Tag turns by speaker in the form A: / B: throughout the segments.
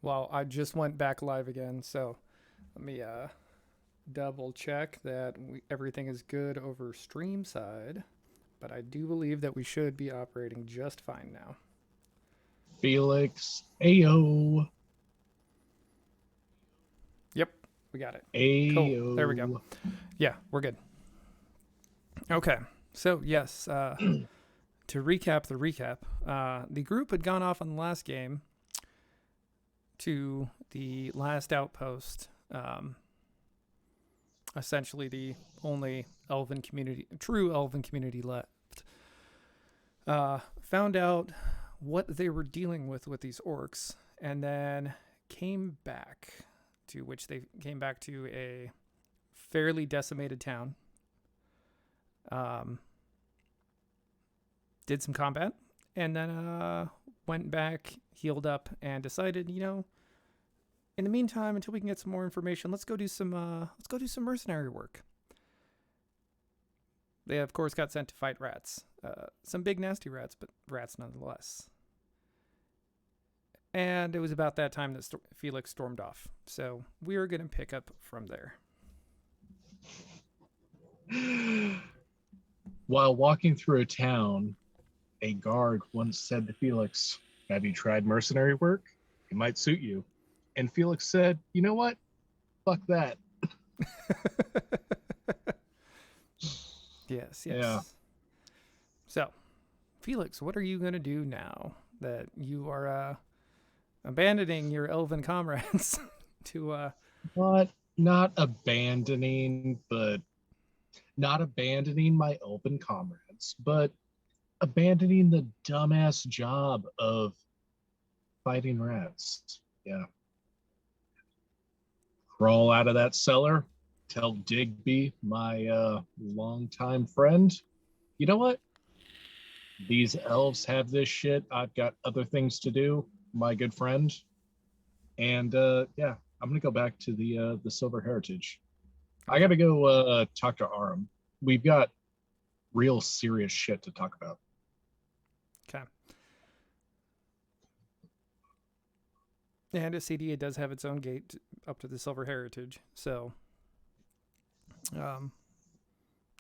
A: Well, I just went back live again, so let me double check that everything is good over stream side. But I do believe that we should be operating just fine now.
B: Felix, Ayo.
A: Yep, we got it. Cool.
B: Ayo.
A: There we go. Yeah, we're good. Okay. So, yes, to recap the recap, the group had gone off on the last game to the last outpost, essentially the only true elven community left. Found out what they were dealing with these orcs, and then came back to a fairly decimated town. Did some combat, and then went back, healed up, and decided, in the meantime, until we can get some more information, let's go do some mercenary work. They of course got sent to fight rats, some big nasty rats, but rats nonetheless. And it was about that time that Felix stormed off. So we're gonna pick up from there.
B: While walking through a town, a guard once said to Felix, "Have you tried mercenary work? It might suit you." And Felix said, "You know what? Fuck that."
A: Yes.
B: Yeah.
A: So, Felix, what are you going to do now that you are abandoning your elven comrades to
B: Not abandoning my elven comrades, but abandoning the dumbass job of fighting rats. Yeah. Crawl out of that cellar, tell Digby, my longtime friend, you know what? These elves have this shit. I've got other things to do, my good friend. And yeah, I'm gonna go back to the Silver Heritage. I gotta go talk to Aram. We've got real serious shit to talk about.
A: Okay. And a CDA does have its own gate up to the Silver Heritage, so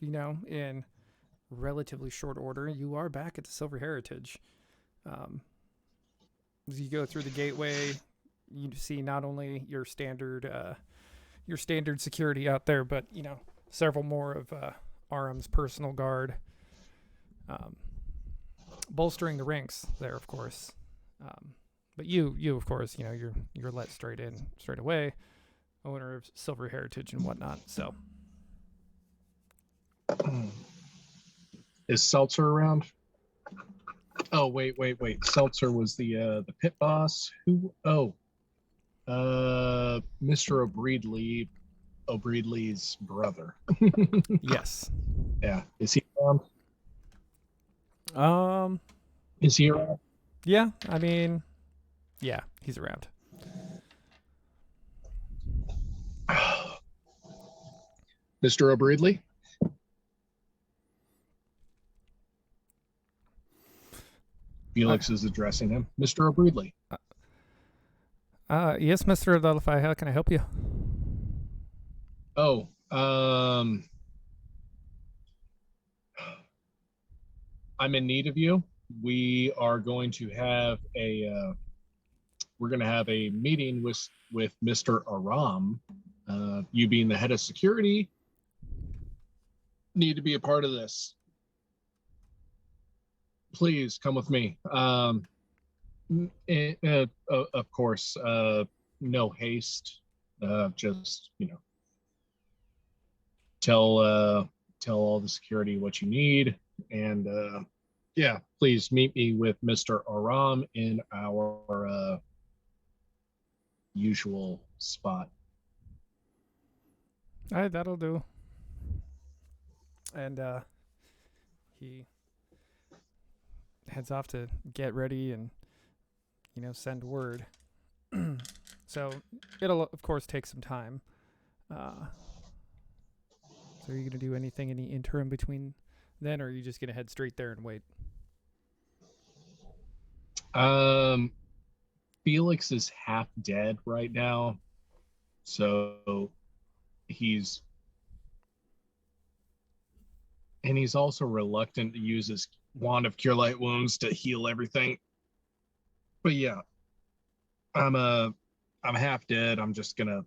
A: in relatively short order, you are back at the Silver Heritage. As you go through the gateway, you see not only your standard security out there, but several more of Aram's personal guard, bolstering the ranks there, of course. But you of course, you're let straight away, owner of Silver Heritage and whatnot. So,
B: is Seltzer around? Oh, wait. Seltzer was the pit boss. Who? Oh, Mr. O'Breedley's brother.
A: yes.
B: Yeah. Is he around?
A: Um.
B: Is he around?
A: Yeah. I mean, yeah, he's around.
B: Mr. O'Breedley? Felix is addressing him. Mr. O'Breedley.
A: Yes, Mr. Delphi, how can I help you?
B: Oh, I'm in need of you. We are going to have a meeting with Mr. Aram. You being the head of security, need to be a part of this. Please come with me. Of course, no haste. Just tell all the security what you need, and yeah, please meet me with Mr. Aram in our usual spot.
A: All right, that'll do. And he heads off to get ready and send word. So it'll of course take some time. So are you gonna do anything in the interim between then, or are you just gonna head straight there and wait?
B: Felix is half dead right now, so he's he's also reluctant to use his wand of cure light wounds to heal everything. But yeah, I'm I'm half dead. I'm just gonna,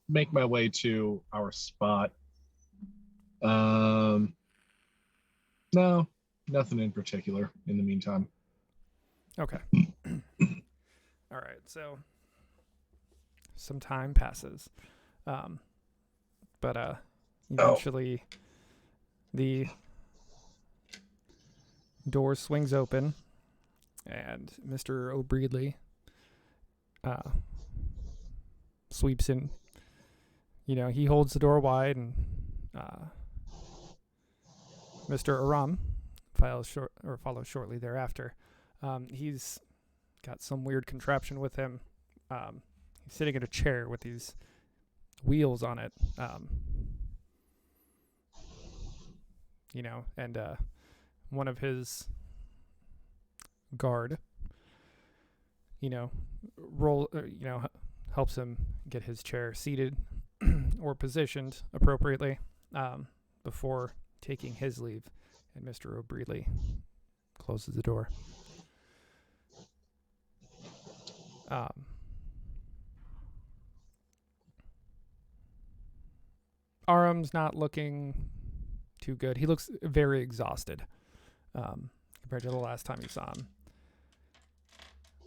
B: make my way to our spot. Um, no, nothing in particular in the meantime.
A: Okay. All right. So some time passes, but
B: Oh,
A: eventually the door swings open, and Mr. O'Breedley uh, sweeps in. He holds the door wide, and Mr. Aram follows shortly thereafter. He's got some weird contraption with him. He's sitting in a chair with these wheels on it. And one of his guard, helps him get his chair seated or positioned appropriately before taking his leave, and Mr. O'Breedley closes the door. Aram's not looking too good. He looks very exhausted compared to the last time you saw him.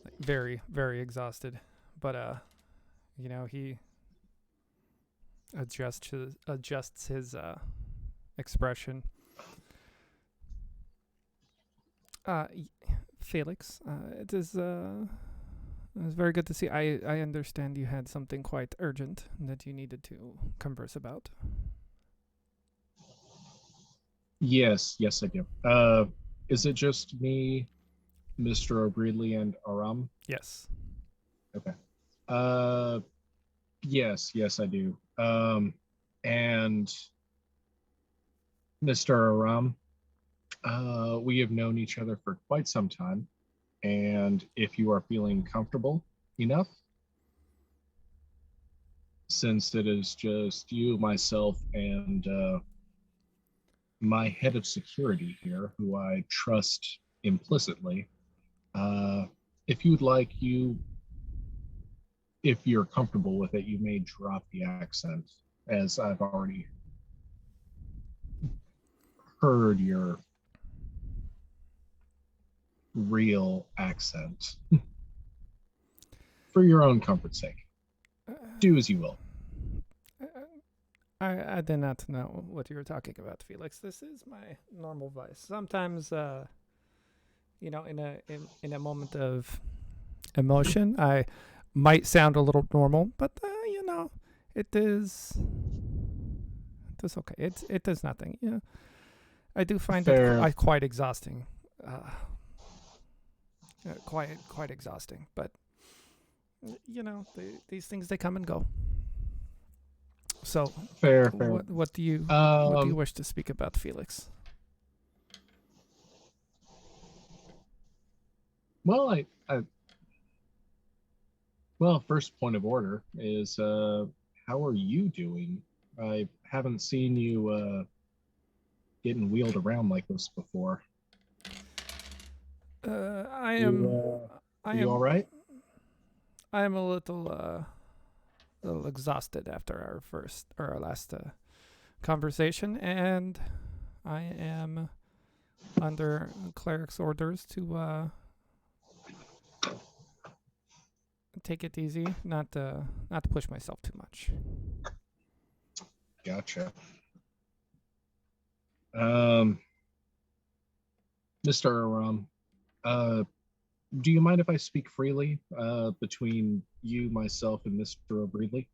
A: Like very, very exhausted. But he adjusts his expression. Felix, it is very good to see. I understand you had something quite urgent that you needed to converse about.
B: yes, I do. Is it just me, Mr. O'Breedley, and Aram?
A: Yes.
B: Okay. Yes, I do. And Mr. Aram, we have known each other for quite some time, and if you are feeling comfortable enough, since it is just you, myself, and my head of security here, who I trust implicitly, if you'd like, if you're comfortable with it, you may drop the accent, as I've already heard your real accent. For your own comfort's sake, do as you will.
A: I did not know what you were talking about, Felix. This is my normal voice. Sometimes, in a moment of emotion, I might sound a little normal, but it is okay. It does nothing. I do find
B: Fair.
A: it quite exhausting. Quite exhausting. But these things, they come and go. So,
B: Fair.
A: what do you wish to speak about, Felix?
B: Well, first point of order is, how are you doing? I haven't seen you getting wheeled around like this before.
A: I am.
B: Are you all right?
A: I am a little exhausted after our last conversation, and I am under cleric's orders to take it easy, not to push myself too much.
B: Gotcha. Mr. Aram, do you mind if I speak freely between you, myself, and Mr. O'Breedley?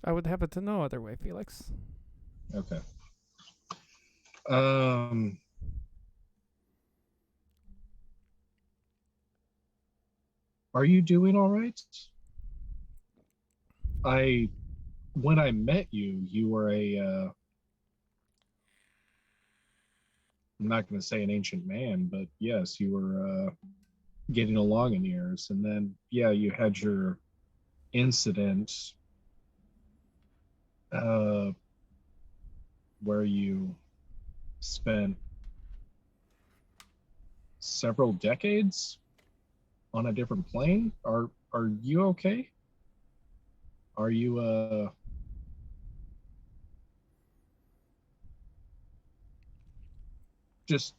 A: I would happen to know other way, Felix.
B: Okay. Are you doing all right? When I met you, you were I'm not going to say an ancient man, but yes, you were getting along in years. And then, yeah, you had your incident uh, where you spent several decades on a different plane. Are you okay? Are you just,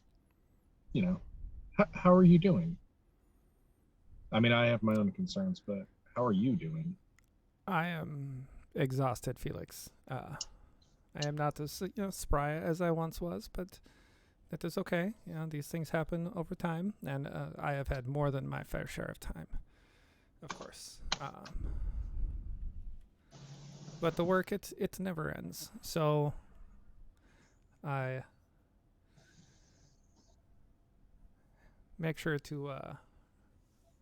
B: how are you doing? I mean, I have my own concerns, but how are you doing?
A: I am exhausted, Felix. I am not as spry as I once was, but that is okay. These things happen over time, and I have had more than my fair share of time, of course. But the work, it never ends. So I make sure to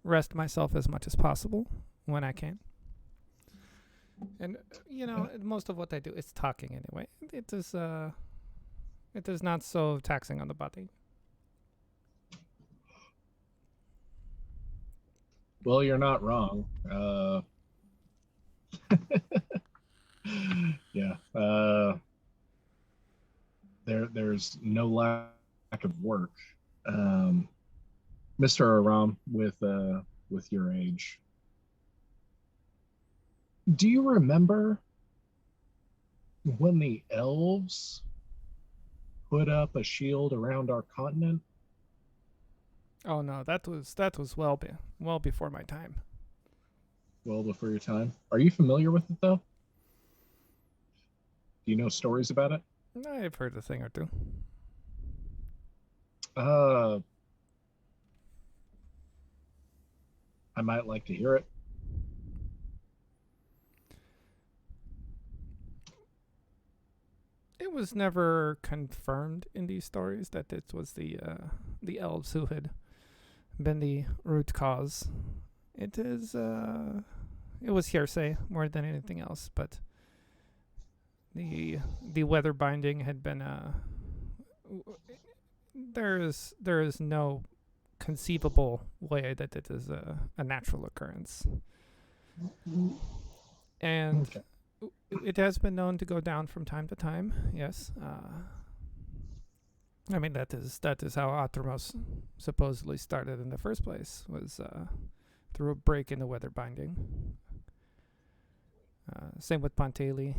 A: rest myself as much as possible when I can. And most of what I do is talking anyway. It is not so taxing on the body.
B: Well, you're not wrong. Yeah. There's no lack of work. Um, Mr. Aram, with your age, do you remember when the elves put up a shield around our continent?
A: Oh no, that was well before my time.
B: Well before your time. Are you familiar with it though? Do you know stories about it?
A: I've heard a thing or two.
B: Uh, I might like to hear it.
A: It was never confirmed in these stories that it was the elves who had been the root cause. It is it was hearsay more than anything else, but the weather binding had been there is no conceivable way that it is a natural occurrence, and
B: Okay.
A: it has been known to go down from time to time. Yes, I mean that is how Atramos supposedly started in the first place, was through a break in the weather binding. Same with Panteli.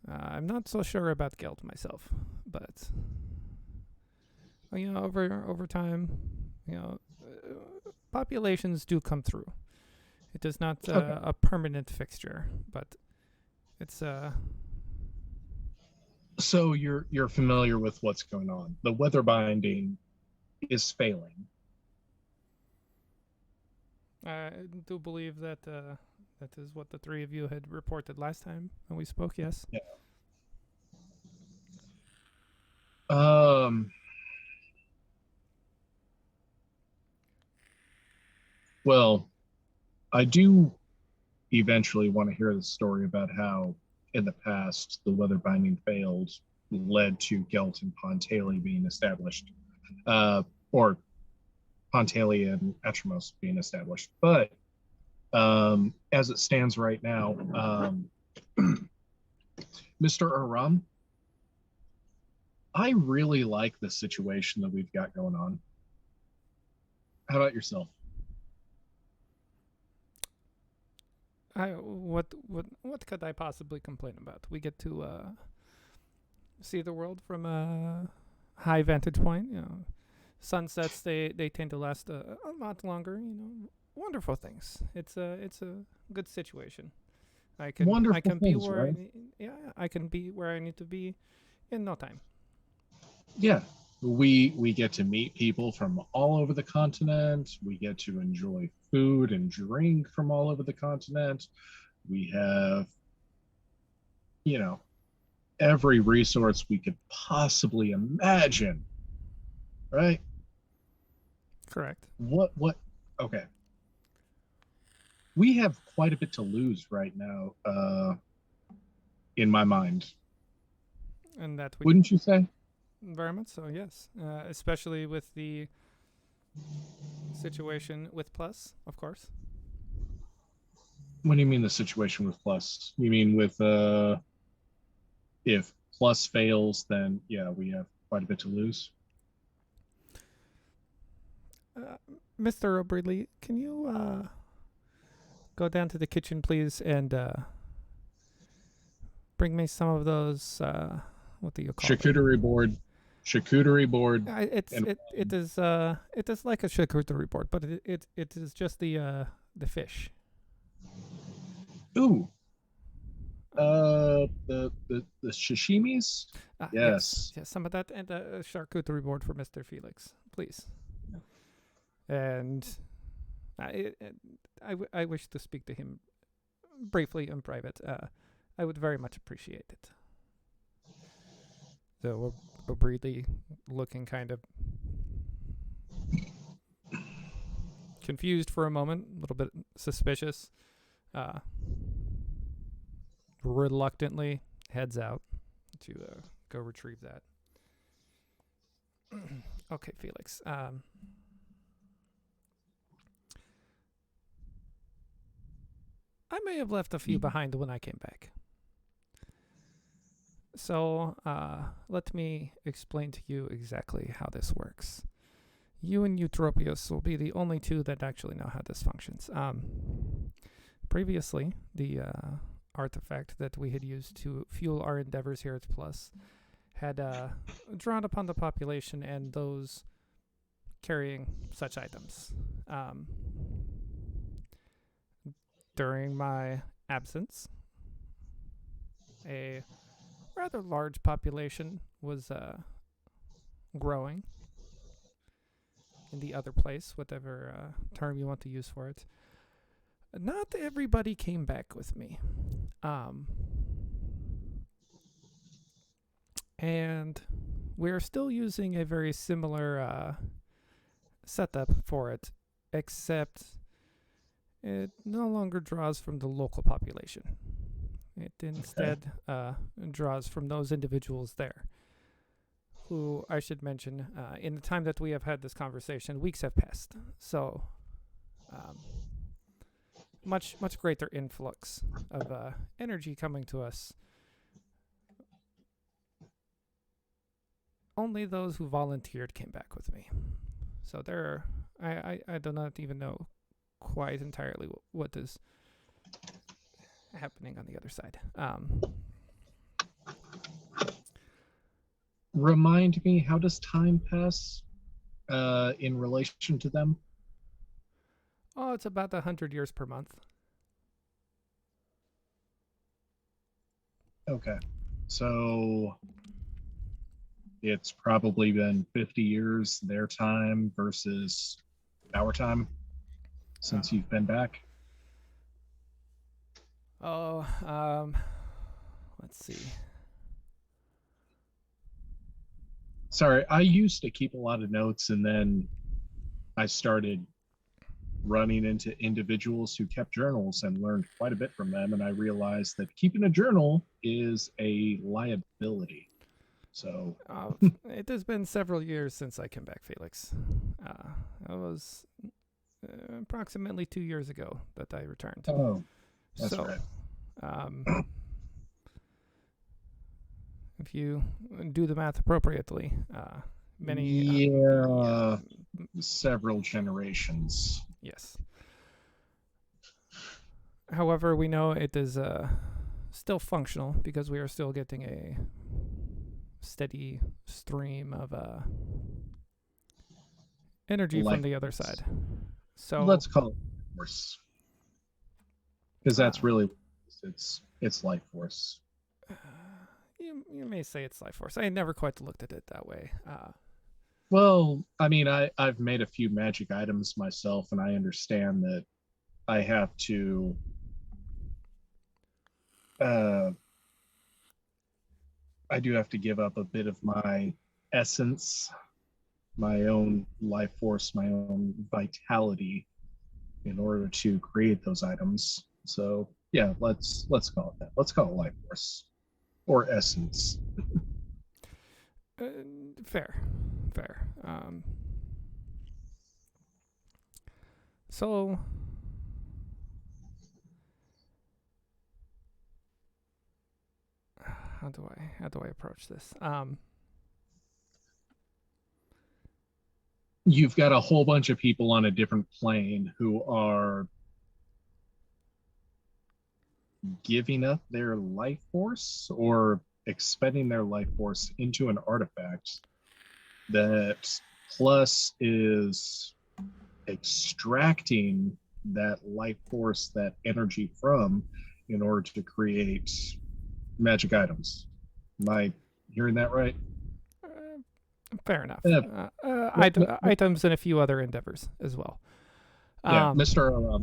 A: I'm not so sure about Geld myself, but over time, populations do come through. It is not
B: Okay.
A: a permanent fixture, but it's
B: So you're familiar with what's going on. The weather binding is failing.
A: I do believe that that is what the three of you had reported last time when we spoke. Yes.
B: Yeah. Um. Well, I do eventually want to hear the story about how, in the past, the weather binding failed, led to Gelt and Pontali being established, or Pontali and Etramos being established. But as it stands right now, Mr. Aram, I really like the situation that we've got going on. How about yourself?
A: What could I possibly complain about? We get to see the world from a high vantage point. Sunsets they tend to last a lot longer. Wonderful things. It's a good situation. I
B: Wonderful
A: can be
B: things,
A: where
B: right?
A: I can be where I need to be in no time.
B: Yeah. We get to meet people from all over the continent. We get to enjoy food and drink from all over the continent. We have, you know, every resource we could possibly imagine, right?
A: Correct.
B: What okay. We have quite a bit to lose right now, in my mind.
A: And that we
B: Wouldn't you say?
A: very much so. Yes, especially with the situation with plus, of course.
B: What do you mean the situation with plus? You mean with if plus fails, then yeah, we have quite a bit to lose.
A: Uh, Mr. O'Bridley, can you go down to the kitchen, please, and bring me some of those? What do you call them?
B: Charcuterie board,
A: It's
B: and
A: it is like a charcuterie board, but it is just the fish.
B: ooh, the sashimis.
A: Yes,
B: Yes.
A: yes, some of that, and a charcuterie board for Mr. Felix, please. And I wish to speak to him briefly in private. I would very much appreciate it. So we're really looking kind of confused for a moment, a little bit suspicious. Uh, Reluctantly heads out to go retrieve that. Okay, Felix. I may have left a few behind when I came back. So let me explain to you exactly how this works. You and Eutropius will be the only two that actually know how this functions. Previously, the artifact that we had used to fuel our endeavors here at Plus had drawn upon the population and those carrying such items. During my absence, a rather large population was growing in the other place, whatever term you want to use for it. Not everybody came back with me. And we're still using a very similar setup for it, except it no longer draws from the local population. It instead draws from those individuals there, who I should mention, in the time that we have had this conversation, weeks have passed. So, much greater influx of energy coming to us. Only those who volunteered came back with me. So there, I do not even know quite entirely what is happening on the other side.
B: Remind me, how does time pass in relation to them?
A: Oh, it's about 100 years per month.
B: Okay. So it's probably been 50 years their time versus our time since you've been back.
A: Oh, let's see.
B: Sorry, I used to keep a lot of notes and then I started running into individuals who kept journals and learned quite a bit from them. And I realized that keeping a journal is a liability. So
A: it has been several years since I came back, Felix. It was approximately 2 years ago that I returned.
B: Oh, that's right.
A: If you do the math appropriately, many
B: several generations.
A: Yes. However, we know it is still functional because we are still getting a steady stream of energy from the other side. So
B: let's call it force, because that's really it's life force.
A: You may say it's life force. I never quite looked at it that way.
B: Well, I mean, I've made a few magic items myself, and I understand that I have to I do have to give up a bit of my essence, my own life force, my own vitality in order to create those items. So yeah, let's call it that. Let's call it life force or essence.
A: Fair. So how do I approach this?
B: You've got a whole bunch of people on a different plane who are giving up their life force or expending their life force into an artifact that Plus is extracting that life force, that energy from, in order to create magic items. Am I hearing that right?
A: Uh, Fair enough.
B: Yeah,
A: Items and a few other endeavors as well.
B: yeah,
A: Um,
B: Mr.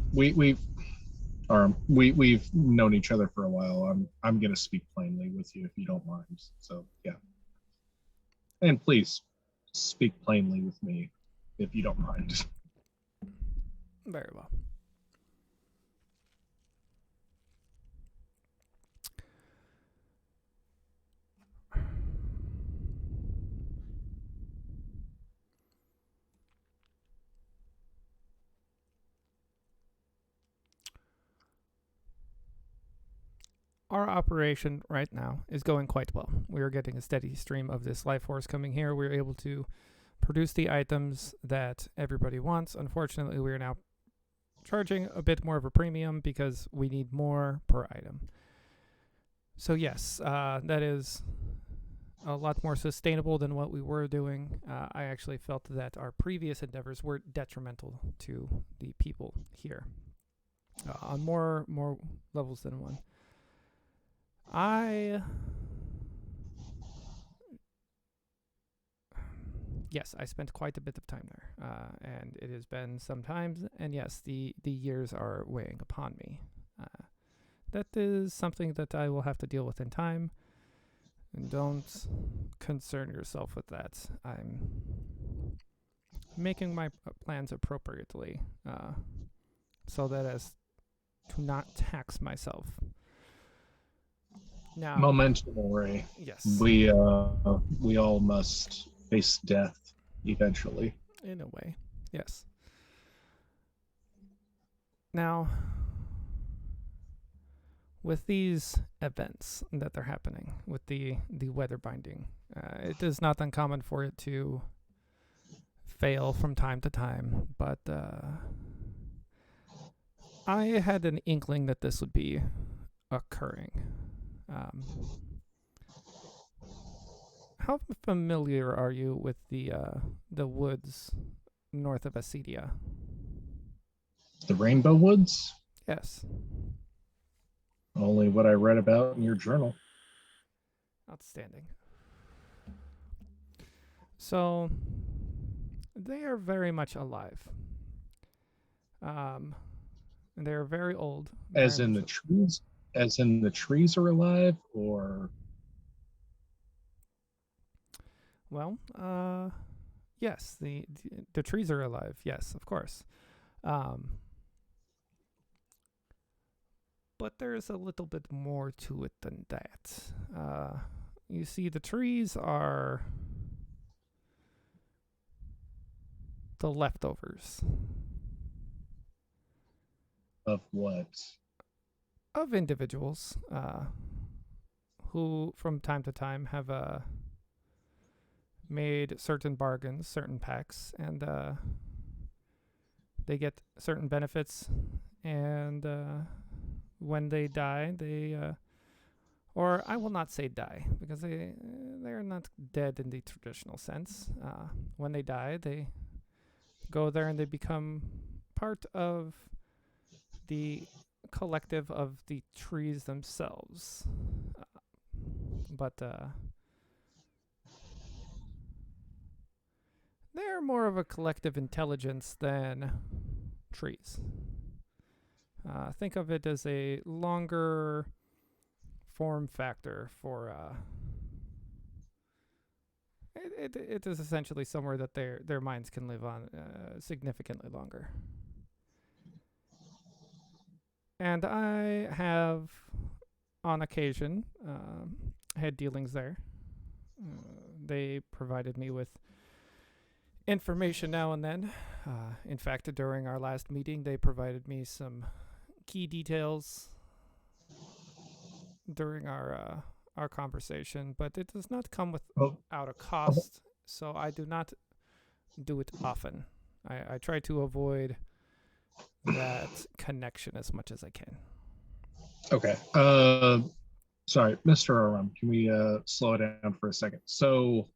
B: We've known each other for a while. I'm gonna speak plainly with you if you don't mind. So yeah, and please speak plainly with me if you don't mind.
A: Very well. Our operation right now is going quite well. We are getting a steady stream of this life force coming here. We're able to produce the items that everybody wants. Unfortunately, we are now charging a bit more of a premium because we need more per item. So yes, that is a lot more sustainable than what we were doing. I actually felt that our previous endeavors were detrimental to the people here on more levels than one. Yes, I spent quite a bit of time there, and it has been some time. And yes, the years are weighing upon me. That is something that I will have to deal with in time. And don't concern yourself with that. I'm making my plans appropriately, so that as to not tax myself. Now,
B: Momentum array.
A: yes,
B: We all must face death eventually.
A: in a way, yes. Now, with these events that are happening, with the weather binding, it is not uncommon for it to fail from time to time. But I had an inkling that this would be occurring. Um, how familiar are you with the woods north of Acedia?
B: The Rainbow Woods?
A: Yes,
B: Only what I read about in your journal.
A: outstanding. So they are very much alive. And they are very old.
B: As
A: Very
B: in
A: much.
B: the trees? As in the trees are alive, or
A: Well, yes, the trees are alive. Yes, of course. Um, but there's a little bit more to it than that. You see, the trees are the leftovers
B: of what?
A: of individuals who, from time to time, have made certain bargains, certain pacts, and they get certain benefits. And when they die, or I will not say die because they're not dead in the traditional sense. When they die, they go there and they become part of the collective of the trees themselves. But they're more of a collective intelligence than trees. Think of it as a longer form factor for. It is essentially somewhere that their minds can live on significantly longer. And I have, on occasion, had dealings there. They provided me with information now and then. In fact, during our last meeting, they provided me some key details during our conversation, but it does not come
B: Oh,
A: without a cost, so I do not do it often. I try to avoid that connection as much as I can.
B: okay. Sorry, Mr. Aram, can we slow it down for a second? So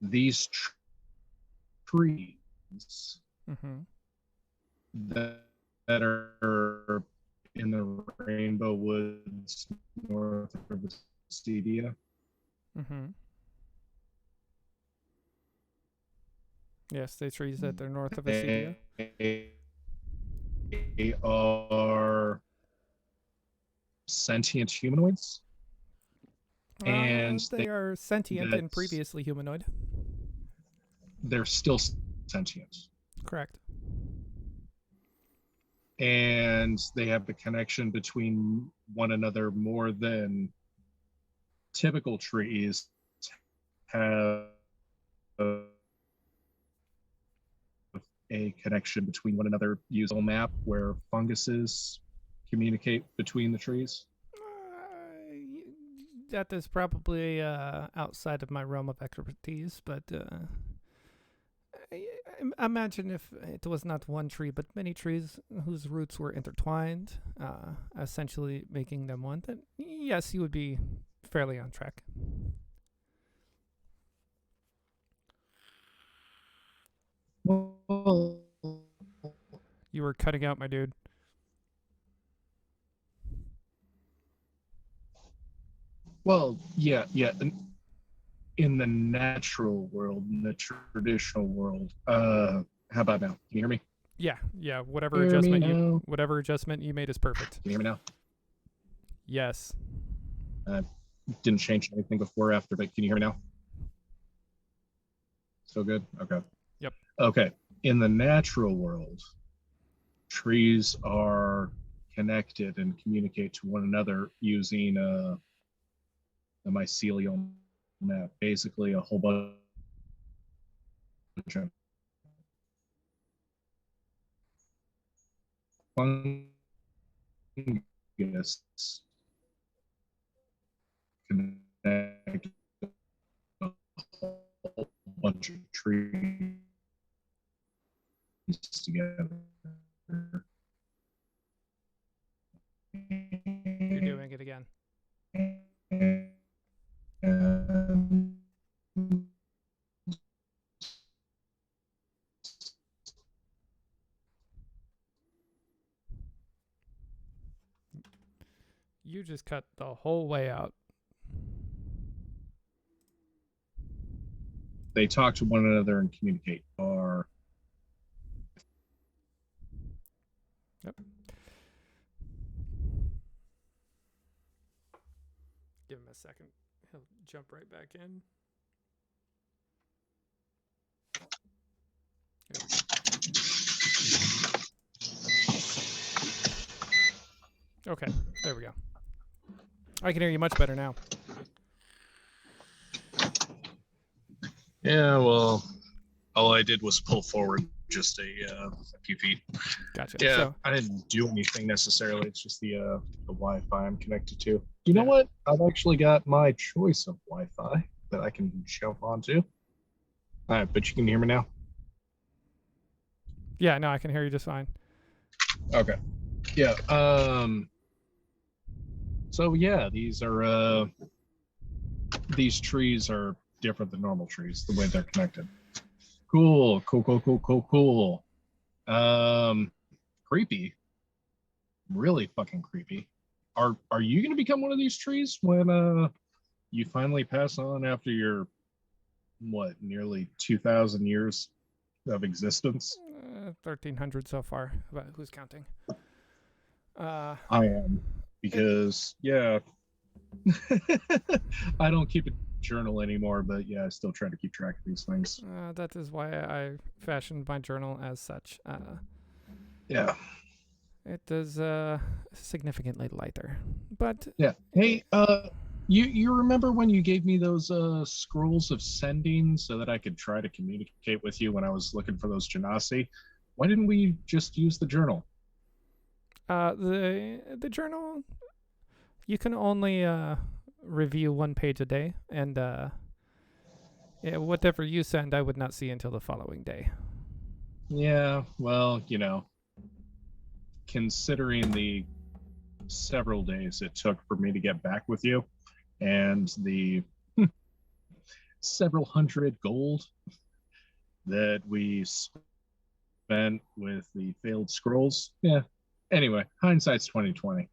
B: these trees
A: Mm-hmm.
B: that are in the Rainbow Woods north of Acedia.
A: Mm-hmm. Yes, the trees that are north of Acedia.
B: They are sentient humanoids, and
A: They are sentient and
B: that's
A: previously humanoid.
B: they're still sentient,
A: Correct.
B: and they have a connection between one another more than typical trees have a connection between one another. Use a map where funguses communicate between the trees.
A: That is probably outside of my realm of expertise, but I imagine if it was not one tree, but many trees whose roots were intertwined, essentially making them one, then yes, you would be fairly on track.
B: Well,
A: You were cutting out, my dude.
B: yeah. In the natural world, in the traditional world. How about now? Can you hear me?
A: Yeah.
B: Hear me now?
A: Whatever adjustment you made is perfect.
B: Can you hear me now?
A: Yes.
B: Didn't change anything before or after, but can you hear me now? Still good? Okay.
A: Yep.
B: Okay. In the natural world, trees are connected and communicate to one another using the mycelial map, basically a whole bunch of fungus connect a whole bunch of trees together.
A: You're doing it again.
B: And
A: You just cut the whole way out.
B: they talk to one another and communicate. Or
A: Yep. Give him a second. He'll jump right back in. There we go. Okay, there we go. I can hear you much better now.
B: yeah, well, all I did was pull forward just a few feet.
A: Gotcha.
B: Yeah,
A: So,
B: I didn't do anything necessarily. It's just the Wi-Fi I'm connected to. You know
A: Yeah.
B: what? I've actually got my choice of Wi-Fi that I can jump onto. All right, but you can hear me now.
A: yeah, no, I can hear you just fine.
B: Okay. Yeah. So yeah, these trees are different than normal trees, the way they're connected. Cool. Creepy. Really fucking creepy. Are you gonna become one of these trees when you finally pass on after your what, nearly 2,000 years of existence?
A: 1,300 so far, but who's counting?
B: I am, because yeah, I don't keep a journal anymore, but yeah, I still try to keep track of these things.
A: That is why I fashioned my journal as such.
B: Yeah.
A: It is significantly lighter, but
B: Yeah. Hey, You remember when you gave me those scrolls of sending so that I could try to communicate with you when I was looking for those genasi? Why didn't we just use the journal?
A: The journal, you can only review one page a day, and yeah, whatever you send, I would not see until the following day.
B: Yeah, well, considering the several days it took for me to get back with you and the several hundred gold that we spent with the failed scrolls. Yeah. Anyway, hindsight's 2020.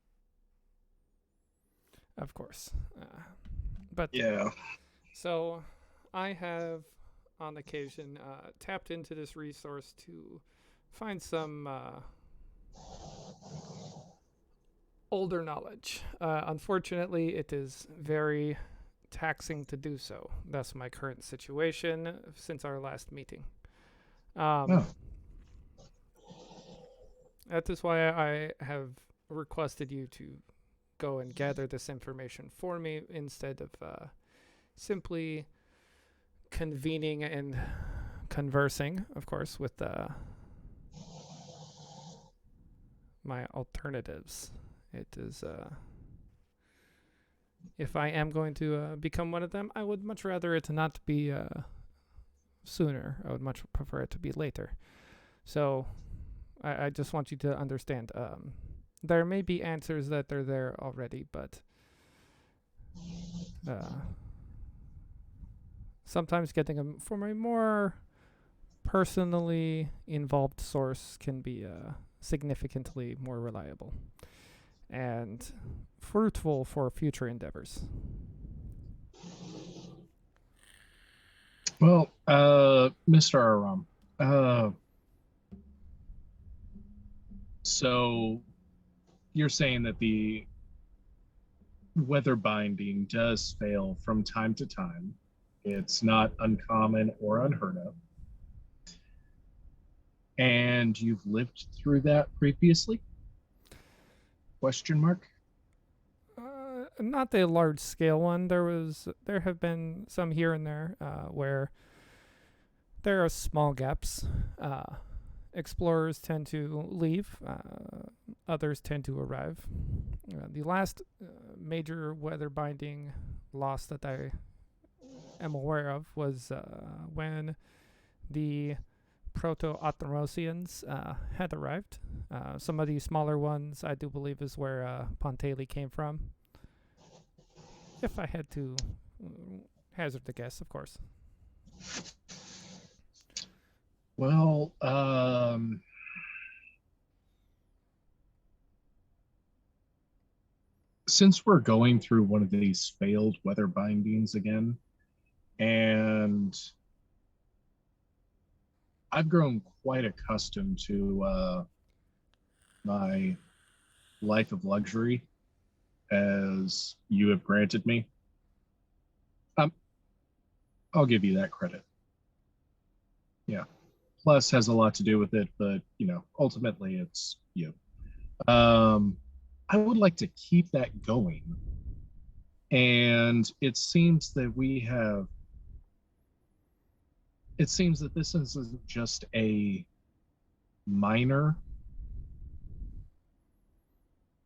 A: Of course. But
B: Yeah.
A: so I have, on occasion, tapped into this resource to find some older knowledge. Unfortunately, it is very taxing to do so. That's my current situation since our last meeting. Um,
B: Oh.
A: that is why I have requested you to go and gather this information for me instead of simply convening and conversing, of course, with my alternatives. It is, if I am going to become one of them, I would much rather it not be sooner. I would much prefer it to be later. So I just want you to understand. There may be answers that are there already, but sometimes getting them from a more personally involved source can be significantly more reliable and fruitful for future endeavors.
B: Well, Mr. Aram, uh, so you're saying that the weather binding does fail from time to time. It's not uncommon or unheard of. And you've lived through that previously? Question mark.
A: Not a large scale one. There have been some here and there where there are small gaps. Explorers tend to leave. Others tend to arrive. The last major weather binding loss that I am aware of was when the Proto-Athrosians had arrived. Some of the smaller ones, I do believe, is where Ponteli came from. If I had to hazard a guess, of course.
B: Well, since we're going through one of these failed weather bindings again, and I've grown quite accustomed to my life of luxury as you have granted me. Um, I'll give you that credit. Yeah. Plus has a lot to do with it, but ultimately it's you. I would like to keep that going. And it seems that this isn't just a minor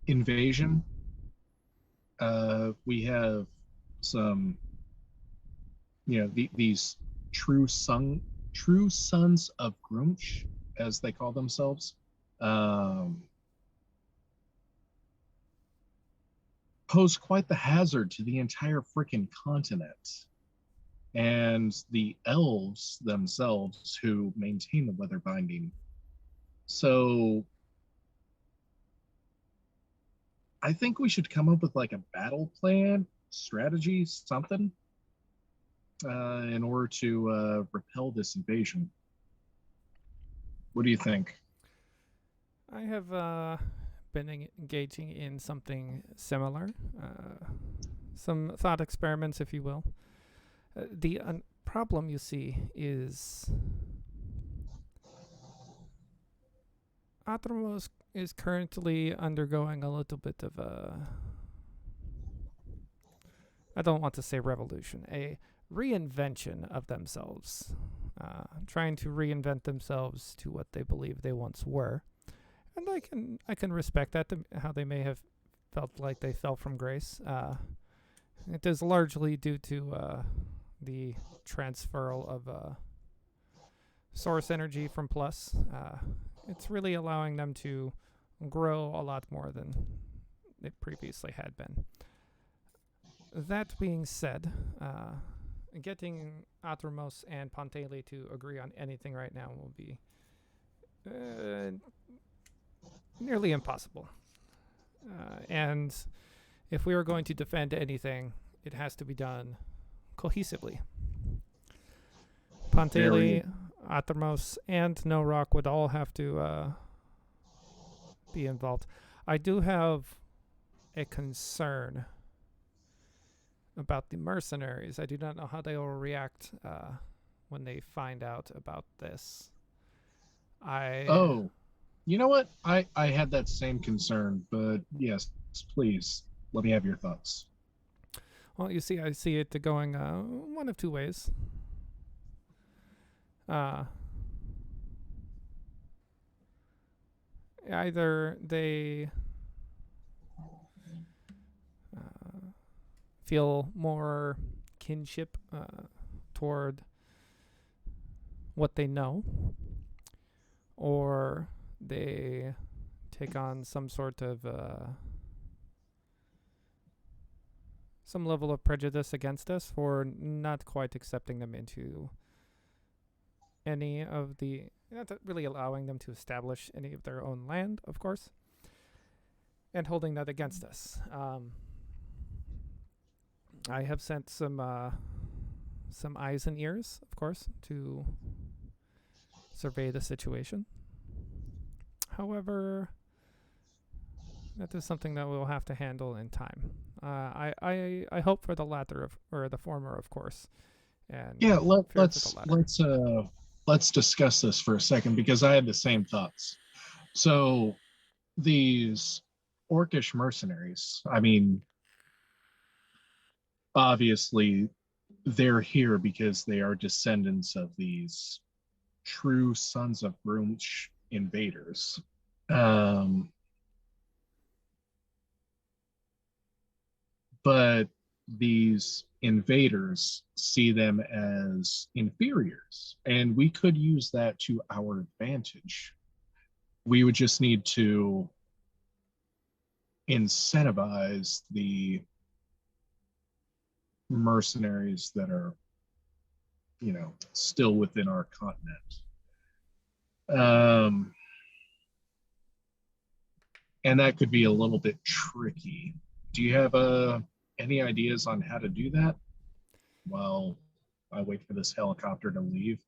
B: invasion. We have some, these true sons of Grunch, as they call themselves, pose quite the hazard to the entire freaking continent. And the elves themselves who maintain the weather binding. So I think we should come up with like a battle plan, strategy, something, in order to repel this invasion. What do you think?
A: I have been engaging in something similar, some thought experiments, if you will. The problem, you see, is Atramos is currently undergoing a little bit of a I don't want to say revolution, a reinvention of themselves, trying to reinvent themselves to what they believe they once were. And I can respect that, how they may have felt like they fell from grace. It is largely due to the transferal of source energy from Plus. It's really allowing them to grow a lot more than they previously had been. That being said, getting Atramos and Pantele to agree on anything right now will be nearly impossible. And if we are going to defend anything, it has to be done cohesively. Pantele, Atramos, and No Rock would all have to be involved. I do have a concern about the mercenaries. I do not know how they will react when they find out about this.
B: Oh, you know what? I had that same concern, but yes, please let me have your thoughts.
A: Well, you see, I see it going one of two ways. Either they feel more kinship toward what they know, or they take on some sort of some level of prejudice against us for not quite accepting them into any of the, not really allowing them to establish any of their own land, of course, and holding that against us. I have sent some eyes and ears, of course, to survey the situation. However, that is something that we'll have to handle in time. I hope for the latter or the former, of course. And
B: Yeah, let's discuss this for a second because I had the same thoughts. So these orcish mercenaries, I mean, obviously they're here because they are descendants of these true sons of Grunch invaders. But these invaders see them as inferiors, and we could use that to our advantage. We would just need to incentivize the mercenaries that are, still within our continent. And that could be a little bit tricky. Do you have any ideas on how to do that while I wait for this helicopter to leave?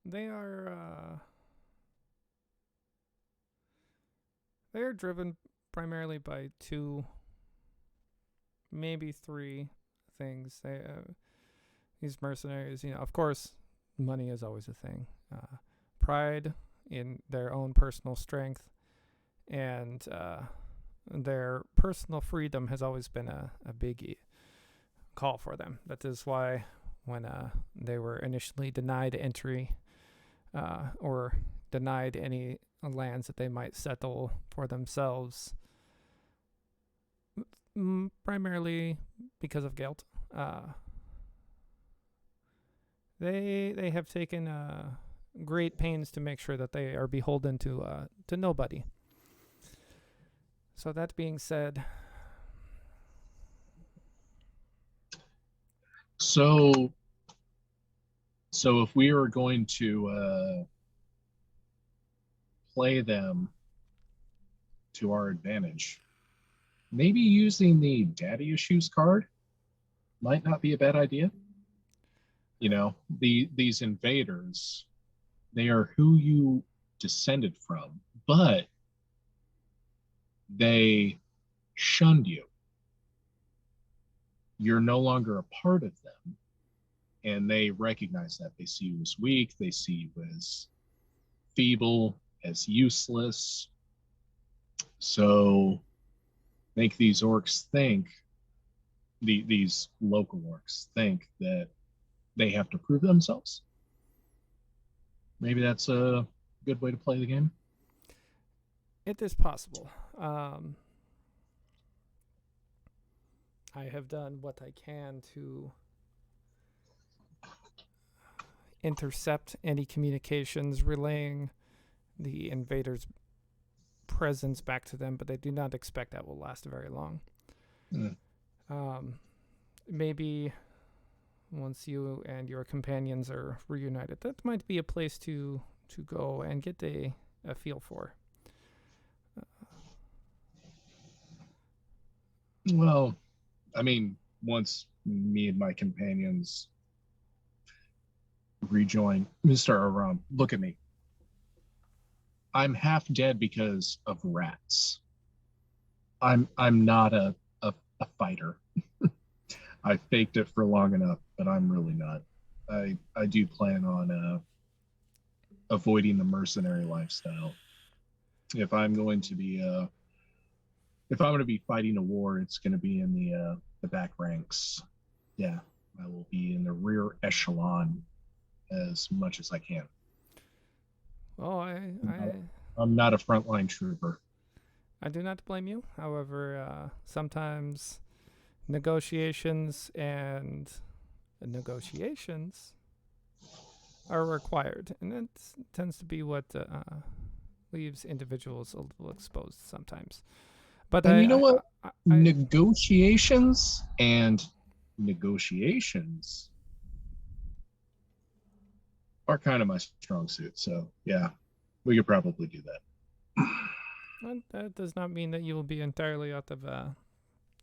A: They are driven primarily by two, maybe three things. These mercenaries, of course, money is always a thing. Pride in their own personal strength, and their personal freedom has always been a big call for them. That is why when they were initially denied entry or denied any lands that they might settle for themselves, primarily because of guilt, they have taken great pains to make sure that they are beholden to nobody. So that being said,
B: so if we are going to play them to our advantage, maybe using the daddy issues card might not be a bad idea. These invaders, they are who you descended from, but they shunned you. You're no longer a part of them, and they recognize that. They see you as weak, they see you as feeble, as useless. So make these orcs think, these local orcs think that they have to prove themselves. Maybe that's a good way to play the game.
A: It is possible. I have done what I can to intercept any communications relaying the invaders' presence back to them, but I do not expect that will last very long.
B: Mm.
A: Maybe once you and your companions are reunited, that might be a place to go and get a feel for.
B: Well, I mean, once me and my companions rejoin, Mr. Aram, look at me. I'm half dead because of rats. I'm not a fighter. I faked it for long enough, but I'm really not. I do plan on avoiding the mercenary lifestyle. If I'm going to be if I'm going to be fighting a war, it's going to be in the back ranks. Yeah, I will be in the rear echelon as much as I can.
A: Well,
B: I'm not a frontline trooper.
A: I do not blame you. However, sometimes negotiations are required, and that tends to be what leaves individuals a little exposed sometimes. But
B: And you know what? Negotiations and negotiations are kind of my strong suit. So yeah, we could probably do that.
A: That does not mean that you will be entirely out of the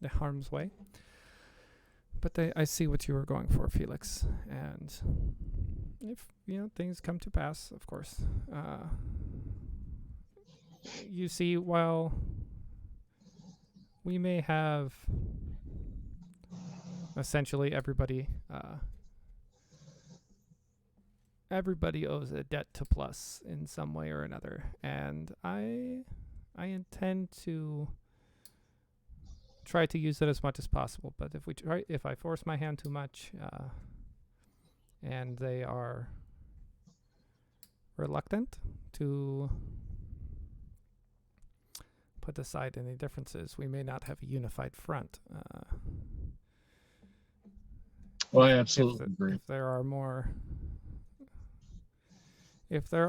A: harm's way. But I see what you were going for, Felix, and if things come to pass, of course. You see, while we may have essentially everybody owes a debt to Plus in some way or another, and I intend to try to use it as much as possible. But if I force my hand too much, and they are reluctant to put aside any differences, we may not have a unified front.
B: Well, I absolutely agree.
A: If there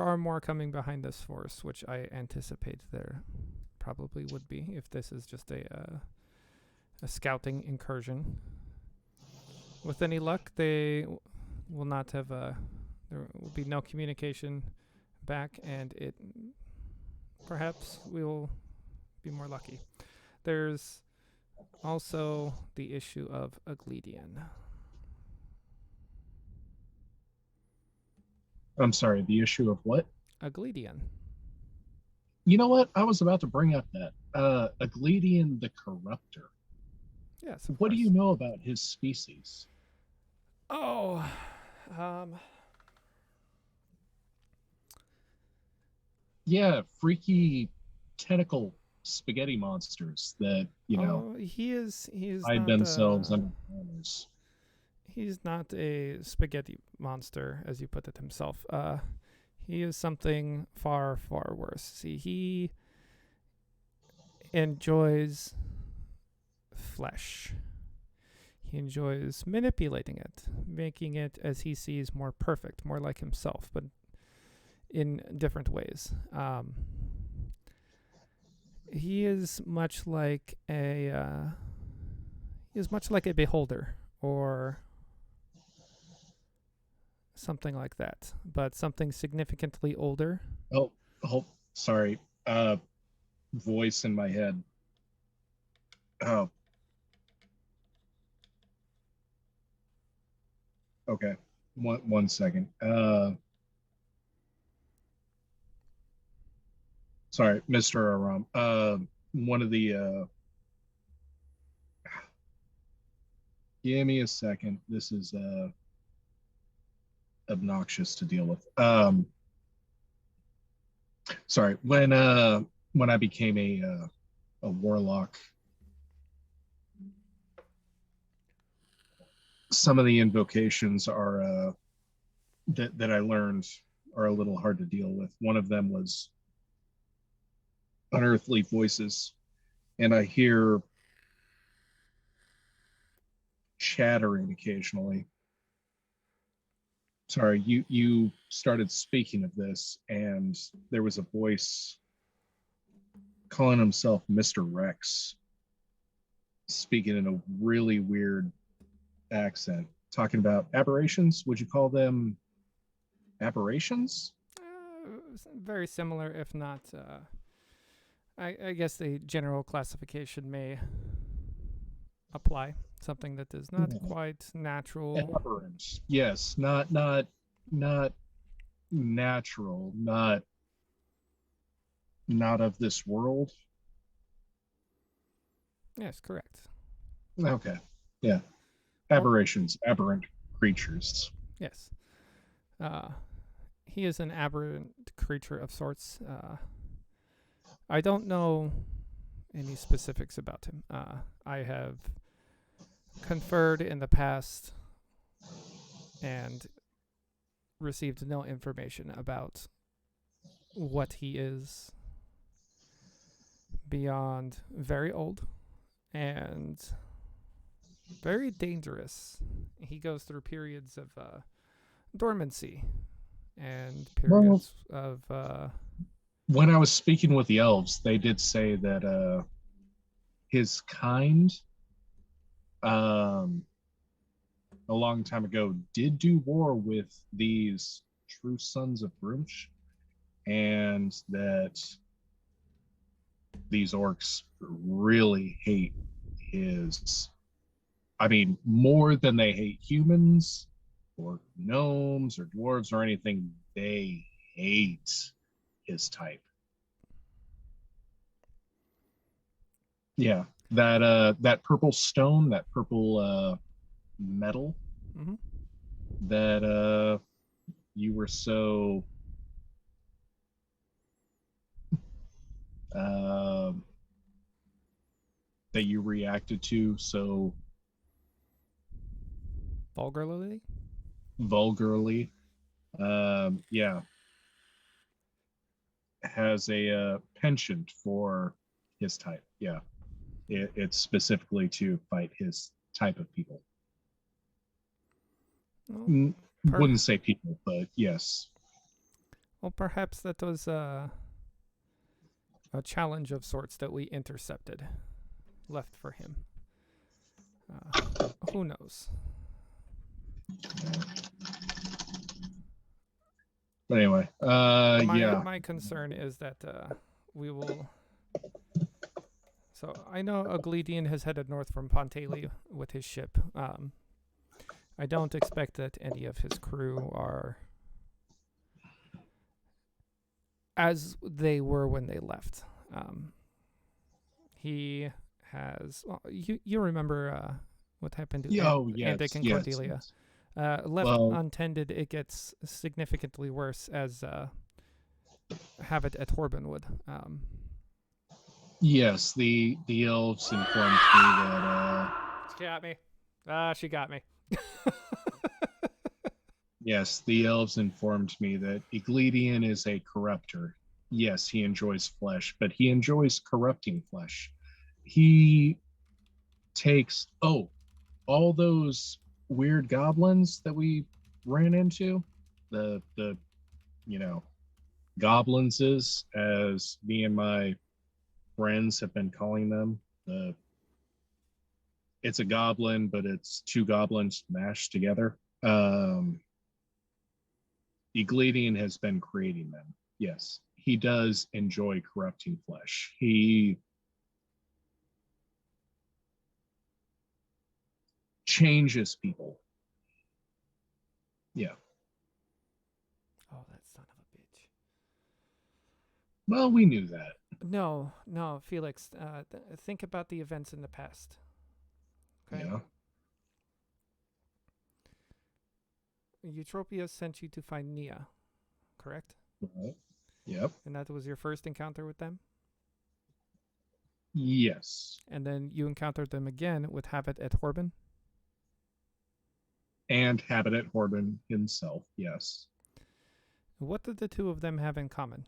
A: are more coming behind this force, which I anticipate there probably would be, if this is just a scouting incursion. With any luck, they will not have there will be no communication back, and perhaps we will be more lucky. There's also the issue of Agladian.
B: I'm sorry, the issue of what?
A: Agladian.
B: You know what? I was about to bring up that. Agladian the Corrupter.
A: Yes.
B: What do you know about his species?
A: Oh,
B: yeah, freaky tentacle spaghetti monsters that
A: he is
B: hide themselves under corners.
A: He's not a spaghetti monster, as you put it himself. He is something far, far worse. See, he enjoys flesh. He enjoys manipulating it, making it as he sees more perfect, more like himself, but in different ways. He is much like a beholder, or something like that, but something significantly older.
B: Oh, sorry. Voice in my head. Oh. Okay. One second. Sorry, Mr. Aram. One of the give me a second. This is obnoxious to deal with. Sorry, when when I became a warlock, some of the invocations are that I learned are a little hard to deal with. One of them was unearthly voices, and I hear chattering occasionally. Sorry, you started speaking of this, and there was a voice calling himself Mr. Rex, speaking in a really weird accent, talking about aberrations. Would you call them aberrations?
A: Very similar, if not. I guess the general classification may apply. Something that is not quite natural.
B: Aberrant. Yes, not natural, not of this world.
A: Yes, correct.
B: Okay. Yeah.
A: Well,
B: Aberrations, aberrant creatures.
A: yes. He is an aberrant creature of sorts. I don't know any specifics about him. I have conferred in the past and received no information about what he is beyond very old and very dangerous. He goes through periods of dormancy and
B: Well,
A: periods of
B: when I was speaking with the elves, they did say that his kind, um, a long time ago, did do war with these true sons of Grumsh, and that these orcs really hate his. I mean, more than they hate humans or gnomes or dwarves or anything, they hate his type. Yeah, that purple stone, that purple metal
A: mhm.
B: that you were so uh, that you reacted to so
A: Vulgarly.
B: vulgarly. Yeah, has a penchant for his type. Yeah, it's specifically to fight his type of people.
A: Well,
B: Wouldn't say people, but yes.
A: well, perhaps that was a challenge of sorts that we intercepted, left for him. Who knows?
B: But anyway,
A: My
B: yeah.
A: my concern is that we will. So I know Agladian has headed north from Pontaili with his ship. I don't expect that any of his crew are as they were when they left. He has. Well, you remember what happened to
B: Oh,
A: Andic
B: yes,
A: and
B: yes,
A: Cordelia?
B: yes.
A: Left
B: Well,
A: untended, it gets significantly worse as Habit at Horbenwood.
B: yes, the elves informed me that
A: She got me. She got me.
B: yes, the elves informed me that Agladian is a corrupter. Yes, he enjoys flesh, but he enjoys corrupting flesh. He takes all those weird goblins that we ran into, the you know goblins is as me and my friends have been calling them. It's a goblin, but it's two goblins mashed together. Egladian has been creating them. Yes, he does enjoy corrupting flesh. He changes people. Yeah.
A: Oh, that son of a bitch.
B: Well, we knew that.
A: No, no, Felix. Think about the events in the past. Okay.
B: Yeah.
A: Eutropia sent you to find Nia, correct?
B: Right. Yep.
A: And that was your first encounter with them.
B: Yes.
A: And then you encountered them again with Habit at Horben.
B: And Habitat Horban himself, yes.
A: What did the two of them have in common?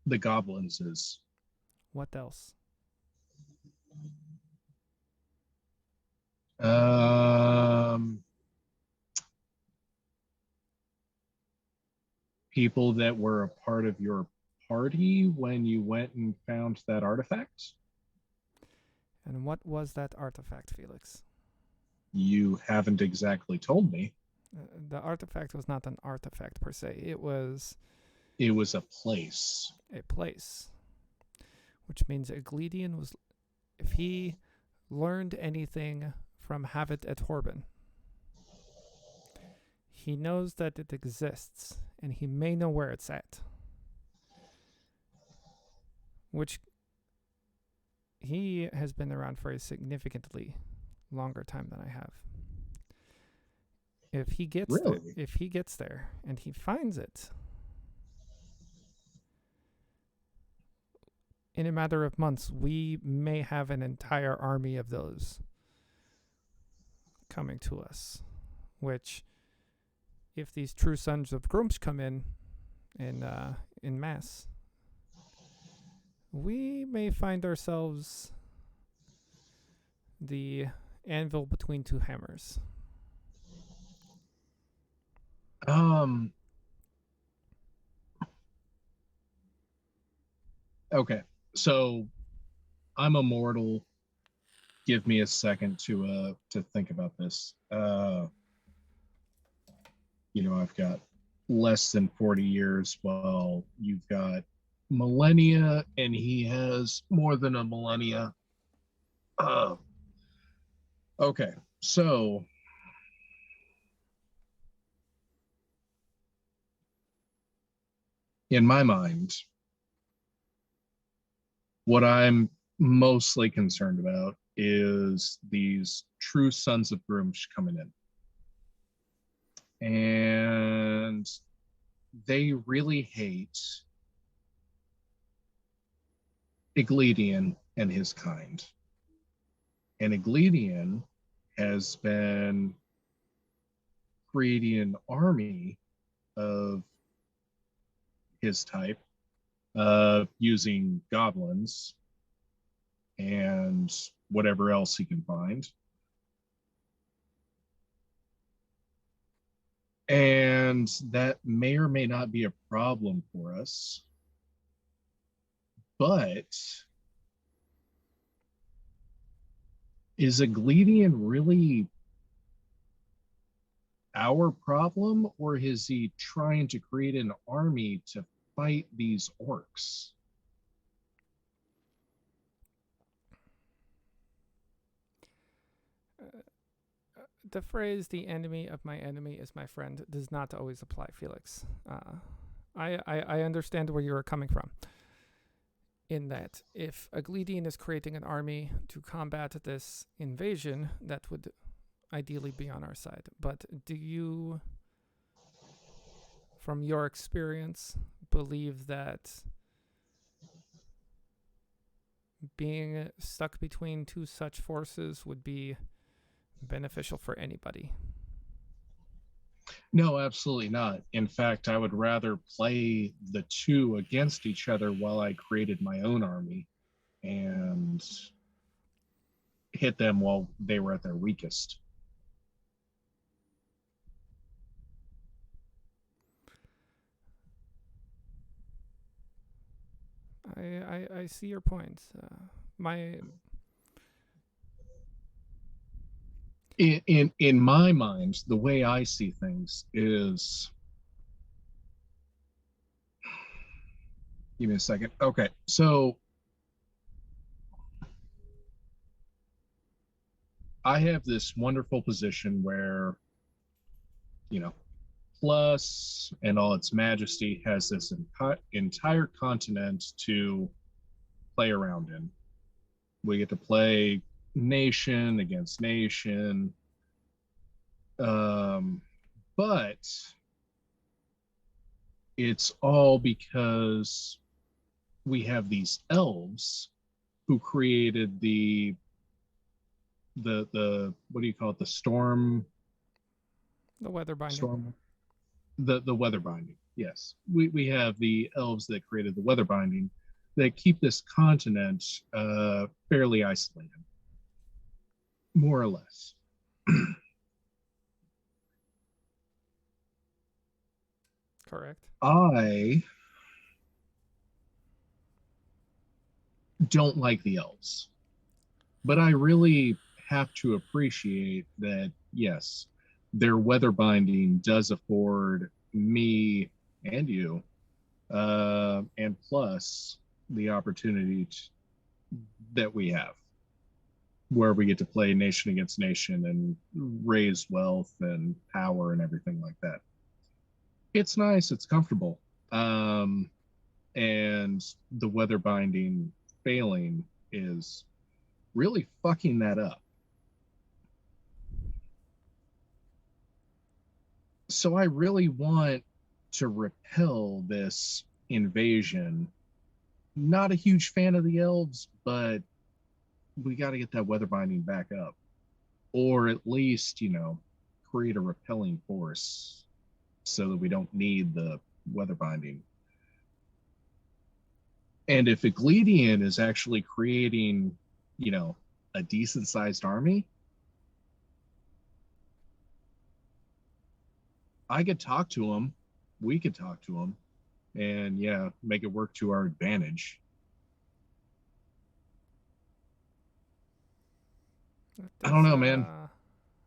B: The goblins is
A: What else?
B: um people that were a part of your party when you went and found that artifact.
A: And what was that artifact, Felix?
B: You haven't exactly told me.
A: The artifact was not an artifact per se. It was
B: It was a place.
A: a place, which means Agladian was. If he learned anything from Habit at Horben, he knows that it exists, and he may know where it's at. Which he has been around for a significantly longer time than I have. If he gets
B: Really?
A: there and he finds it, in a matter of months, we may have an entire army of those coming to us. Which, if these true sons of Grumsh come in mass, we may find ourselves the anvil between two hammers.
B: Okay. So I'm a mortal. Give me a second to think about this. I've got less than 40 years, while you've got millennia, and he has more than a millennia. Okay, so in my mind, what I'm mostly concerned about is these true sons of Grumsh coming in. And they really hate Agladian and his kind. And Agladian has been creating an army of his type, using goblins and whatever else he can find. And that may or may not be a problem for us. But is Agladian really our problem, or is he trying to create an army to fight these orcs?
A: The phrase "the enemy of my enemy is my friend" does not always apply, Felix. I understand where you are coming from. In that, if Agladian is creating an army to combat this invasion, that would ideally be on our side. But do you, from your experience, believe that being stuck between two such forces would be beneficial for anybody?
B: No, absolutely not. In fact, I would rather play the two against each other while I created my own army and hit them while they were at their weakest.
A: I see your point. My
B: In my mind, the way I see things is, give me a second. Okay, so I have this wonderful position where, you know, Plus and all its majesty has this entire continent to play around in. We get to play nation against nation. But it's all because we have these elves who created the what do you call it, the
A: The weather binding.
B: storm the weather binding. Yes, we have the elves that created the weather binding that keep this continent fairly isolated, more or less.
A: Correct.
B: I don't like the elves, but I really have to appreciate that, yes, their weather binding does afford me and you, and plus the opportunity that we have, where we get to play nation against nation and raise wealth and power and everything like that. It's nice, it's comfortable. And the weather binding failing is really fucking that up. So I really want to repel this invasion. Not a huge fan of the elves, but we got to get that weather binding back up, or at least, create a repelling force so that we don't need the weather binding. And if Agladian is actually creating, a decent sized army, I could talk to him. We could talk to him and make it work to our advantage. I don't know, man.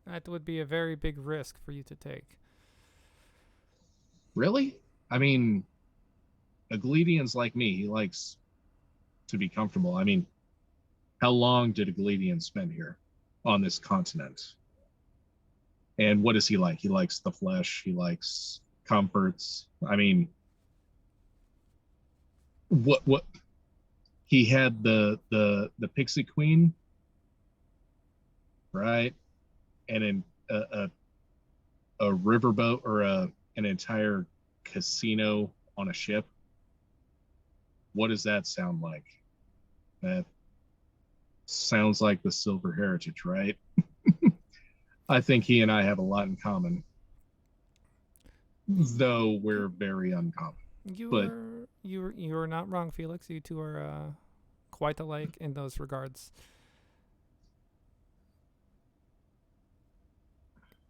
A: That would be a very big risk for you to take.
B: Really? I mean, Agladian's like me. He likes to be comfortable. I mean, how long did Agladian spend here on this continent? And what is he like? He likes the flesh. He likes comforts. I mean, what he had the pixie queen, right? And in a riverboat or an entire casino on a ship. What does that sound like? That sounds like the Silver Heritage, right? I think he and I have a lot in common, though we're very uncommon.
A: You're not wrong, Felix. You two are quite alike in those regards.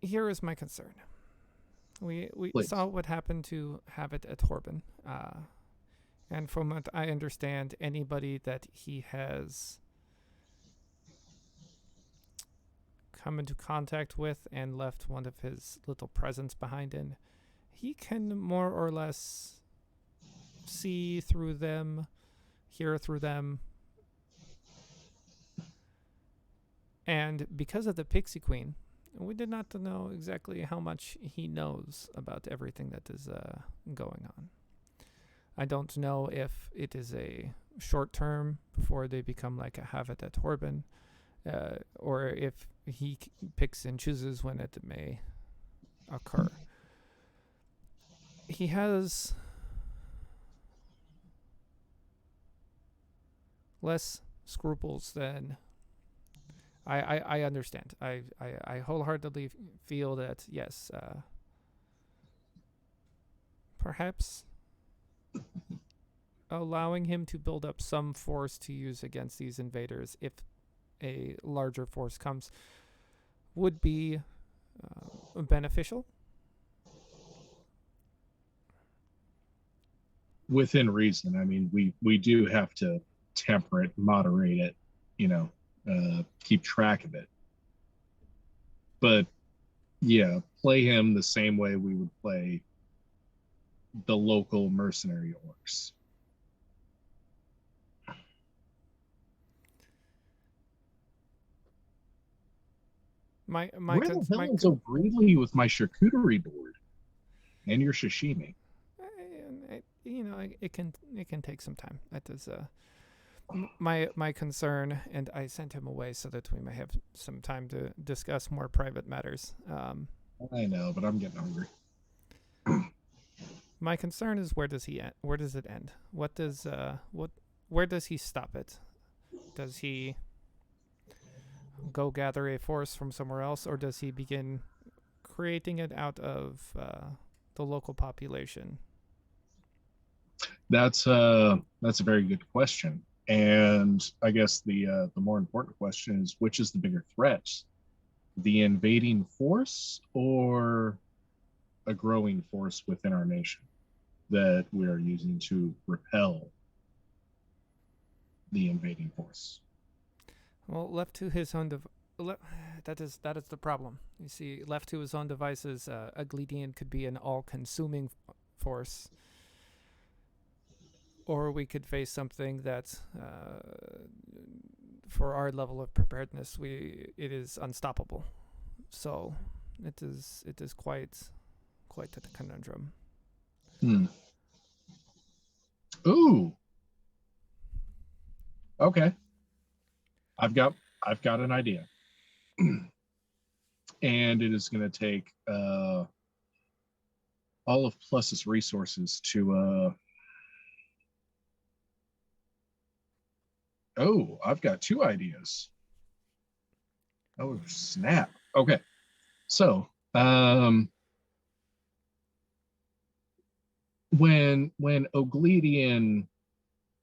A: Here is my concern. We
B: Please.
A: saw what happened to Habit at Horben, and from what I understand, anybody that he has come into contact with and left one of his little presents behind in, he can more or less see through them, hear through them. And because of the Pixie Queen, we did not know exactly how much he knows about everything that is going on. I don't know if it is a short term before they become like a Havet at Horben, or if he picks and chooses when it may occur. He has less scruples than I understand. I wholeheartedly feel that, yes, perhaps allowing him to build up some force to use against these invaders if a larger force comes would be beneficial.
B: Within reason. I mean, we do have to temper it, moderate it, keep track of it. But play him the same way we would play the local mercenary orcs.
A: Where
B: the hell is O'Greeley with my charcuterie board and your sashimi?
A: It can take some time. That is my concern, and I sent him away so that we may have some time to discuss more private matters.
B: I know, but I'm getting hungry.
A: my concern is where does he end? Where does it end? Where does he stop it? Does he go gather a force from somewhere else, or does he begin creating it out of the local population?
B: That's a very good question. And I guess the more important question is, which is the bigger threat, the invading force or a growing force within our nation that we are using to repel the invading force?
A: Well, left to his own that is the problem. You see, left to his own devices, Agladian could be an all-consuming force, or we could face something that, for our level of preparedness, it is unstoppable. So, it is quite a conundrum.
B: Ooh. Okay. I've got an idea. And it is going to take all of Plus's resources to oh, I've got two ideas. Oh, snap. Okay. So, when Agladian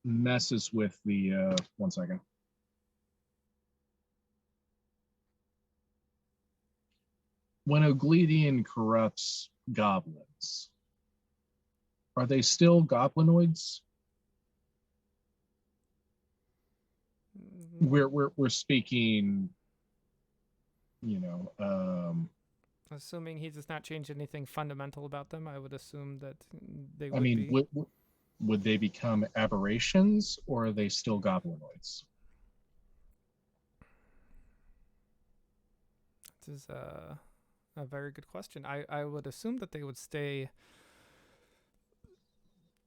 B: messes with the one second. When Agladian corrupts goblins, are they still goblinoids? We're speaking,
A: assuming he does not change anything fundamental about them, I would assume that they
B: I
A: would
B: mean,
A: be.
B: would they become aberrations, or are they still goblinoids?
A: This is a very good question. I would assume that they would stay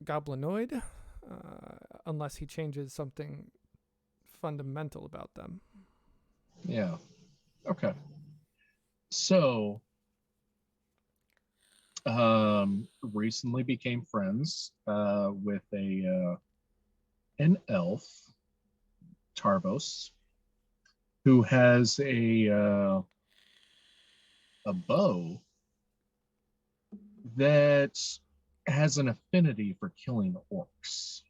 A: goblinoid, unless he changes something fundamental about them.
B: Yeah. Okay. So, recently became friends with an elf, Tarvos, who has a bow that has an affinity for killing orcs.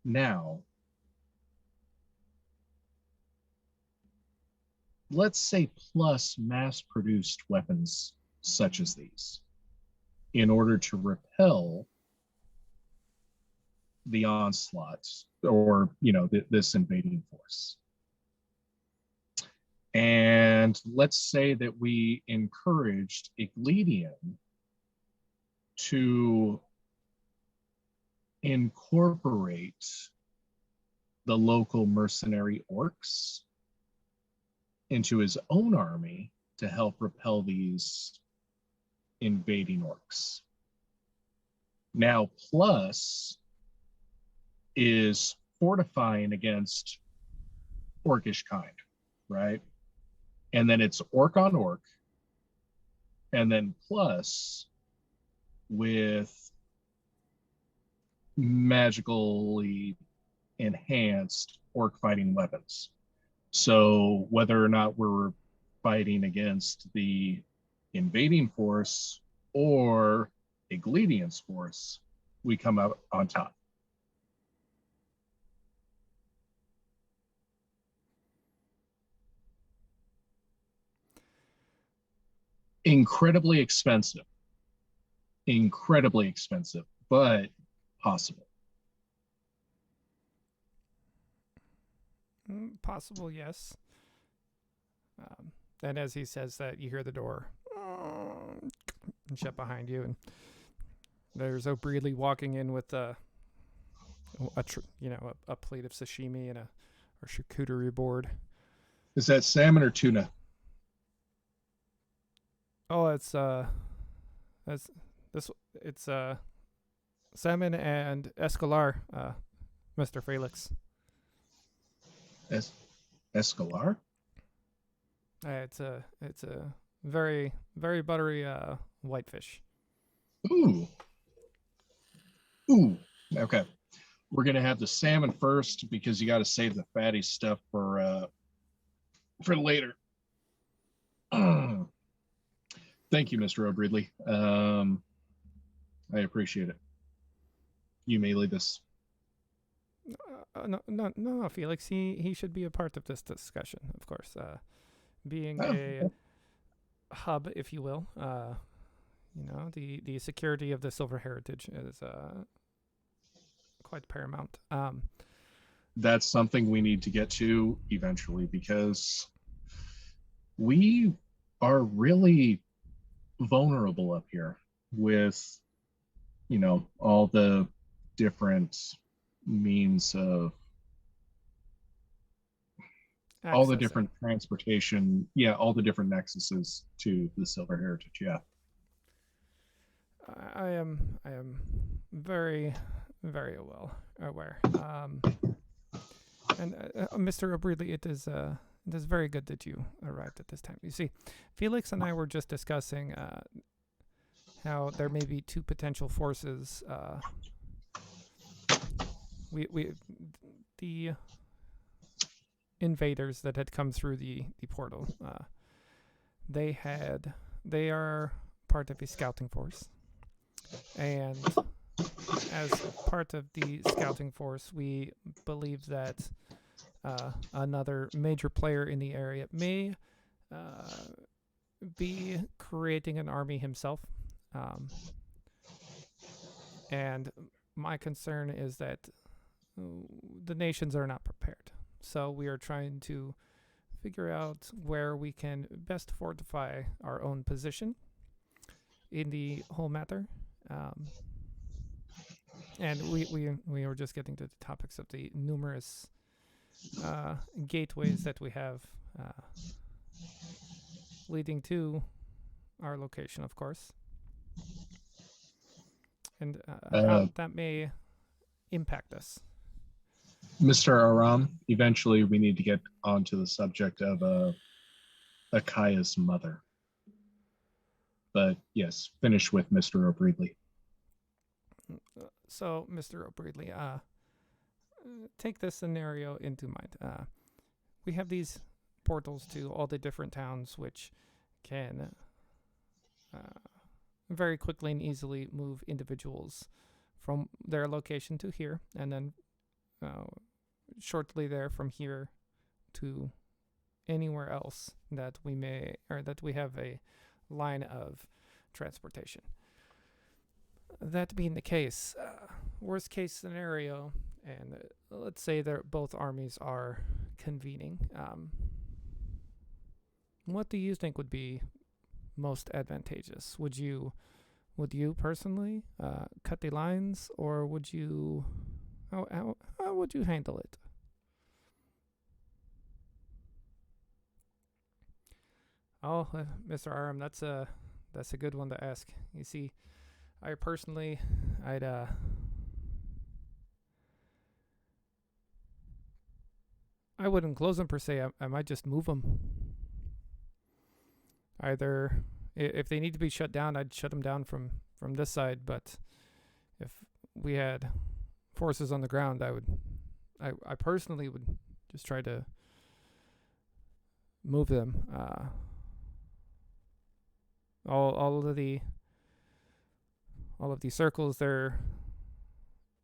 B: Now, let's say Plus mass-produced weapons such as these in order to repel the onslaughts or, this invading force. And let's say that we encouraged Agladian to incorporate the local mercenary orcs into his own army to help repel these invading orcs. Now, Plus is fortifying against orcish kind, right? And then it's orc on orc, and then Plus with magically enhanced orc fighting weapons. So whether or not we're fighting against the invading force or Agladian's force, we come out on top. Incredibly expensive, but possible.
A: Possible, yes. And as he says that, you hear the door shut behind you, and there's O'Breely walking in with a plate of sashimi and a charcuterie board.
B: Is that salmon or tuna?
A: Oh, it's salmon and escalar, Mr. Felix.
B: Escalar?
A: It's a very very buttery whitefish.
B: Ooh. Ooh. Okay. We're gonna have the salmon first because you got to save the fatty stuff for later. Thank you, Mr. O'Breedley. I appreciate it. You may lead this.
A: No, Felix. He should be a part of this discussion, of course. Being
B: Oh,
A: a hub, if you will. The security of the Silver Heritage is quite paramount.
B: that's something we need to get to eventually because we are really vulnerable up here with, all the different means of all the
A: Accessing.
B: different transportation, yeah, all the different nexuses to the Silver Heritage, yeah.
A: I am very, very well aware. And Mr. O'Breedley, it is very good that you arrived at this time. You see, Felix and I were just discussing how there may be two potential forces. We the invaders that had come through the portal. They are part of a scouting force, and as part of the scouting force, we believe that another major player in the area may be creating an army himself. And my concern is that the nations are not prepared. So we are trying to figure out where we can best fortify our own position in the whole matter. And we were just getting to the topics of the numerous gateways that we have leading to our location, of course, and how
B: Uh,
A: that may impact us.
B: Mr. Aram, eventually we need to get onto the subject of Akaya's mother. But yes, finish with Mr. O'Breedley.
A: So, Mr. O'Breedley, take this scenario into mind. We have these portals to all the different towns, which can very quickly and easily move individuals from their location to here, and then shortly there from here to anywhere else that we may or that we have a line of transportation. That being the case, worst case scenario, and let's say that both armies are convening. What do you think would be most advantageous? Would you personally cut the lines, or would you how would you handle it? Oh, Mr. Aram, that's a good one to ask. You see, I personally, I'd I wouldn't close them per se. I might just move them. Either if they need to be shut down, I'd shut them down from this side. But if we had forces on the ground, I personally would just try to move them. All of the circles, they're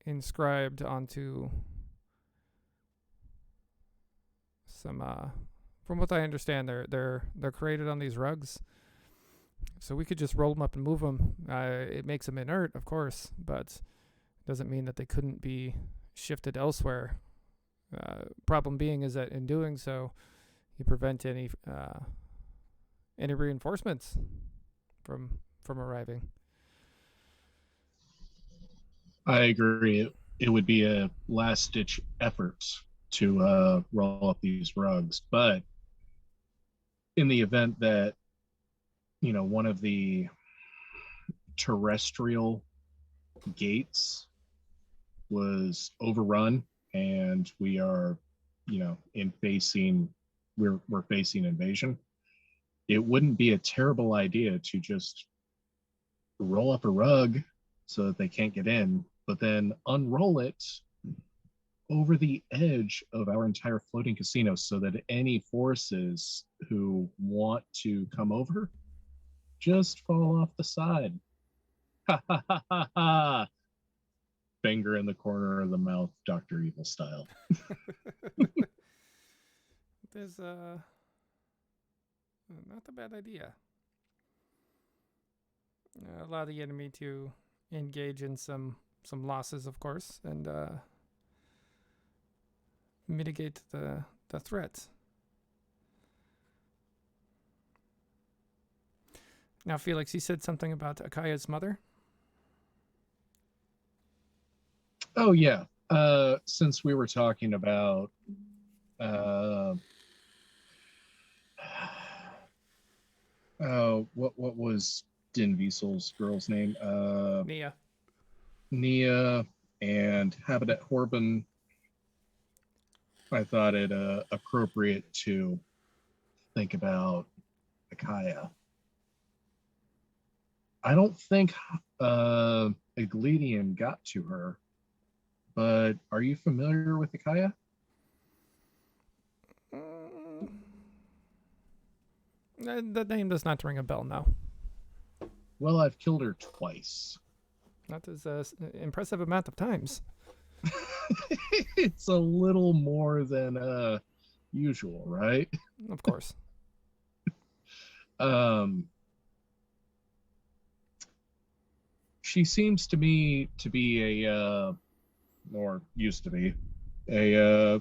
A: inscribed onto some from what I understand, they're created on these rugs, so we could just roll them up and move them. It makes them inert, of course, but doesn't mean that they couldn't be shifted elsewhere. Problem being is that in doing so, you prevent any reinforcements from arriving.
B: I agree. It would be a last ditch effort to roll up these rugs, but in the event that one of the terrestrial gates was overrun and we are in facing we're facing invasion, it wouldn't be a terrible idea to just roll up a rug so that they can't get in, but then unroll it over the edge of our entire floating casino so that any forces who want to come over just fall off the side. Ha ha ha ha ha. Finger in the corner of the mouth, Dr. Evil style.
A: There's not a bad idea. Allow the enemy to engage in some losses, of course, and mitigate the threats. Now, Felix, you said something about Akaya's mother.
B: Oh yeah. Since we were talking about what was Din Wiesel's girl's name?
A: Nia.
B: Nia and Habitat Horban. I thought it appropriate to think about Akaya. I don't think Agladian got to her, but are you familiar with Akaya?
A: The name does not ring a bell now.
B: Well, I've killed her twice.
A: That is an impressive amount of times.
B: It's a little more than usual, right?
A: Of course.
B: She seems to me to be a or used to be a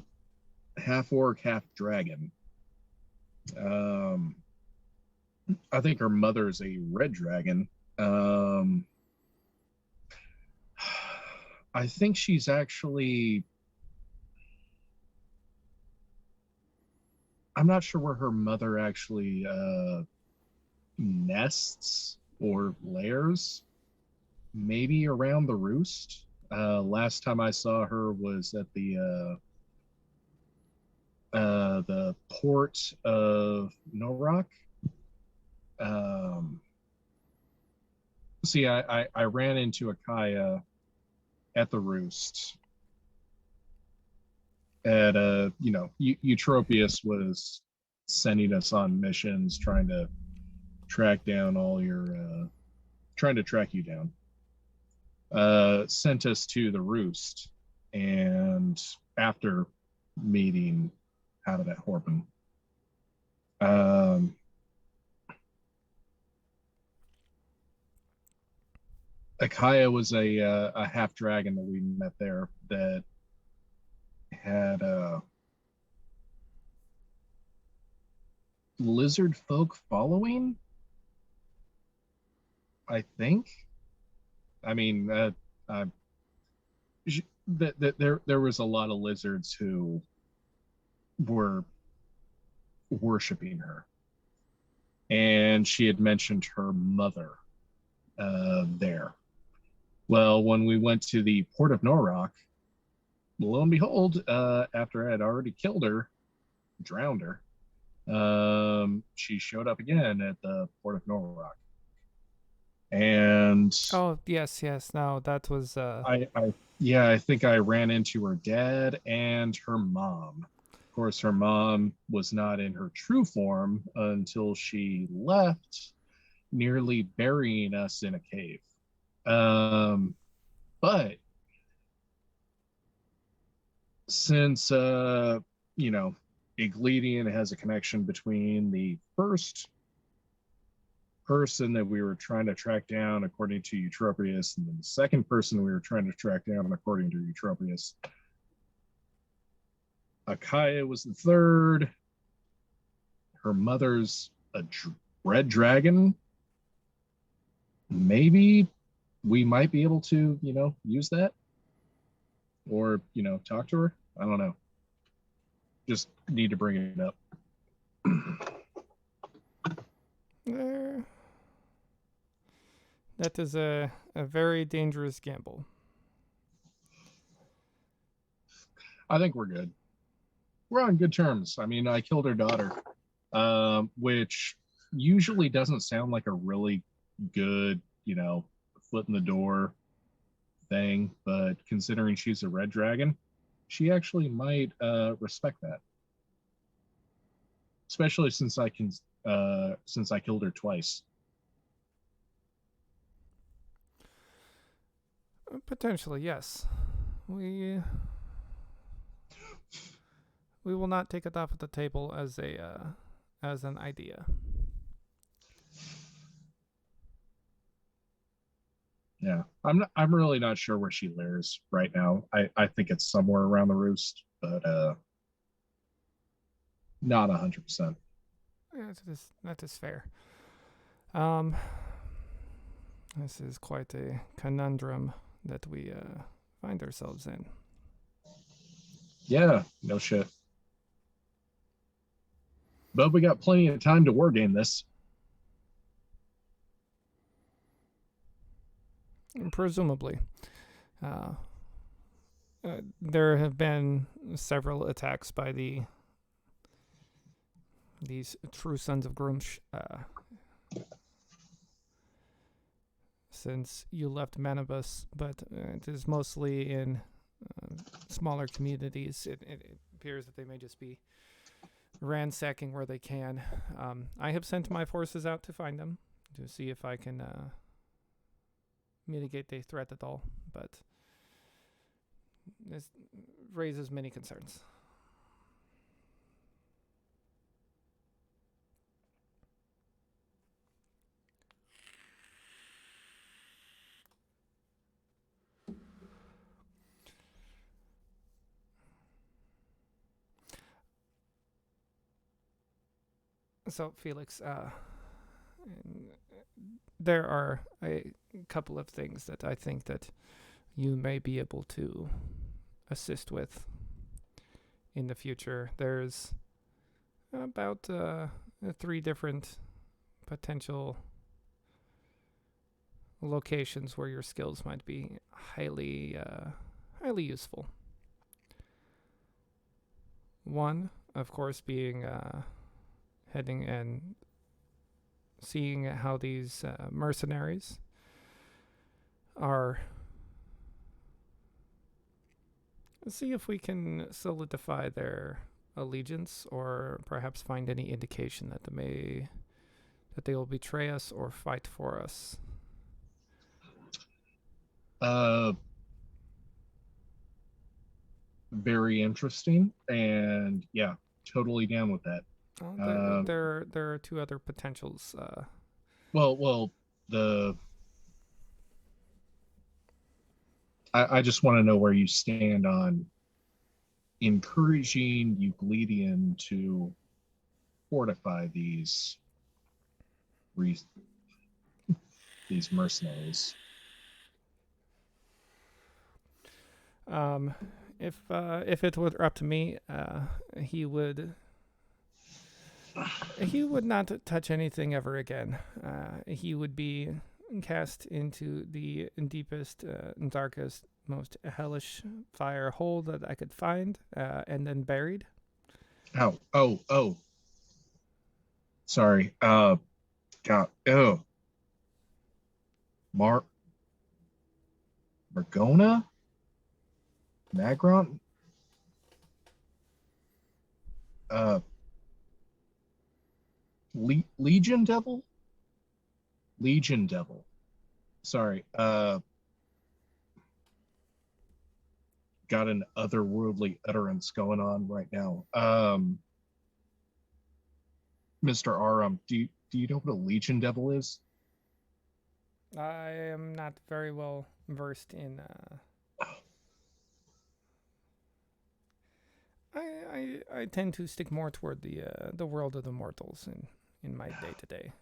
B: half orc, half dragon. I think her mother's a red dragon. I think she's actually. I'm not sure where her mother actually nests or lairs. Maybe around the roost. Last time I saw her was at the port of Norrock. See, I ran into Akaya at the roost. At Eutropius was sending us on missions, trying to track down all your, trying to track you down. Sent us to the roost, and after meeting Habitat Horban, Akaya was a half dragon that we met there that had lizard folk following, I think. I mean, there was a lot of lizards who were worshiping her, and she had mentioned her mother there. Well, when we went to the port of Norrock, lo and behold, after I had already killed her, drowned her, she showed up again at the port of Norrock. And
A: oh yes, no, that was
B: I think I ran into her dad and her mom. Of course, her mom was not in her true form until she left, nearly burying us in a cave. But since Agladian has a connection between the first person that we were trying to track down according to Eutropius, and then the second person we were trying to track down according to Eutropius. Akaya was the third. Her mother's a red dragon. Maybe we might be able to, use that, or talk to her. I don't know. Just need to bring it up.
A: That is a very dangerous gamble.
B: I think we're good. We're on good terms. I mean, I killed her daughter, which usually doesn't sound like a really good foot in the door thing, but considering she's a red dragon, she actually might respect that. Especially since I killed her twice.
A: Potentially, yes. We will not take it off of the table as an idea.
B: Yeah, I'm really not sure where she lives right now. I think it's somewhere around the roost, but not 100%.
A: Yeah, that is fair. Um, this is quite a conundrum that we find ourselves in.
B: Yeah, no shit. But we got plenty of time to wargame this.
A: Presumably. There have been several attacks by these true sons of Grumsh since you left Manibus, but it is mostly in smaller communities. It appears that they may just be ransacking where they can. I have sent my forces out to find them to see if I can mitigate the threat at all, but this raises many concerns. So, Felix, there are a couple of things that I think that you may be able to assist with in the future. There's about 3 different potential locations where your skills might be highly useful. One, of course, being heading and seeing how these mercenaries are. See if we can solidify their allegiance, or perhaps find any indication that they will betray us or fight for us.
B: Very interesting, and yeah, totally down with that.
A: There are 2 other potentials.
B: Well, I just want to know where you stand on encouraging Agladian to fortify these mercenaries.
A: If it were up to me, he would not touch anything ever again. He would be cast into the deepest, darkest, most hellish fire hole that I could find, and then buried.
B: Oh. Sorry. God. Oh. Margona? Magron? Legion Devil? Legion Devil. Sorry. Got an otherworldly utterance going on right now. Mr. Aram, do you know what a Legion Devil is?
A: I am not very well versed in. I tend to stick more toward the world of the mortals in my day to day.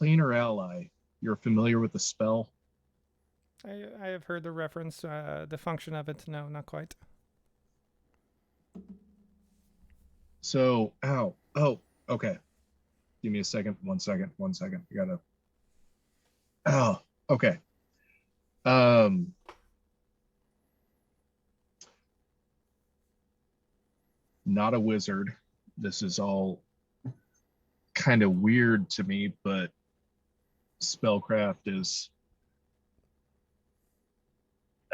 B: Planar ally. You're familiar with the spell?
A: I have heard the reference, the function of it. No, not quite.
B: So, okay. Give me a second. 1 second. I gotta. Oh, okay. not a wizard. This is all kind of weird to me, but spellcraft is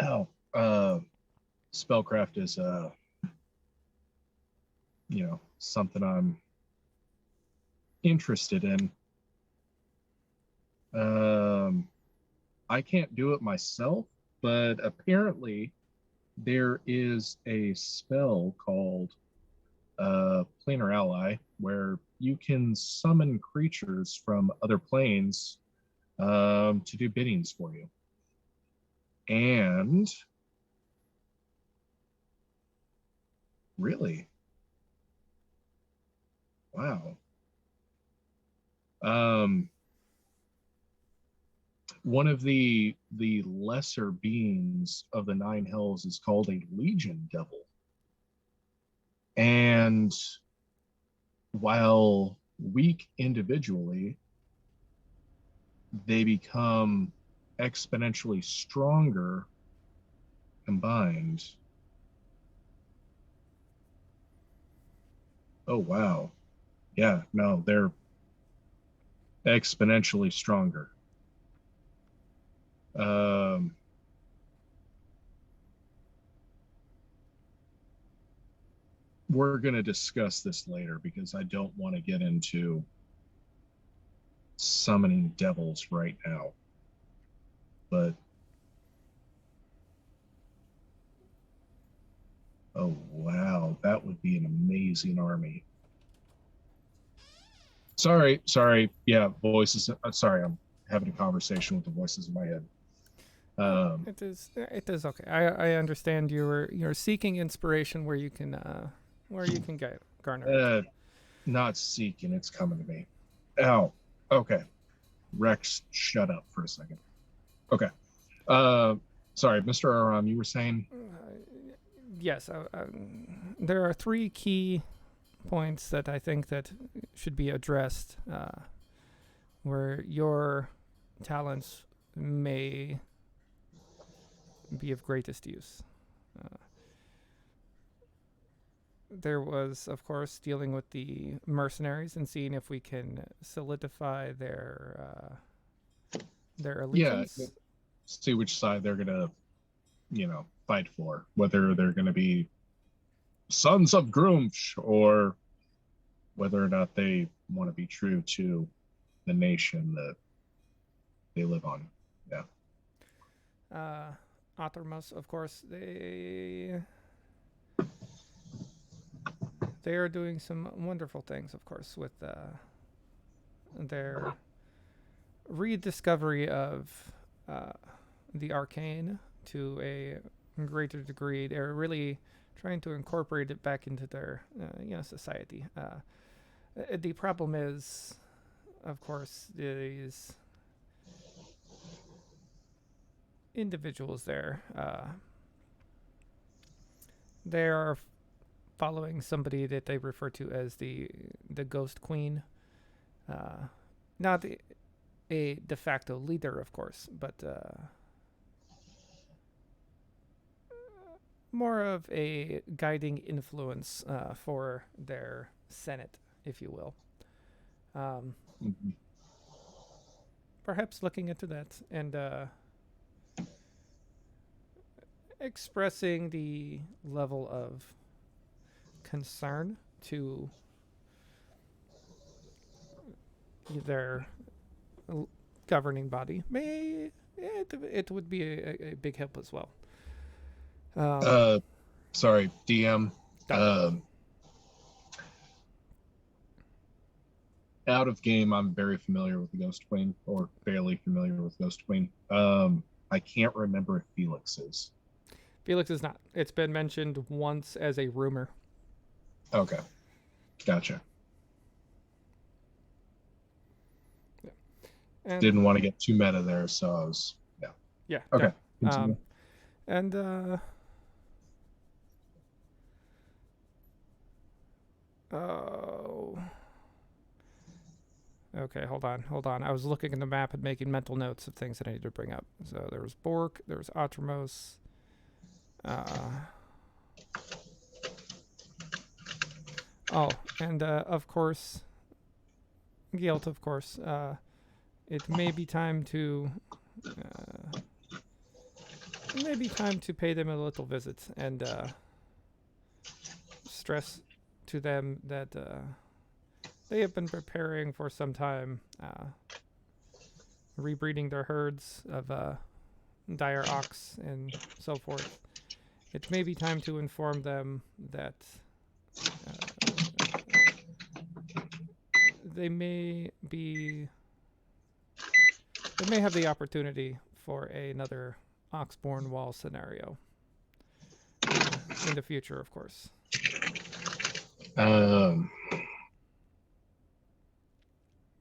B: oh spellcraft is something I'm interested in. I can't do it myself, but apparently there is a spell called Planar Ally where you can summon creatures from other planes to do biddings for you. And really, wow. One of the lesser beings of the nine hells is called a legion devil. And while weak individually, they become exponentially stronger combined. Oh, wow. Yeah, no, they're exponentially stronger. We're going to discuss this later because I don't want to get into summoning devils right now. But oh, wow, that would be an amazing army. Sorry. Yeah, voices. Sorry, I'm having a conversation with the voices in my head.
A: It is okay. I understand you're seeking inspiration where you can get garner it.
B: Not seeking, it's coming to me. Ow. Okay. Rex, shut up for a second. Okay. Sorry, Mr. Aram, you were saying?
A: Yes. There are 3 key points that I think that should be addressed where your talents may be of greatest use. There was, of course, dealing with the mercenaries and seeing if we can solidify their allegiance.
B: Yeah, see which side they're gonna, fight for. Whether they're gonna be sons of Grumsh or whether or not they want to be true to the nation that they live on. Yeah.
A: Athermos, of course, they are doing some wonderful things, of course, with their rediscovery of the arcane to a greater degree. They're really trying to incorporate it back into their society. The problem is, of course, these individuals there. They are following somebody that they refer to as the Ghost Queen. Not a de facto leader, of course, but more of a guiding influence for their Senate, if you will. Perhaps looking into that and expressing the level of concern to their governing body it would be a big help as well.
B: Sorry, DM. Out of game, I'm very familiar with the Ghost Queen, or fairly familiar with Ghost Queen. I can't remember if Felix is.
A: Felix is not. It's been mentioned once as a rumor.
B: Okay. Gotcha.
A: Yeah. And
B: didn't want to get too meta there, so I was, yeah.
A: Yeah.
B: Okay.
A: And oh. Okay, hold on. I was looking at the map and making mental notes of things that I need to bring up. So there was Bork, there was Atramos. Oh, and of course, guilt. Of course, it may be time to. Uh, it may be time to pay them a little visit and stress to them that they have been preparing for some time, rebreeding their herds of dire ox and so forth. It may be time to inform them that they may be they may have the opportunity for another Oxborn Wall scenario in the future, of course.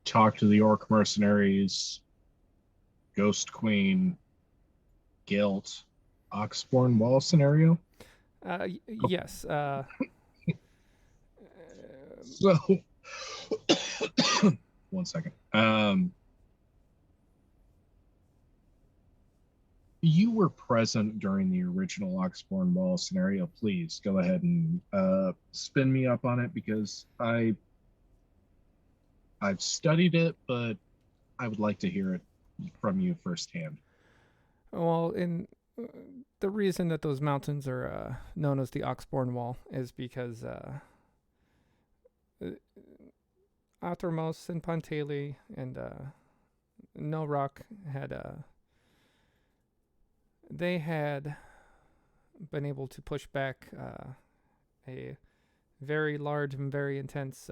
B: Talk to the orc mercenaries, Ghost Queen, Guilt, Oxborn Wall scenario.
A: Yes.
B: So, one second. You were present during the original Oxborn Wall scenario. Please go ahead and spin me up on it, because I've studied it, but I would like to hear it from you firsthand.
A: Well, in the reason that those mountains are known as the Oxborn Wall is because Athermos and Panteli and No Rock had they had been able to push back a very large and very intense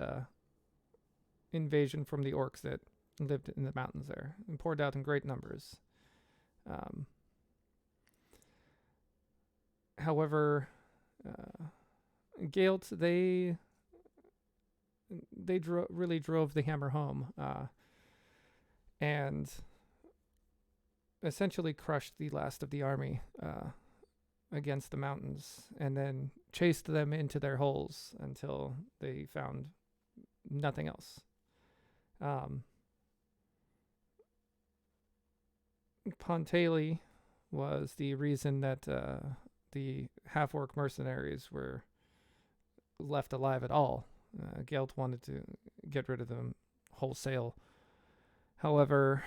A: invasion from the orcs that lived in the mountains there and poured out in great numbers. However, Galt, they really drove the hammer home and essentially crushed the last of the army against the mountains, and then chased them into their holes until they found nothing else. Ponteli was the reason that the half-orc mercenaries were left alive at all. Gelt wanted to get rid of them wholesale. However,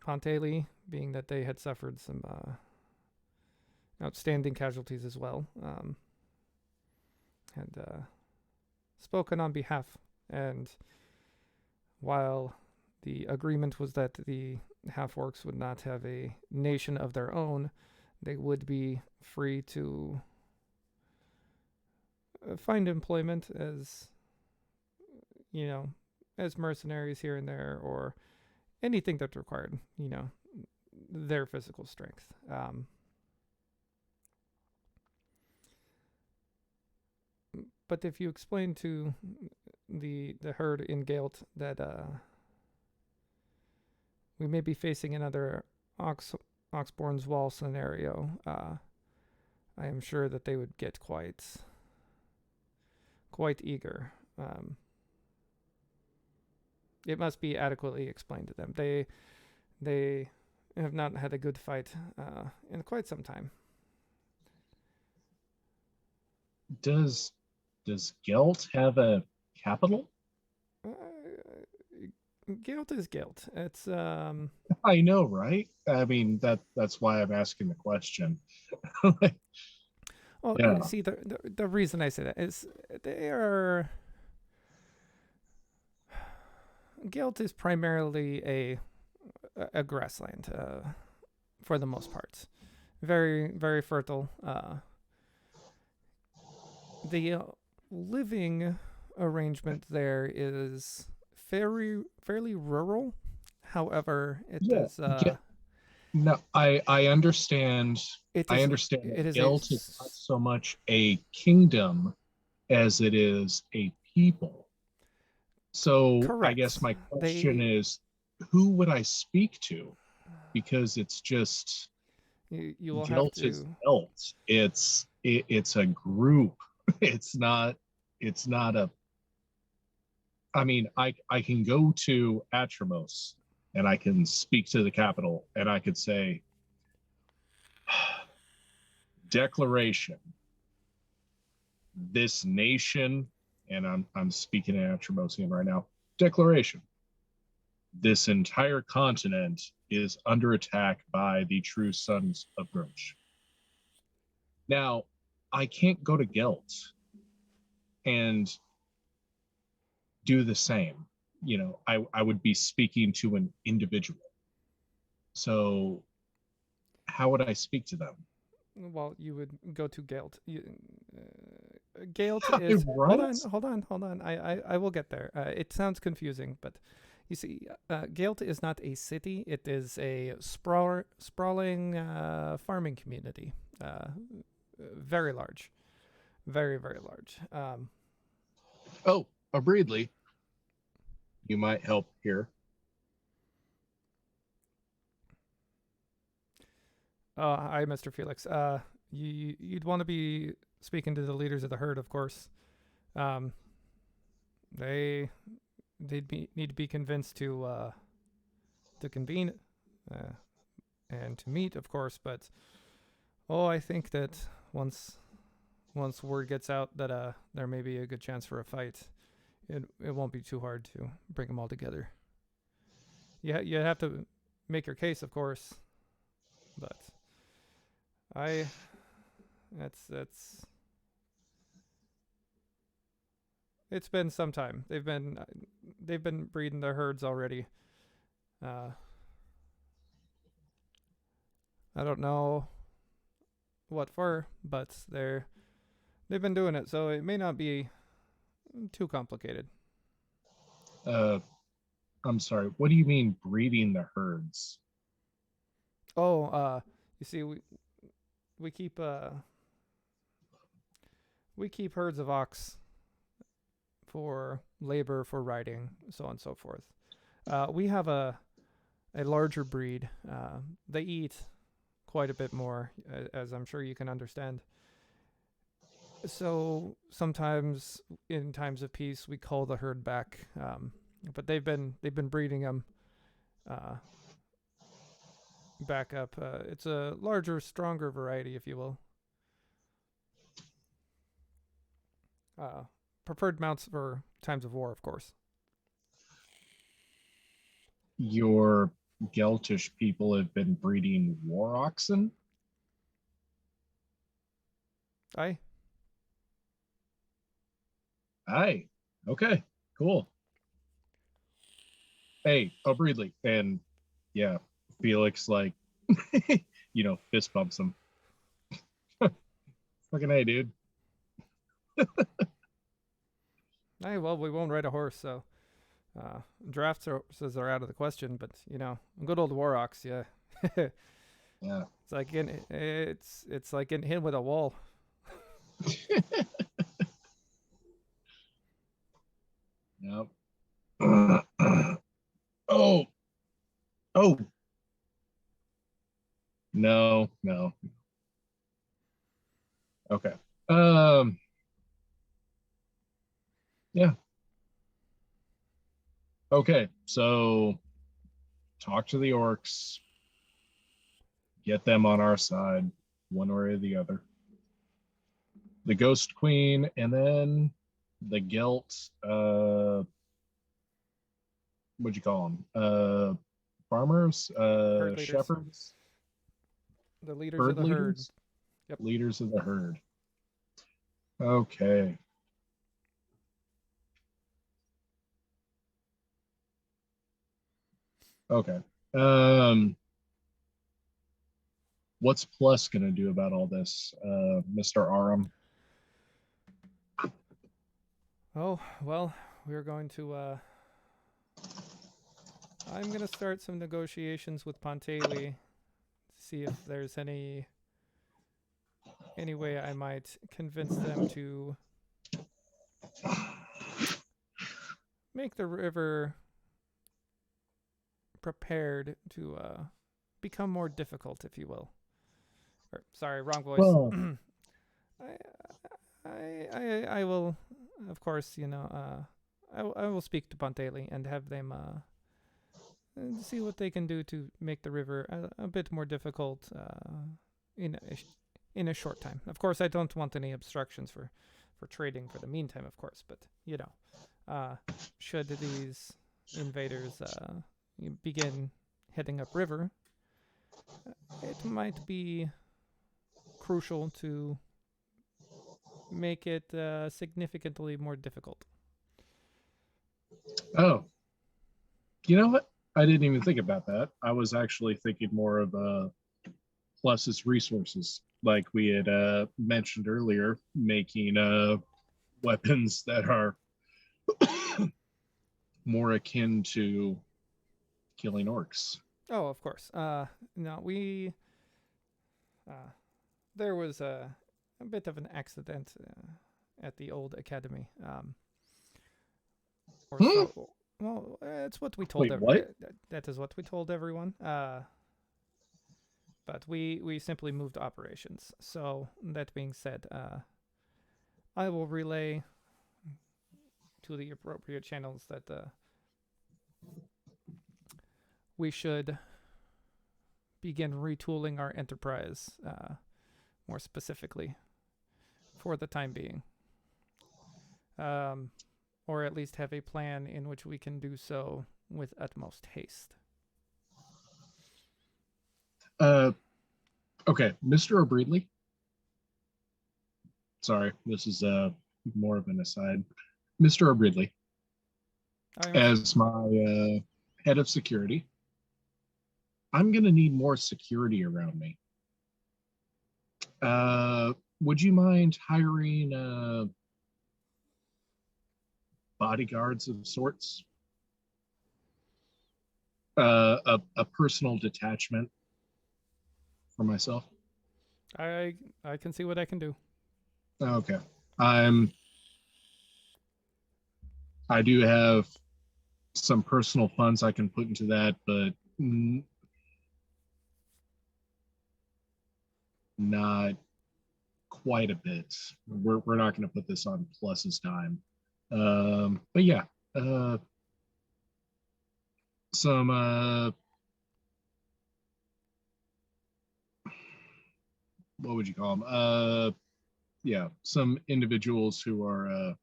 A: Ponteli, being that they had suffered some outstanding casualties as well, had spoken on behalf. And while the agreement was that the half-orcs would not have a nation of their own, they would be free to find employment as, as mercenaries here and there, or anything that required, their physical strength. But if you explain to the herd in Galt that we may be facing another Oxborn's Wall scenario, I am sure that they would get quite eager. It must be adequately explained to them. They have not had a good fight in quite some time.
B: Does Gelt have a capital?
A: Guilt is guilt. It's
B: I know, right? I mean, that's why I'm asking the question.
A: well,
B: Yeah.
A: see, the reason I say that is they are. Guilt is primarily a grassland, for the most part. Very, very fertile. The living arrangement there is fairly rural. However, it does.
B: No, I understand. I understand
A: It
B: that
A: is
B: Gelt is not so much a kingdom as it is a people. So
A: correct.
B: I guess my question is, who would I speak to? Because it's just
A: you will
B: Gelt
A: have to.
B: is Gelt. It's a group. It's not a. I mean, I can go to Atramos and I can speak to the capital and I could say, declaration. this nation, and I'm speaking in Atremosian right now, declaration. This entire continent is under attack by the true sons of Grunch. Now, I can't go to Gelt and do the same. You know, I would be speaking to an individual. So how would I speak to them?
A: Well, you would go to Galt. Galt is
B: Right?
A: hold on. I will get there. It sounds confusing, but you see, Galt is not a city. It is a sprawling farming community. Very large, very large.
B: Oh, Breedley, you might help here.
A: Hi, Mr. Felix. You'd want to be speaking to the leaders of the herd, of course. Um, they need to be convinced to convene uh, and to meet, of course. But I think that once word gets out that there may be a good chance for a fight, it won't be too hard to bring them all together. You have to make your case, of course, but I that's it's been some time. They've been breeding their herds already. Uh, I don't know what for, but they've been doing it, so it may not be too complicated.
B: Uh, I'm sorry. What do you mean breeding the herds?
A: Oh, you see, we keep we keep herds of ox for labor, for riding, so on and so forth. We have a larger breed. They eat quite a bit more, as I'm sure you can understand. So sometimes, in times of peace, we call the herd back. But they've been breeding them uh, back up. It's a larger, stronger variety, if you will. Uh, Preferred mounts for times of war, of course.
B: Your Geltish people have been breeding war oxen?
A: Aye.
B: Aye. Okay, cool. Hey, Breedley. And yeah, Felix, like, fist bumps him. Fucking hey, dude.
A: Aye, well, we won't ride a horse, so drafts are out of the question. But good old war ox, yeah.
B: Yeah.
A: It's like getting hit with a wall.
B: Yep. Oh. Oh. No, no. Okay. Yeah. Okay. So talk to the orcs, get them on our side, one way or the other. The Ghost Queen, and then the Gelt, what'd you call them? Farmers,
A: Herd leaders,
B: shepherds,
A: the leaders of
B: herd
A: the herd.
B: leaders,
A: Yep.
B: leaders of the herd. Okay. Okay. What's Plus gonna do about all this, Mr. Aram?
A: Oh well, we're going to. I'm gonna start some negotiations with Pontaley, see if there's any way I might convince them to make the river prepared to become more difficult, if you will. Or, sorry, wrong voice.
B: Well,
A: I will, of course, I will speak to Pontaley and have them see what they can do to make the river a bit more difficult in a short time. Of course, I don't want any obstructions for for trading for the meantime, of course. But should these invaders begin heading upriver, it might be crucial to make it significantly more difficult.
B: Oh, you know what? I didn't even think about that. I was actually thinking more of Plus's resources, like we had mentioned earlier, making weapons that are more akin to killing orcs.
A: Oh, of course. No, we. There was a bit of an accident at the old academy. Or so. Well, it's what we told.
B: Wait, what?
A: That is what we told everyone. But we simply moved operations. So that being said, I will relay to the appropriate channels that we should begin retooling our enterprise more specifically for the time being. Or at least have a plan in which we can do so with utmost haste.
B: Okay, Mr. O'Breedley. Sorry, this is more of an aside. Mr. O'Breedley, as my head of security, I'm going to need more security around me. Would you mind hiring bodyguards of sorts? A personal detachment for myself?
A: I can see what I can do.
B: Okay. I do have some personal funds I can put into that, but not quite a bit. We're not going to put this on Plus's time. But yeah, some what would you call them? Yeah, some individuals who are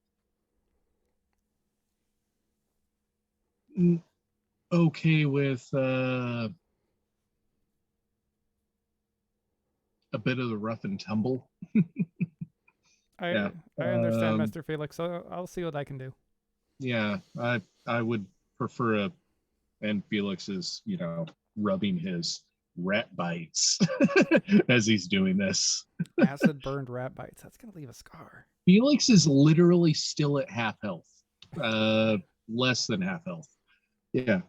B: okay with a bit of the rough and tumble.
A: I understand, Mr. Felix. So I'll see what I can do.
B: Yeah, I would prefer and Felix is, rubbing his rat bites as he's doing this.
A: Acid burned rat bites. That's gonna leave a scar.
B: Felix is literally still at half health. Less than half health. Yeah.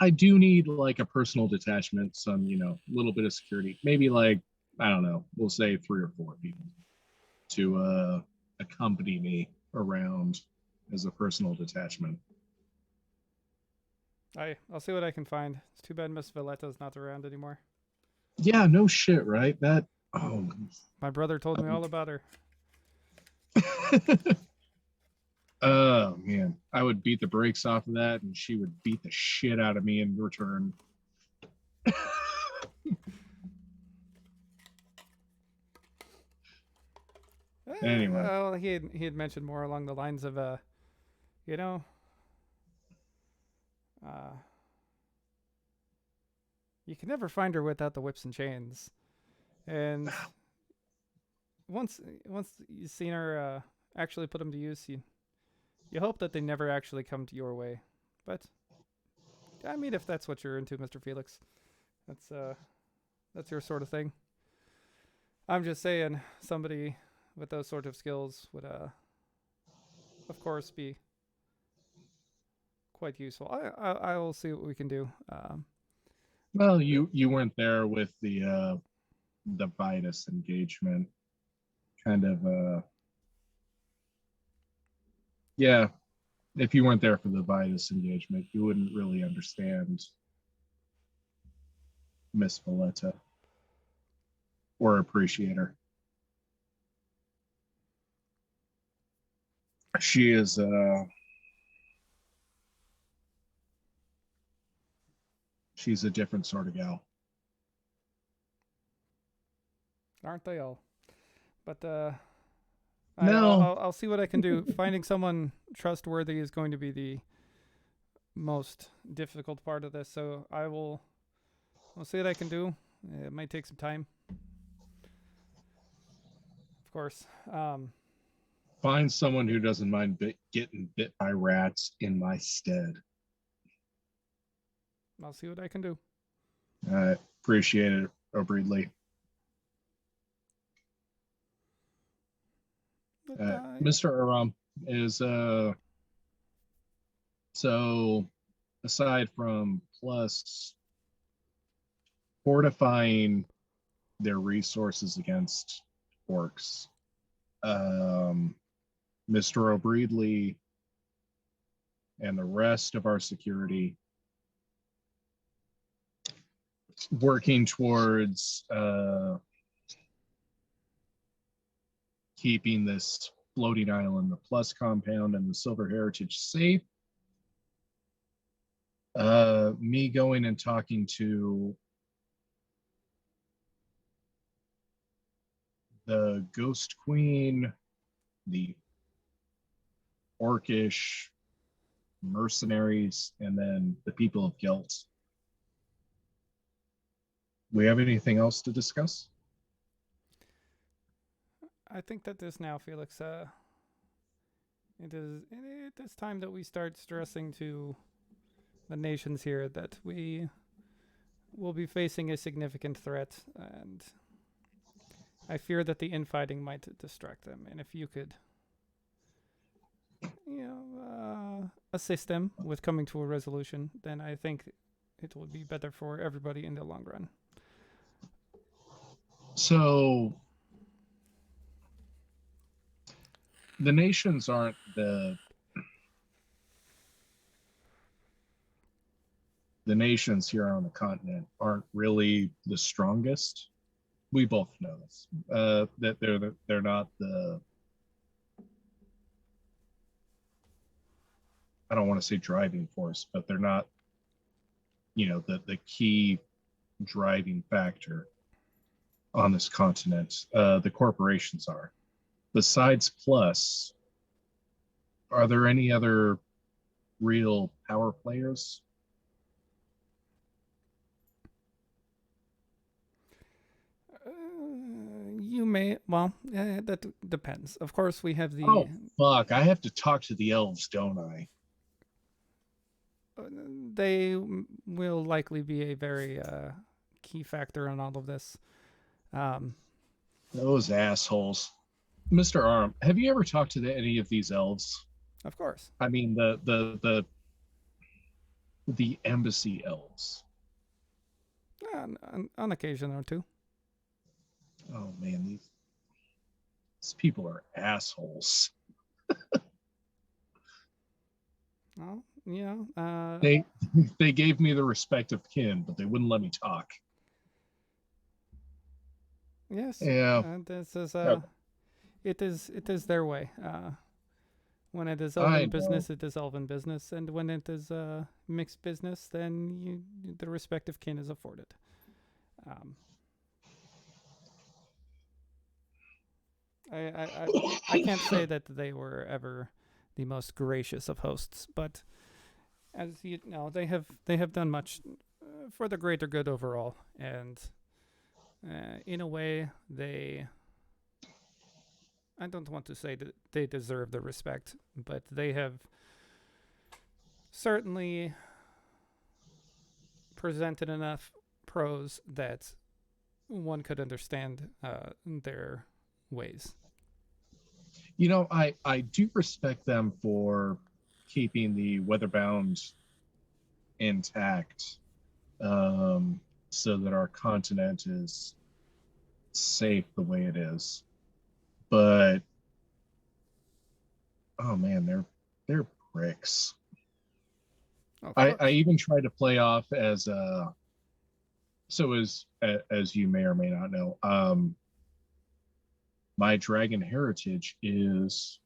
B: I do need like a personal detachment, some, little bit of security. Maybe like, I don't know, we'll say 3 or 4 people to accompany me around as a personal detachment.
A: I'll see what I can find. It's too bad Miss Valletta's not around anymore.
B: Yeah, no shit, right?
A: My brother told me all about her.
B: Oh man, I would beat the brakes off of that, and she would beat the shit out of me in return. Anyway,
A: well, he had mentioned more along the lines of you can never find her without the whips and chains, and once you've seen her actually put them to use, you hope that they never actually come to your way. But I mean, if that's what you're into, Mr. Felix, that's your sort of thing. I'm just saying, somebody with those sort of skills would, of course, be quite useful. I will see what we can do.
B: Well, you weren't there with the Vitus engagement, kind of. Yeah, if you weren't there for the Vitus engagement, you wouldn't really understand Miss Valletta or appreciate her. She is she's a different sort of gal.
A: Aren't they all? But
B: No.
A: I'll see what I can do. Finding someone trustworthy is going to be the most difficult part of this, so I'll see what I can do. It might take some time, of course.
B: Find someone who doesn't mind getting bit by rats in my stead.
A: I'll see what I can do.
B: I appreciate it, O'Breedley. Mr. Aram is so aside from Plus fortifying their resources against orcs, Mr. O'Breedley and the rest of our security working towards keeping this floating island, the Plus compound, and the Silver Heritage safe. Me going and talking to the Ghost Queen, the Orcish mercenaries, and then the people of Gelt. We have anything else to discuss?
A: I think that this now, Felix. It is time that we start stressing to the nations here that we will be facing a significant threat, and I fear that the infighting might distract them. And if you could, assist them with coming to a resolution, then I think it would be better for everybody in the long run.
B: So the nations aren't the nations here on the continent aren't really the strongest. We both know this. That they're not the, I don't want to say driving force, but they're not, the key driving factor on this continent. The corporations are. Besides Plus, are there any other real power players?
A: You may. Well, that depends. Of course, we have the.
B: Oh, fuck. I have to talk to the elves, don't I?
A: They will likely be a very key factor in all of this.
B: Those assholes. Mr. Aram, have you ever talked to any of these elves?
A: Of course.
B: I mean, the embassy elves.
A: On occasion or two.
B: Oh man, these people are assholes.
A: Well, yeah.
B: They gave me the respect of kin, but they wouldn't let me talk.
A: Yes.
B: Yeah.
A: This is it is their way. When it is elven business, it is elven business, and when it is mixed business, then the respect of kin is afforded. I can't say that they were ever the most gracious of hosts, but as you know, they have done much for the greater good overall, and in a way, I don't want to say that they deserve the respect, but they have certainly presented enough prose that one could understand their ways.
B: I do respect them for keeping the Weatherbound intact, so that our continent is safe the way it is. But oh man, they're pricks. I even tried to play off as as you may or may not know, my dragon heritage is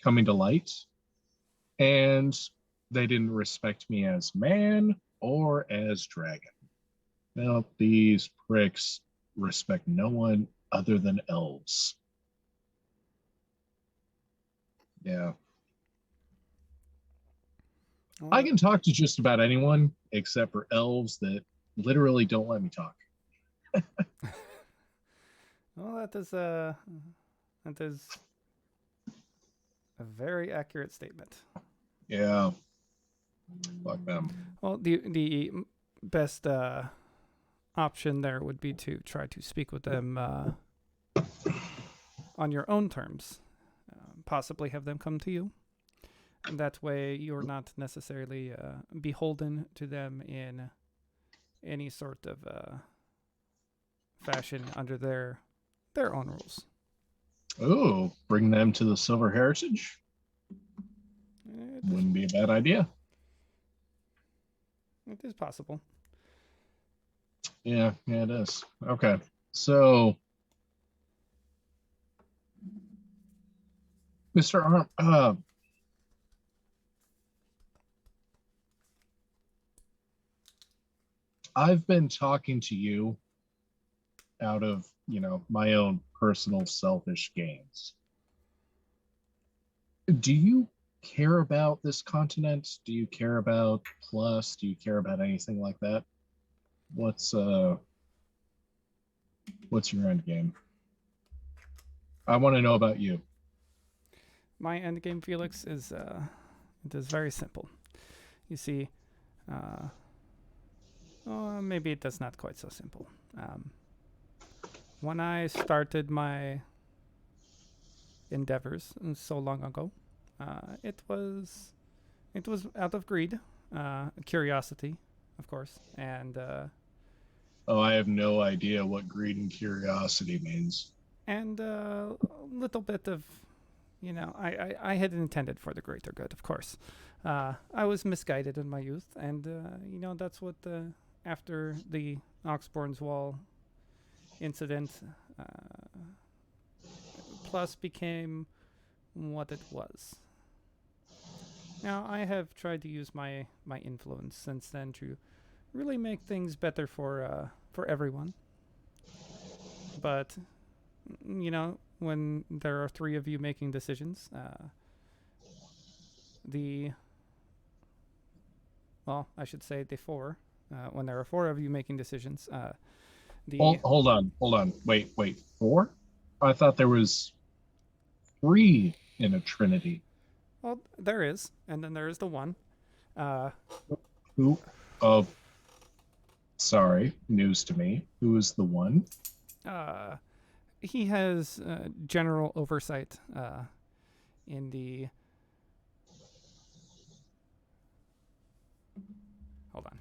B: coming to light, and they didn't respect me as man or as dragon. Well, these pricks respect no one other than elves. Yeah. I
A: Well,
B: can talk to just about anyone except for elves that literally don't let me talk.
A: well, that is a very accurate statement.
B: Yeah. Fuck them.
A: Well, the best option there would be to try to speak with them on your own terms. Possibly have them come to you. And that way, you're not necessarily beholden to them in any sort of fashion under their own rules.
B: Oh, bring them to the Silver Heritage?
A: It is
B: Wouldn't be a bad idea.
A: it is possible.
B: Yeah, it is. Okay. So, Mr. Arm, I've been talking to you out of, my own personal selfish gains. Do you care about this continent? Do you care about Plus? Do you care about anything like that? What's your end game? I want to know about you.
A: My end game, Felix, is it is very simple. You see, maybe it is not quite so simple. When I started my endeavors so long ago, it was out of greed, curiosity, of course,
B: Oh, I have no idea what greed and curiosity means.
A: and a little bit of, I had intended for the greater good, of course. I was misguided in my youth, and that's what after the Oxborn's Wall incident, Plus became what it was. Now I have tried to use my influence since then to really make things better for everyone. But when there are three of you making decisions, the well, I should say the four. When there are four of you making decisions, the
B: Hold on. Wait. Four? I thought there was three in a trinity.
A: well, there is, and then there is the one. Uh,
B: Who? Oh, sorry. News to me. Who is the one?
A: uh, he has general oversight in the. Hold on.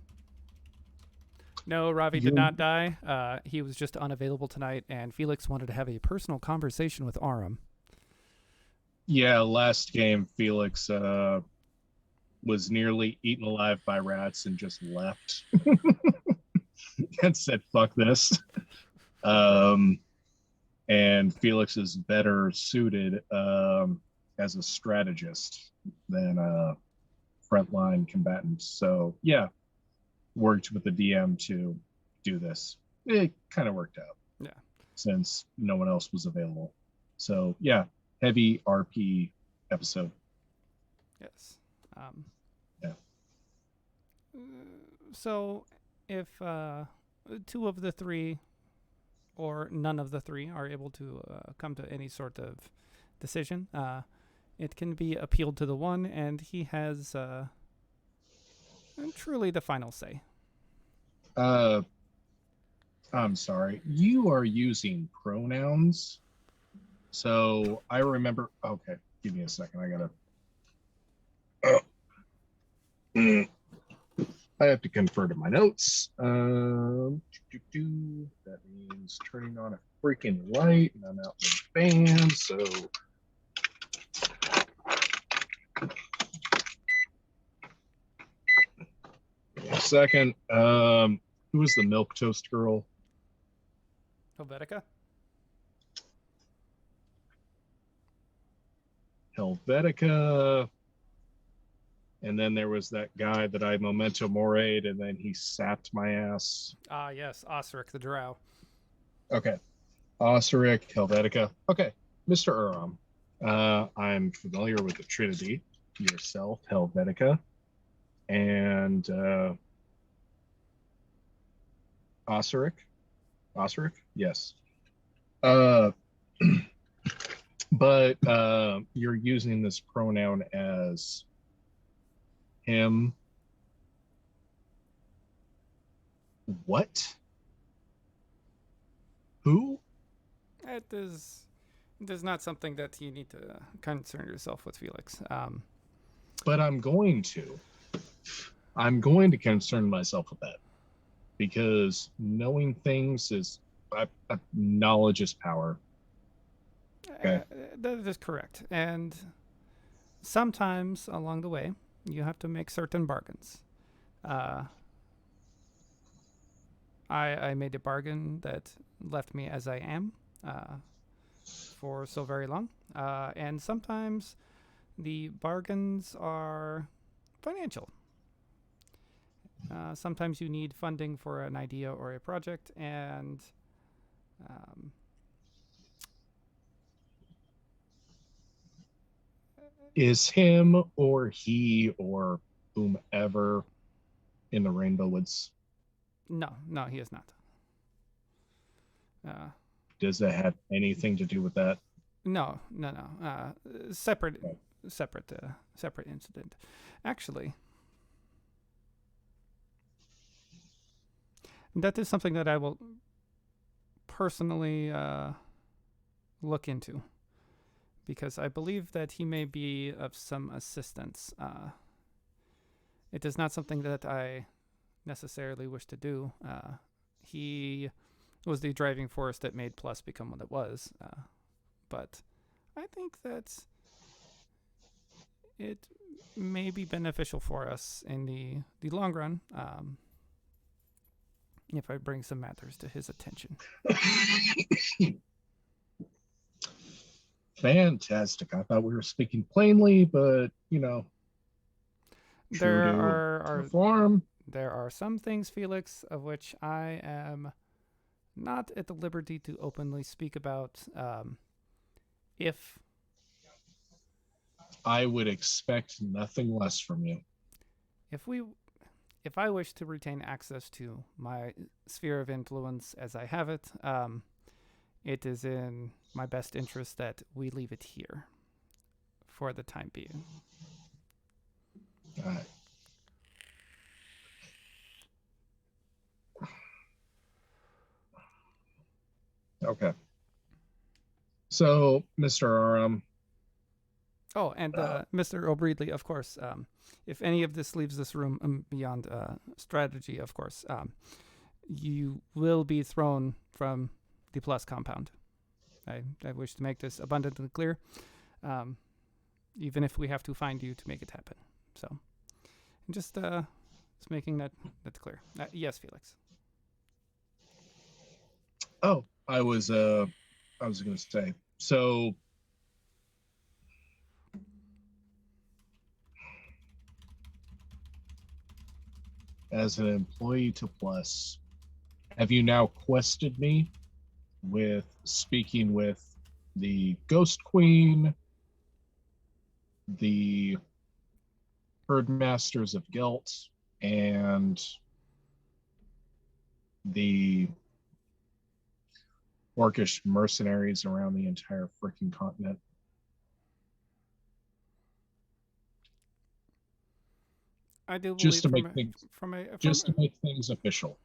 A: No, Ravi did
B: You're
A: not die. He was just unavailable tonight, and Felix wanted to have a personal conversation with Aram.
B: Yeah, last game, Felix was nearly eaten alive by rats and just left and said, fuck this. Um, and Felix is better suited as a strategist than a frontline combatant. So, yeah, worked with the DM to do this. It kind of worked out.
A: Yeah.
B: Since no one else was available. So, yeah, heavy RP episode.
A: Yes.
B: Yeah.
A: So, if two of the three or none of the three are able to come to any sort of decision, it can be appealed to the one, and he has truly the final say.
B: Uh, I'm sorry. You are using pronouns. So I remember. Okay, give me a second. I gotta. I have to confer to my notes. That means turning on a freaking light, and I'm out in the fan. So. Give me a second. Who was the milk toast girl?
A: Helvetica?
B: Helvetica. And then there was that guy that I memento mori'd, and then he sapped my ass.
A: Ah, yes, Osric the Drow.
B: Okay. Osric, Helvetica. Okay. Mr. Aram. I'm familiar with the Trinity, yourself, Helvetica, and Osiric. Osiric? Yes. Uh, but you're using this pronoun as him. What? Who?
A: It is not something that you need to concern yourself with, Felix.
B: But I'm going to. I'm going to concern myself with that because knowing things is knowledge is power. Okay.
A: That is correct. And sometimes along the way, you have to make certain bargains. Uh, I made a bargain that left me as I am for so very long. And sometimes the bargains are financial. Sometimes you need funding for an idea or a project, and um,
B: Is him or he or whomever in the Rainbow Woods?
A: no, he is not. Uh,
B: Does that have anything to do with that?
A: no. Separate, separate incident. Actually, that is something that I will personally look into because I believe that he may be of some assistance. It is not something that I necessarily wish to do. He was the driving force that made Plus become what it was. But I think that it may be beneficial for us in the long run if I bring some matters to his attention.
B: Fantastic. I thought we were speaking plainly, but
A: There
B: true
A: are
B: to form.
A: there are some things, Felix, of which I am not at the liberty to openly speak about. If
B: I would expect nothing less from you.
A: if we if I wish to retain access to my sphere of influence as I have it, it is in my best interest that we leave it here for the time being.
B: All right. Okay. So, Mr. Aram.
A: Oh, and Mr. O'Breedley, of course. If any of this leaves this room beyond strategy, of course, you will be thrown from the Plus compound. I wish to make this abundantly clear, even if we have to find you to make it happen. So, just making that clear. Yes, Felix.
B: Oh, I was going to say. So, as an employee to Plus, have you now quested me with speaking with the Ghost Queen, the Herdmasters of Gelt, and the orcish mercenaries around the entire freaking continent?
A: I do
B: Just
A: believe
B: to make things just to make things official.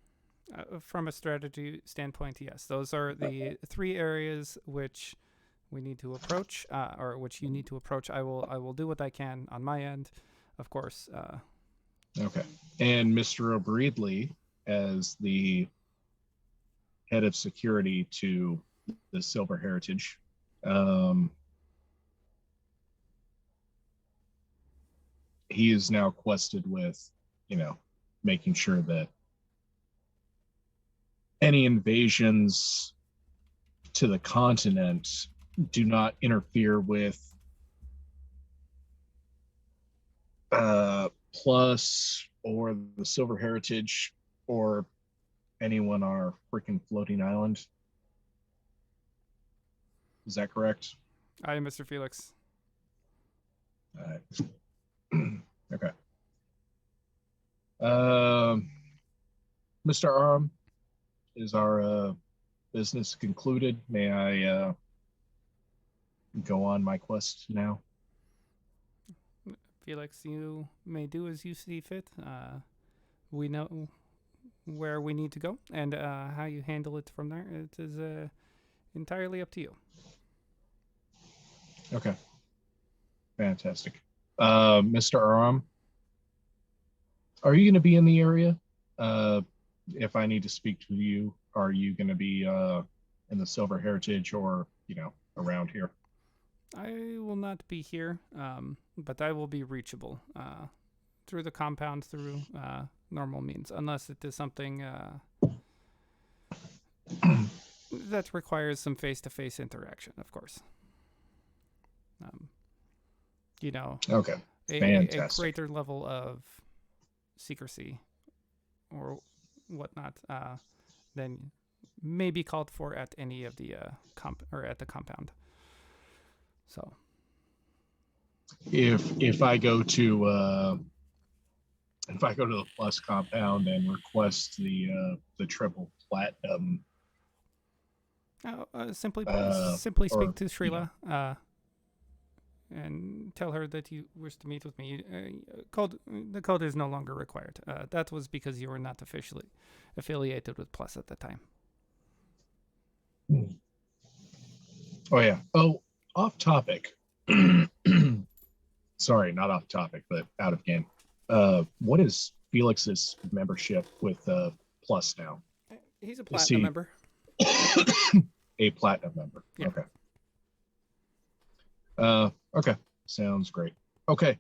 A: From a strategy standpoint, yes, those are the three areas which we need to approach, or which you need to approach. I will do what I can on my end, of course.
B: Okay, and Mr. O'Breedley, as the head of security to the Silver Heritage, he is now quested with, making sure that any invasions to the continent do not interfere with Plus or the Silver Heritage or anyone on our freaking floating island. Is that correct?
A: I am Mr. Felix.
B: All right. Okay. Um, Mr. Aram, is our business concluded? May I go on my quest now?
A: Felix, you may do as you see fit. We know where we need to go, and how you handle it from there. It is entirely up to you.
B: Okay. Fantastic. Mr. Aram, are you going to be in the area? If I need to speak to you, are you going to be in the Silver Heritage or, around here?
A: I will not be here, but I will be reachable through the compound through normal means, unless it is something that requires some face-to-face interaction, of course.
B: Okay.
A: A
B: Fantastic.
A: greater level of secrecy or whatnot than may be called for at any of the at the compound. So,
B: if I go to the Plus compound and request the triple platinum,
A: simply
B: or,
A: speak to Srila and tell her that you wish to meet with me. The code is no longer required. That was because you were not officially affiliated with Plus at the time.
B: Oh yeah. Oh, off topic. Sorry, not off topic, but out of game. What is Felix's membership with Plus now?
A: He's a platinum member.
B: A platinum member.
A: Yeah.
B: Okay. Okay. Sounds great. Okay.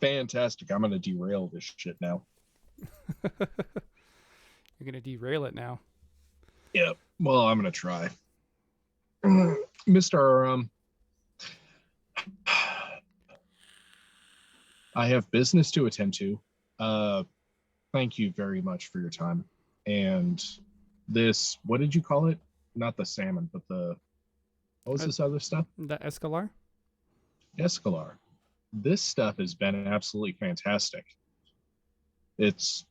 B: Fantastic. I'm gonna derail this shit now.
A: You're gonna derail it now.
B: Yep. Well, I'm gonna try. Mr. I have business to attend to. Thank you very much for your time. And this, what did you call it? Not the salmon, but what was this other stuff?
A: The Escalar?
B: Escalar. This stuff has been absolutely fantastic. If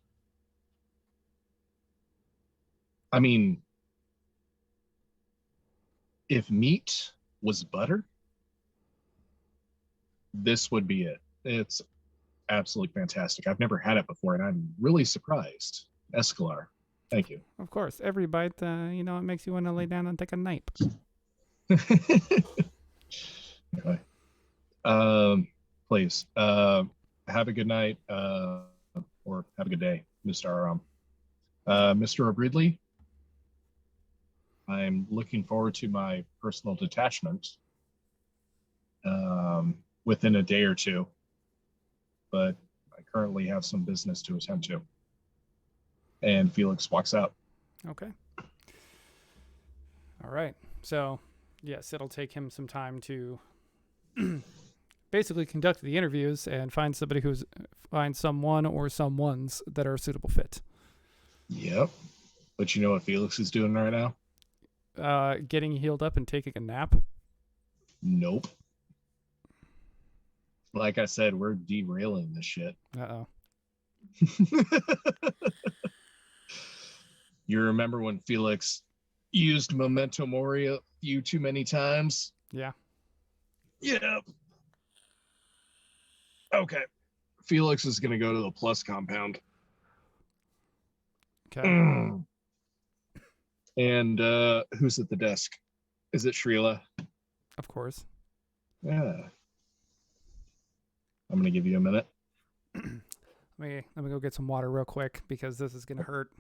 B: meat was butter, this would be it. It's absolutely fantastic. I've never had it before, and I'm really surprised. Escalar. Thank you.
A: Of course. Every bite, it makes you want to lay down and take a nap.
B: Okay. Please, have a good night, or have a good day, Mr. Aram. Mr. Ridley, I'm looking forward to my personal detachment within a day or two, but I currently have some business to attend to. And Felix walks out.
A: Okay. All right. So, yes, it'll take him some time to basically conduct the interviews and find someone or someones that are a suitable fit.
B: Yep. But you know what Felix is doing right now?
A: Getting healed up and taking a nap.
B: Nope. Like I said, we're derailing this shit.
A: Uh-oh.
B: You remember when Felix used Memento Mori a few too many times?
A: Yeah.
B: Yep. Okay. Felix is going to go to the Plus compound.
A: Okay.
B: And who's at the desk? Is it Srila?
A: Of course.
B: Yeah. I'm going to give you a minute.
A: Let me go get some water real quick because this is going to hurt.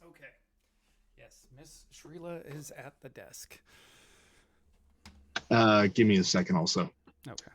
A: Okay. Yes, Miss Srila is at the desk.
B: Give me a second also.
A: Okay.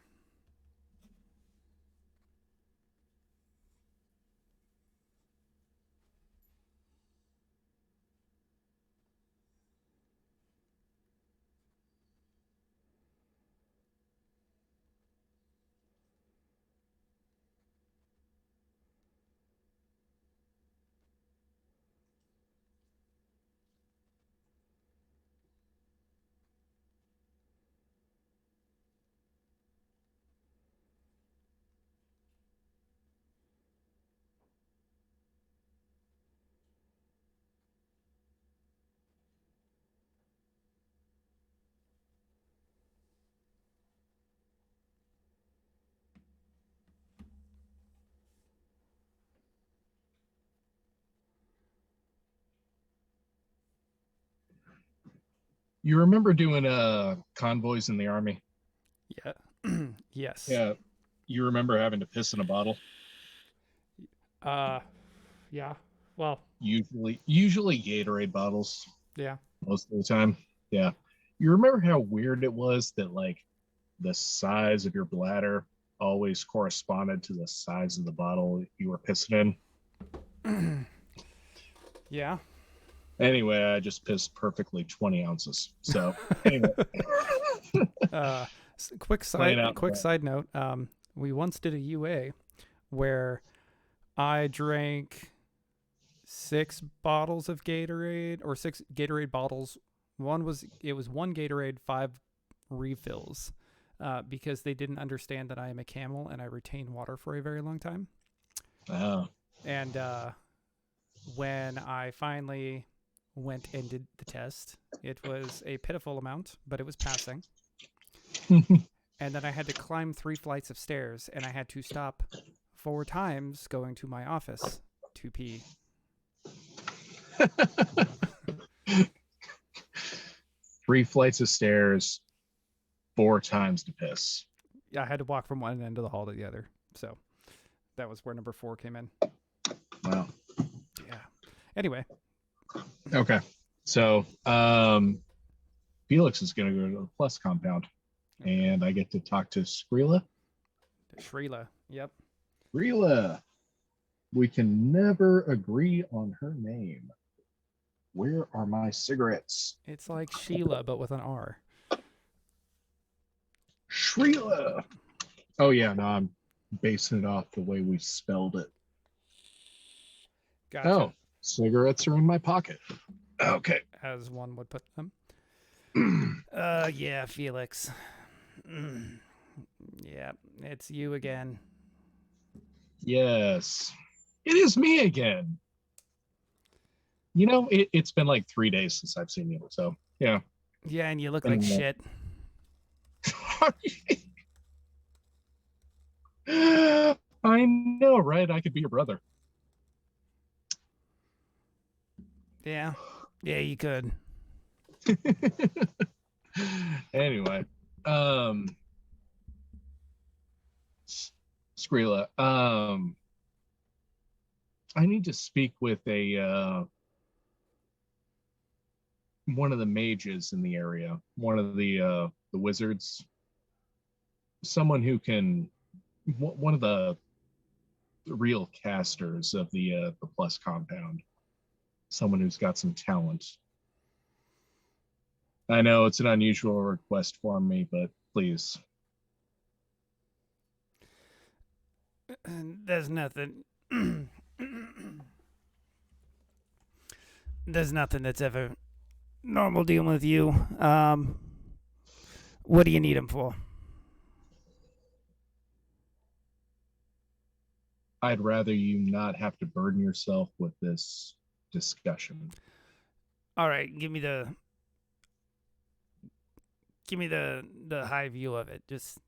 B: You remember doing convoys in the army?
A: Yeah. Yes.
B: Yeah. You remember having to piss in a bottle?
A: Uh, yeah. Well,
B: Usually Gatorade bottles
A: yeah.
B: most of the time. Yeah. You remember how weird it was that like the size of your bladder always corresponded to the size of the bottle you were pissing in?
A: Yeah.
B: Anyway, I just pissed perfectly 20 ounces. So anyway,
A: Uh,
B: playing out
A: quick side note. We once did a UA where I drank 6 bottles of Gatorade or 6 Gatorade bottles. It was one Gatorade, 5 refills, because they didn't understand that I am a camel and I retain water for a very long time.
B: oh.
A: And when I finally went and did the test, it was a pitiful amount, but it was passing. And then I had to climb 3 flights of stairs, and I had to stop 4 times going to my office to pee.
B: 3 flights of stairs, 4 times to piss.
A: I had to walk from one end of the hall to the other. So that was where number 4 came in.
B: Wow.
A: Yeah. Anyway.
B: Okay. So Felix is going to go to the Plus compound, and I get to talk to Skrilla.
A: Shrila. Yep.
B: Skrilla. We can never agree on her name. Where are my cigarettes?
A: It's like Sheila, but with an R.
B: Shrila. Oh, yeah. No, I'm basing it off the way we spelled it.
A: Gotcha.
B: Oh, cigarettes are in my pocket. Okay.
A: As one would put them. Yeah, Felix. Yeah, it's you again.
B: Yes. It is me again. You know, it's been like 3 days since I've seen you. So, yeah.
A: Yeah, and you look like shit.
B: I know, right? I could be your brother.
A: Yeah. Yeah, you could.
B: Anyway, Skrilla, I need to speak with a one of the mages in the area, one of the wizards, someone who can, one of the real casters of the Plus compound, someone who's got some talent. I know it's an unusual request for me, but please.
A: There's nothing. There's nothing that's ever normal dealing with you. What do you need him for?
B: I'd rather you not have to burden yourself with this discussion.
A: All right, give me the high view of it. Just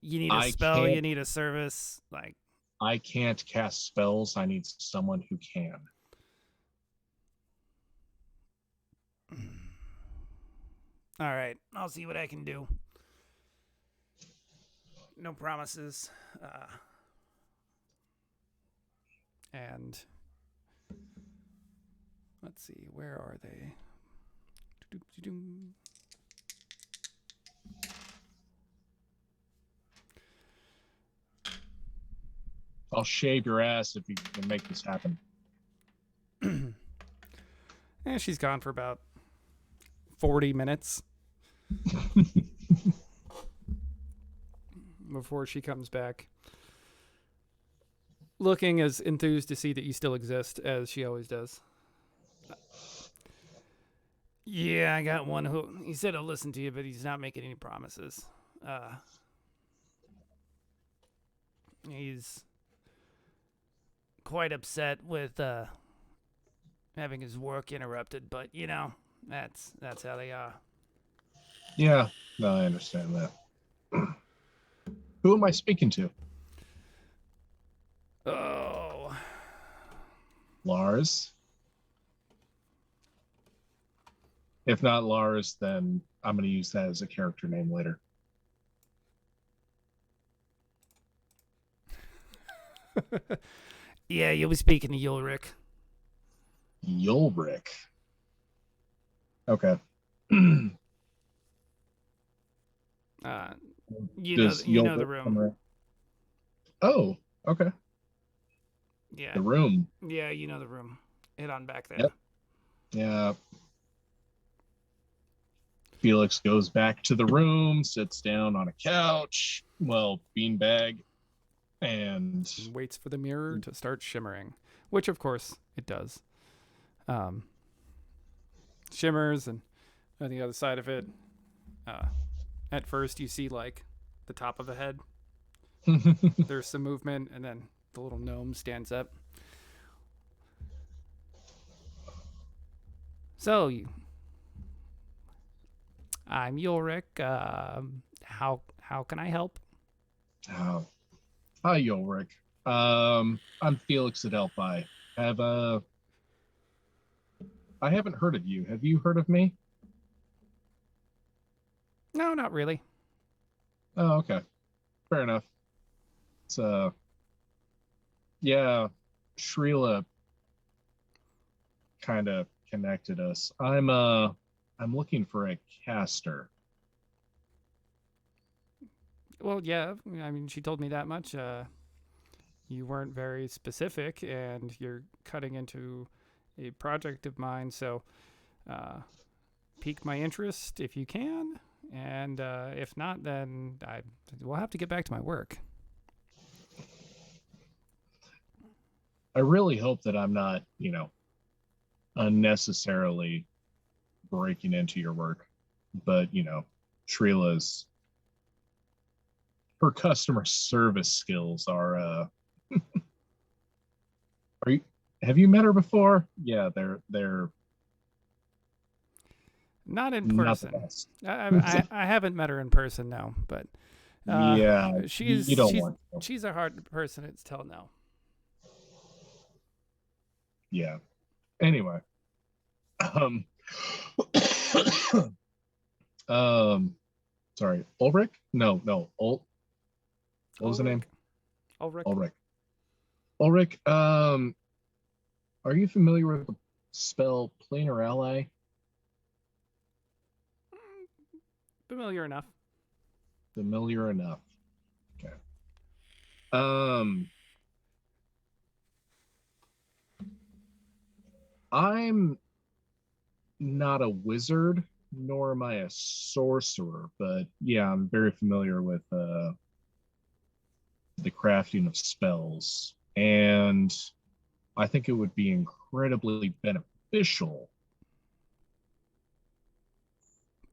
A: you need a spell, you need a service, like
B: I can't cast spells. I need someone who can.
A: All right, I'll see what I can do. No promises. And let's see, where are they?
B: I'll shave your ass if you can make this happen.
A: She's gone for about 40 minutes before she comes back, looking as enthused to see that you still exist as she always does. Yeah, I got one who he said he'll listen to you, but he's not making any promises. He's quite upset with having his work interrupted, but you know, that's how they are.
B: Yeah, no, I understand that. Who am I speaking to?
A: Oh,
B: Lars. If not Lars, then I'm going to use that as a character name later.
A: Yeah, you'll be speaking to Ulrich.
B: Yulbrick. Okay.
A: You know the room.
B: Around? Oh, okay.
A: Yeah.
B: The room.
A: Yeah, you know the room. Head on back there.
B: Yep. Yeah. Felix goes back to the room, sits down on a couch, beanbag, and
A: waits for the mirror to start shimmering, which of course it does. Shimmers, and on the other side of it, at first you see like the top of a head. There's some movement, and then the little gnome stands up. So, I'm Ulrich. How can I help?
B: Hi, Ulrich. I'm Felix at Delphi. I haven't heard of you. Have you heard of me?
A: No, not really.
B: Oh, okay. Fair enough. So, yeah, Shrila kind of connected us. I'm looking for a caster.
A: Well, yeah. I mean, she told me that much. You weren't very specific, and you're cutting into a project of mine, so pique my interest if you can, and if not, then I will have to get back to my work.
B: I really hope that I'm not, unnecessarily breaking into your work, but Shrila's her customer service skills are have you met her before? Yeah, they're
A: not in person.
B: Not
A: I haven't met her in person, no, but
B: yeah,
A: she's a hard person to tell no.
B: Yeah. Anyway, sorry, Ulrich? No, what was the name?
A: Ulrich.
B: Ulrich, are you familiar with the spell Planar Ally?
A: Familiar enough.
B: Familiar enough. Okay. I'm not a wizard, nor am I a sorcerer, but yeah, I'm very familiar with the crafting of spells. And I think it would be incredibly beneficial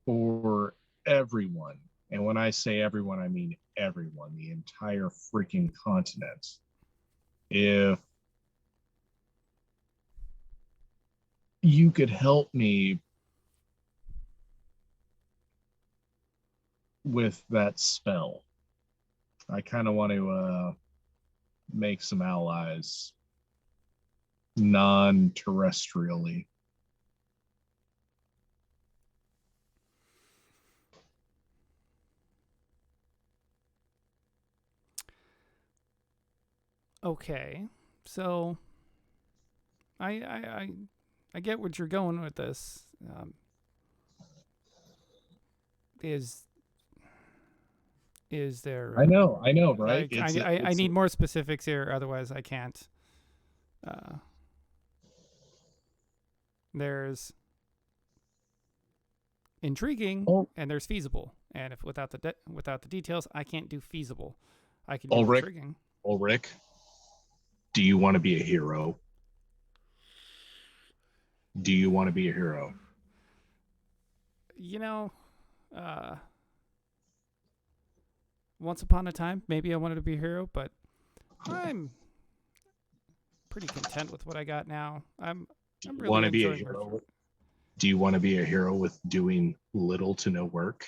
B: for everyone. And when I say everyone, I mean everyone, the entire freaking continent. If you could help me with that spell, I kind of want to make some allies non-terrestrially.
A: Okay, so I get what you're going with this. Is there?
B: I know, right?
A: I need more specifics here, otherwise I can't. There's intriguing and there's feasible, and if without the details, I can't do feasible. I can do intriguing.
B: Ulrich, do you want to be a hero? Do you want to be a hero?
A: Once upon a time, maybe I wanted to be a hero, but I'm pretty content with what I got now. I'm really
B: want to be a hero? Do you want to be a hero with doing little to no work?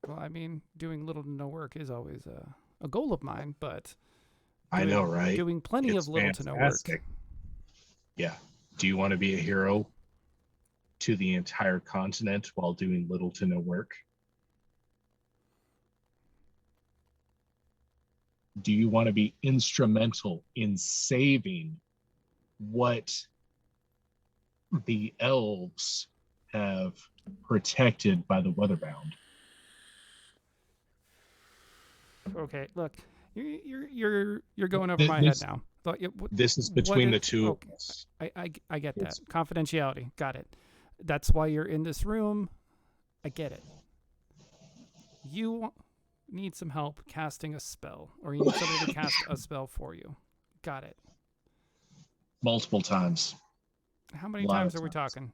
A: Well, I mean, doing little to no work is always a goal of mine, but
B: I know, right?
A: Doing plenty of little to no work.
B: Yeah. Do you want to be a hero to the entire continent while doing little to no work? Do you want to be instrumental in saving what the elves have protected by the Weatherbound?
A: Okay, look, you're going over my head now.
B: This is between the two of us.
A: I get that. Confidentiality. Got it. That's why you're in this room. I get it. You need some help casting a spell, or you need somebody to cast a spell for you. Got it.
B: Multiple times.
A: How many times are we talking?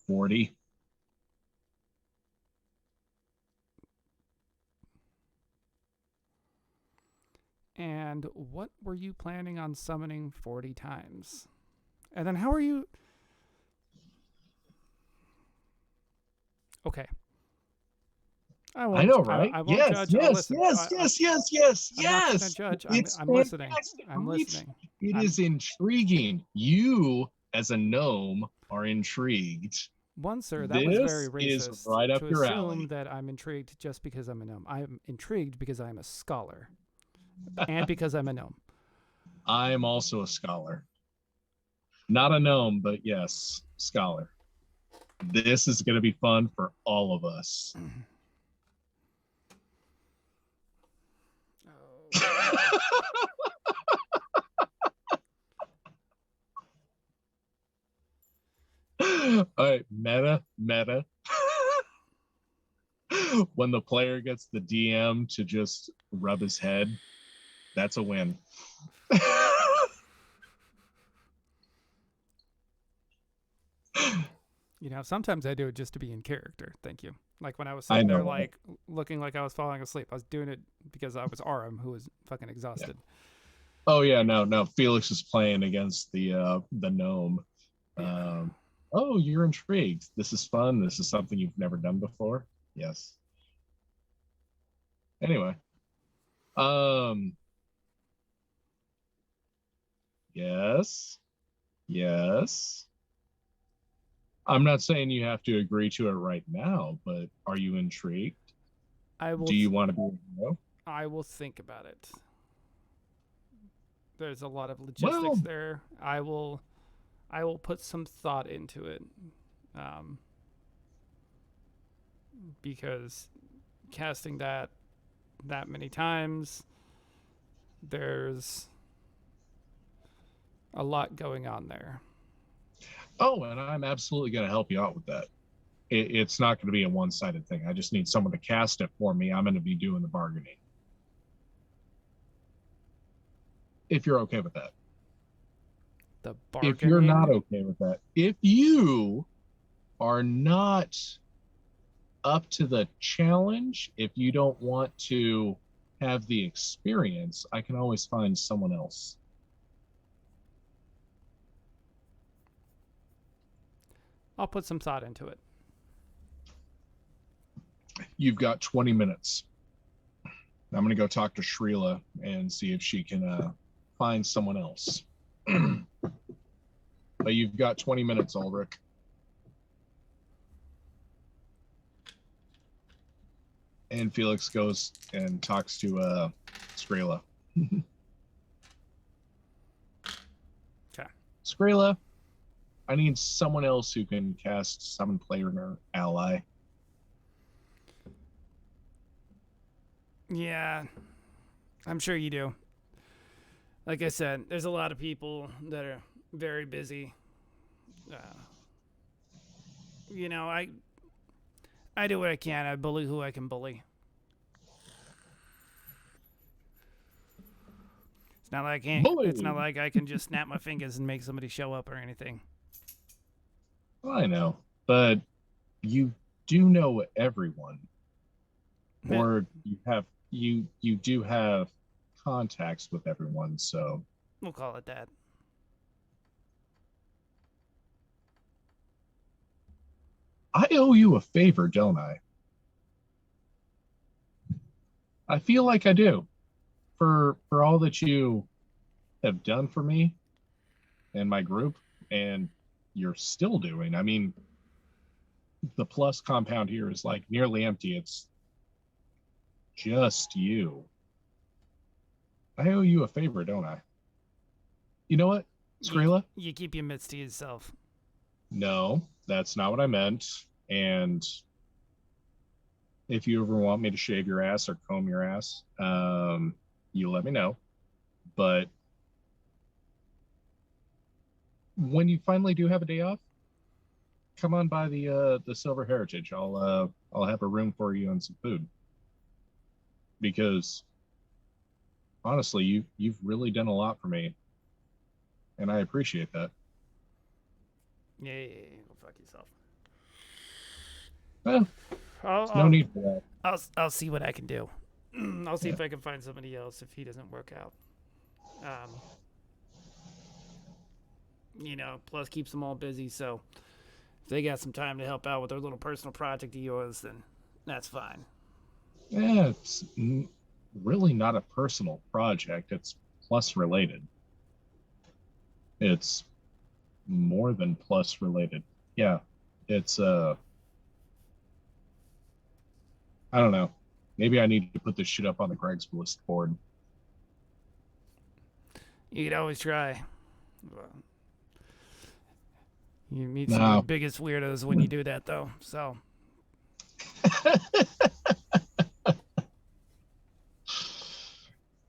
B: 40.
A: And what were you planning on summoning 40 times? And then how are you... Okay.
B: I know, right?
A: I won't judge.
B: Yes.
A: I'm not going to judge. I'm listening. I'm listening.
B: It is intriguing. You, as a gnome, are intrigued.
A: One, sir, that was very racist.
B: Is right up your alley.
A: To assume that I'm intrigued just because I'm a gnome. I'm intrigued because I'm a scholar. And because I'm a gnome.
B: I'm also a scholar. Not a gnome, but yes, scholar. This is going to be fun for all of us. All right, meta. When the player gets the DM to just rub his head, that's a win.
A: You know, sometimes I do it just to be in character. Thank you. Like when I was sitting there, like looking like I was falling asleep. I was doing it because I was Aram, who was fucking exhausted.
B: Yeah. Oh yeah, no. Felix is playing against the gnome. Yeah. Oh, you're intrigued. This is fun. This is something you've never done before. Yes. Anyway. Yes. I'm not saying you have to agree to it right now, but are you intrigued? Do you want to be a hero?
A: I will think about it. There's a lot of logistics there. I will put some thought into it. Because casting that many times, there's a lot going on there.
B: Oh, and I'm absolutely going to help you out with that. It's not going to be a one-sided thing. I just need someone to cast it for me. I'm going to be doing the bargaining. If you're okay with that.
A: The bargaining?
B: If you're not okay with that. If you are not up to the challenge, if you don't want to have the experience, I can always find someone else.
A: I'll put some thought into it.
B: You've got 20 minutes. I'm going to go talk to Shrila and see if she can find someone else. But you've got 20 minutes, Ulrich. And Felix goes and talks to Shrila.
A: Okay.
B: Shrila, I need someone else who can cast Summon Player or Ally.
A: Yeah, I'm sure you do. Like I said, there's a lot of people that are very busy. You know, I do what I can. I bully who I can bully. It's not like It's not like I can just snap my fingers and make somebody show up or anything.
B: I know, but you do know everyone, or you do have contacts with everyone, so
A: we'll call it that.
B: I owe you a favor, don't I? I feel like I do, for all that you have done for me and my group, and you're still doing. I mean, the plus compound here is like nearly empty. It's just you. I owe you a favor, don't I? You know what, Skrilla?
C: You keep your mitts to yourself.
B: No, that's not what I meant. And if you ever want me to shave your ass or comb your ass, you let me know. But when you finally do have a day off, come on by the Silver Heritage. I'll have a room for you and some food. Because honestly, you've really done a lot for me, and I appreciate that.
C: Yeah. Go fuck yourself.
B: Well, there's no need for that.
C: I'll see what I can do. I'll see if I can find somebody else if he doesn't work out. Plus keeps them all busy, so if they got some time to help out with their little personal project of yours, then that's fine.
B: Yeah, it's really not a personal project. It's plus related. It's more than plus related. Yeah, it's I don't know. Maybe I need to put this shit up on the Craigslist board.
C: You could always try. You meet some of the biggest weirdos when you do that, though. So.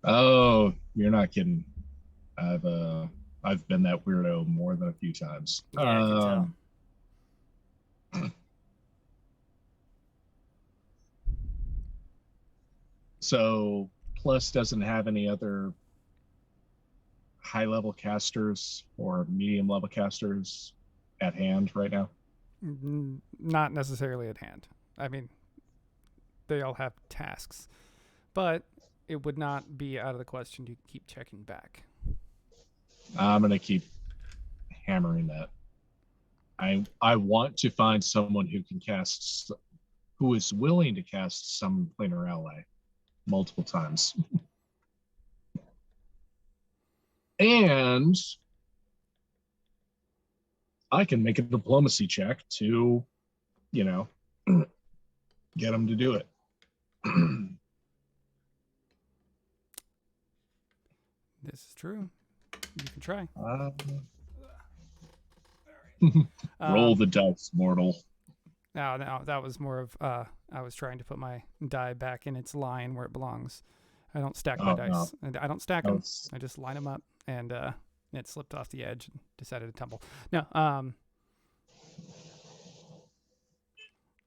B: Oh, you're not kidding. I've been that weirdo more than a few times.
C: Yeah, I can tell.
B: So Plus doesn't have any other high-level casters or medium-level casters at hand right now?
A: Not necessarily at hand. I mean, they all have tasks, but it would not be out of the question to keep checking back.
B: I'm going to keep hammering that. I want to find someone who is willing to cast Summon Planar Ally multiple times. And I can make a diplomacy check to, get them to do it.
A: This is true. You can try.
B: Roll the dice, mortal.
A: No, that was more of I was trying to put my die back in its line where it belongs. I don't stack my dice. And I don't stack them. I just line them up, and it slipped off the edge and decided to tumble. No,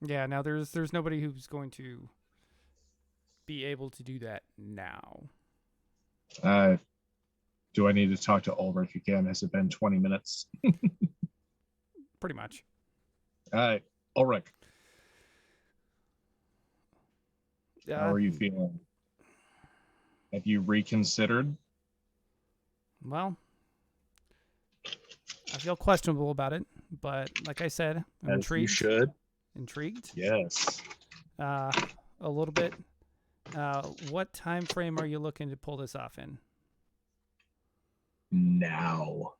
A: yeah. Now there's nobody who's going to be able to do that now.
B: Do I need to talk to Ulrich again? Has it been 20 minutes?
A: Pretty much.
B: All right, Ulrich.
A: Yeah.
B: How are you feeling? Have you reconsidered?
A: Well, I feel questionable about it, but like I said, I'm intrigued.
B: You should.
A: Intrigued?
B: Yes.
A: A little bit. What time frame are you looking to pull this off in?
B: Now,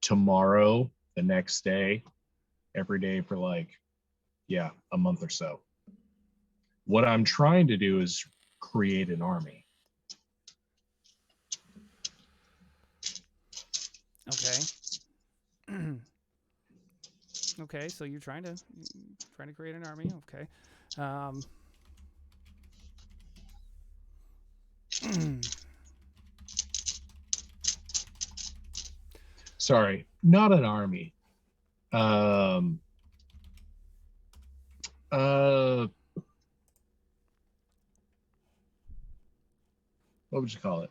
B: tomorrow, the next day, every day for a month or so. What I'm trying to do is create an army.
A: Okay. Okay, so you're trying to create an army. Okay.
B: Sorry, not an army. What would you call it?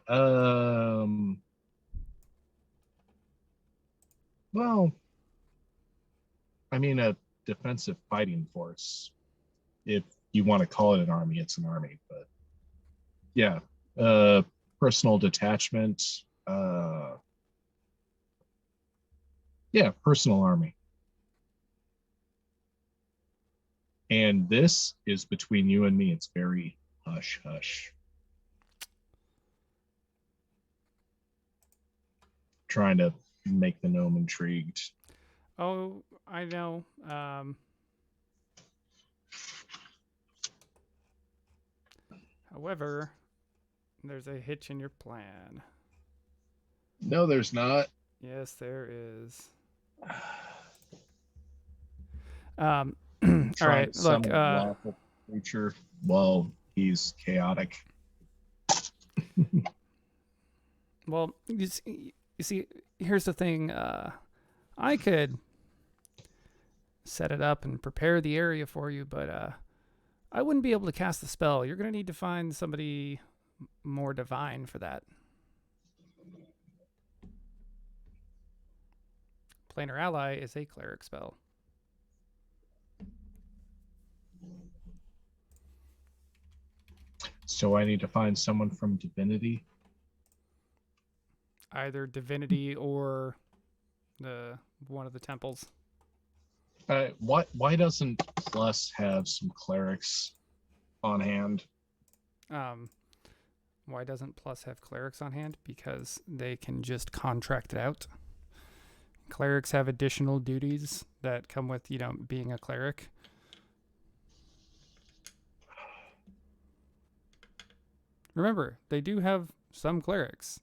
B: Well, I mean, a defensive fighting force. If you want to call it an army, it's an army. But yeah, personal detachment. Yeah, personal army. And this is between you and me. It's very hush hush. Trying to make the gnome intrigued.
A: Oh, I know. However, there's a hitch in your plan.
B: No, there's not.
A: Yes, there is. All
B: Trying
A: right,
B: to
A: look.
B: summon a lawful creature while he's chaotic.
A: Well, you see, here's the thing. I could set it up and prepare the area for you, but I wouldn't be able to cast the spell. You're going to need to find somebody more divine for that. Planar Ally is a cleric spell.
B: So I need to find someone from Divinity.
A: Either divinity or one of the temples.
B: Why doesn't Plus have some clerics on hand?
A: Why doesn't Plus have clerics on hand? Because they can just contract it out. Clerics have additional duties that come with, being a cleric. Remember, they do have some clerics.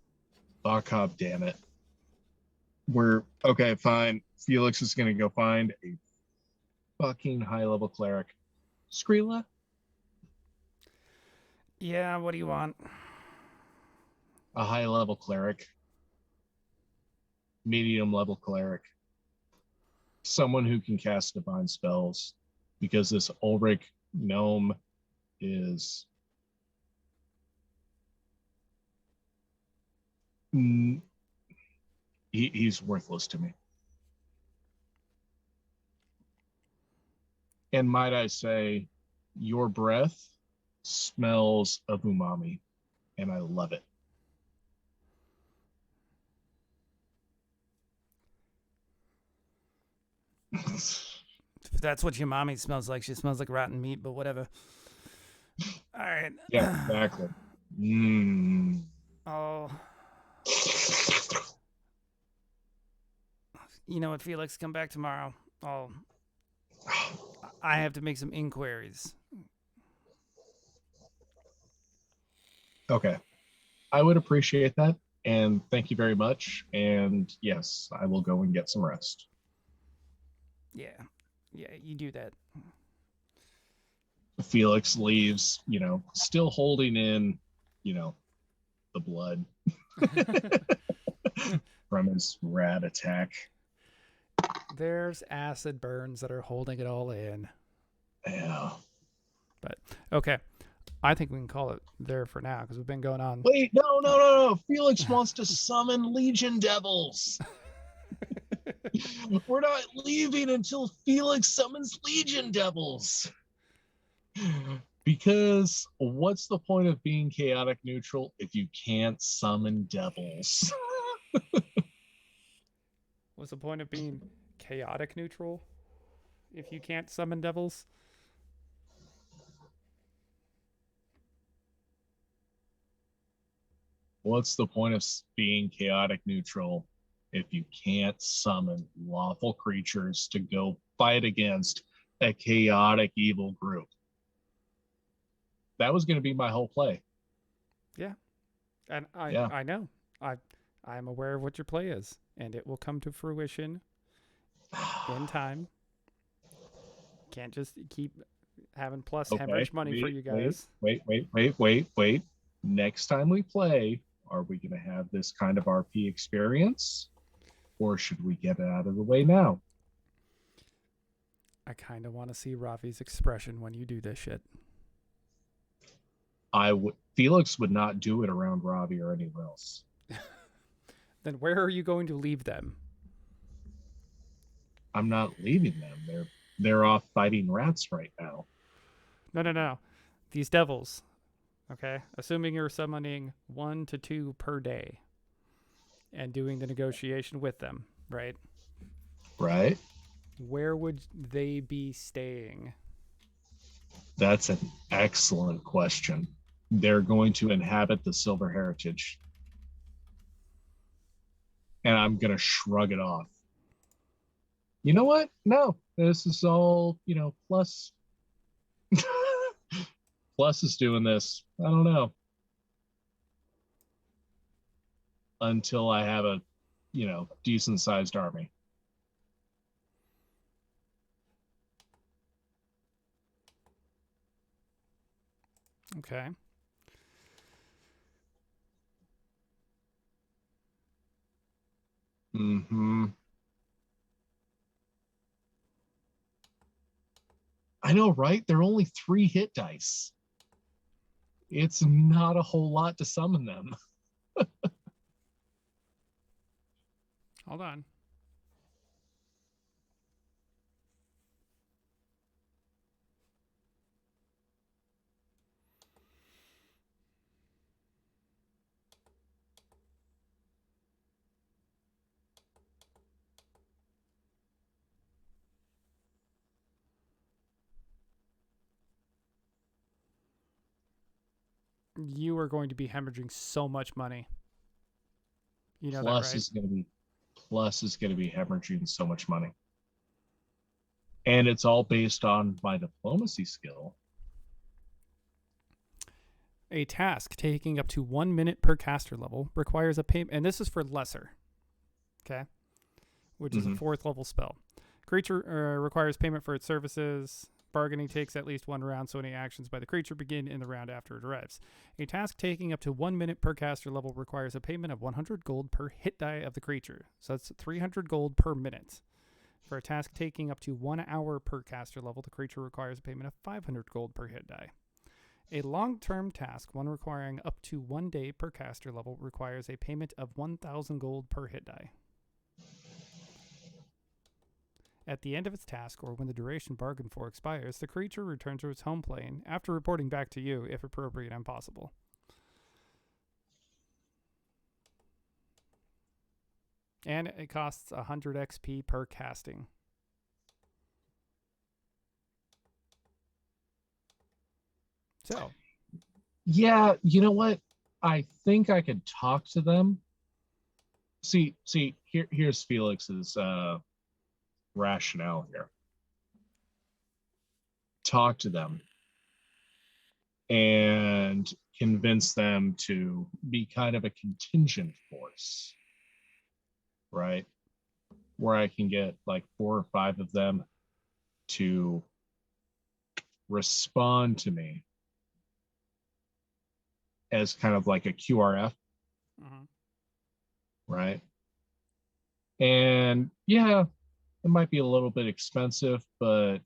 B: Fuck up, damn it. We're okay, fine. Felix is gonna go find a fucking high-level cleric. Skrilla?
A: Yeah, what do you want?
B: A high-level cleric. Medium-level cleric. Someone who can cast divine spells. Because this Ulrich gnome is... He's worthless to me. And might I say, your breath smells of umami, and I love it.
C: If that's what your mommy smells like, she smells like rotten meat, but whatever. All right.
B: Yeah, exactly.
C: Oh. You know what, Felix? Come back tomorrow. I have to make some inquiries.
B: Okay. I would appreciate that. And thank you very much. And yes, I will go and get some rest.
C: Yeah, you do that.
B: Felix leaves, still holding in, the blood from his rat attack.
A: There's acid burns that are holding it all in.
B: Yeah.
A: But, okay. I think we can call it there for now because we've been going on.
B: Wait, no. Felix wants to summon Legion Devils. We're not leaving until Felix summons Legion Devils. Because what's the point of being chaotic neutral if you can't summon devils?
A: What's the point of being chaotic neutral if you can't summon devils?
B: What's the point of being chaotic neutral if you can't summon lawful creatures to go fight against a chaotic evil group? That was going to be my whole play.
A: Yeah. And I know. I'm aware of what your play is, and it will come to fruition in time. Can't just keep having plus hemorrhage money for you guys.
B: Wait. Next time we play, are we going to have this kind of RP experience? Or should we get it out of the way now?
A: I kind of want to see Ravi's expression when you do this shit.
B: Felix would not do it around Ravi or anywhere else.
A: Then where are you going to leave them?
B: I'm not leaving them. They're off fighting rats right now.
A: No. These devils. Okay? Assuming you're summoning 1 to 2 per day and doing the negotiation with them, right?
B: Right.
A: Where would they be staying?
B: That's an excellent question. They're going to inhabit the Silver Heritage. and I'm gonna shrug it off. You know what? No, this is all, plus. Plus is doing this. I don't know. Until I have a, decent sized army.
A: Okay.
B: Mm-hmm. I know, right? They're only 3 hit dice. It's not a whole lot to summon them.
A: Hold on. You are going to be hemorrhaging so much money. You know
B: Plus
A: that, right?
B: is gonna be hemorrhaging so much money. And it's all based on my diplomacy skill.
A: A task taking up to 1 minute per caster level requires a payment, and this is for lesser, okay, which is a 4th level spell. Creature requires payment for its services. Bargaining takes at least 1 round, so any actions by the creature begin in the round after it arrives. A task taking up to 1 minute per caster level requires a payment of 100 gold per hit die of the creature, so that's 300 gold per minute. For a task taking up to 1 hour per caster level, the creature requires a payment of 500 gold per hit die. A long-term task, one requiring up to 1 day per caster level, requires a payment of 1,000 gold per hit die. At the end of its task, or when the duration bargained for expires, the creature returns to its home plane after reporting back to you, if appropriate and possible. And it costs 100 XP per casting. So,
B: Yeah, you know what? I think I could talk to them. See, here's Felix's rationale here. Talk to them and convince them to be kind of a contingent force, right? Where I can get like 4 or 5 of them to respond to me as kind of like a QRF, right? And yeah, it might be a little bit expensive, but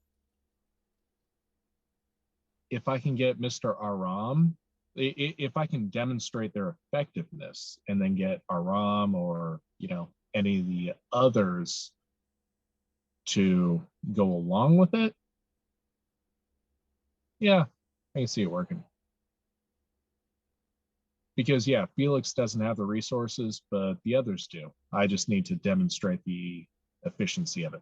B: if I can get Mr. Aram, if I can demonstrate their effectiveness and then get Aram or, any of the others to go along with it, yeah, I can see it working. Because, yeah, Felix doesn't have the resources, but the others do. I just need to demonstrate the efficiency of it.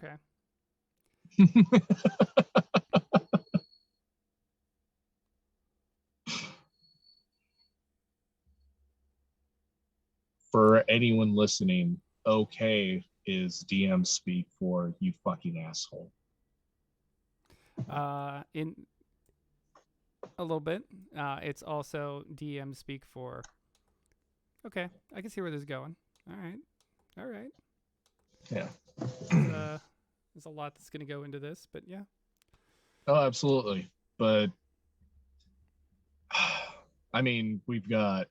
A: okay.
B: For anyone listening, okay is DM speak for you fucking asshole.
A: In a little bit, it's also DM speak for. Okay, I can see where this is going. All right.
B: Yeah.
A: There's a lot that's going to go into this, but yeah.
B: Oh, absolutely. But I mean, we've got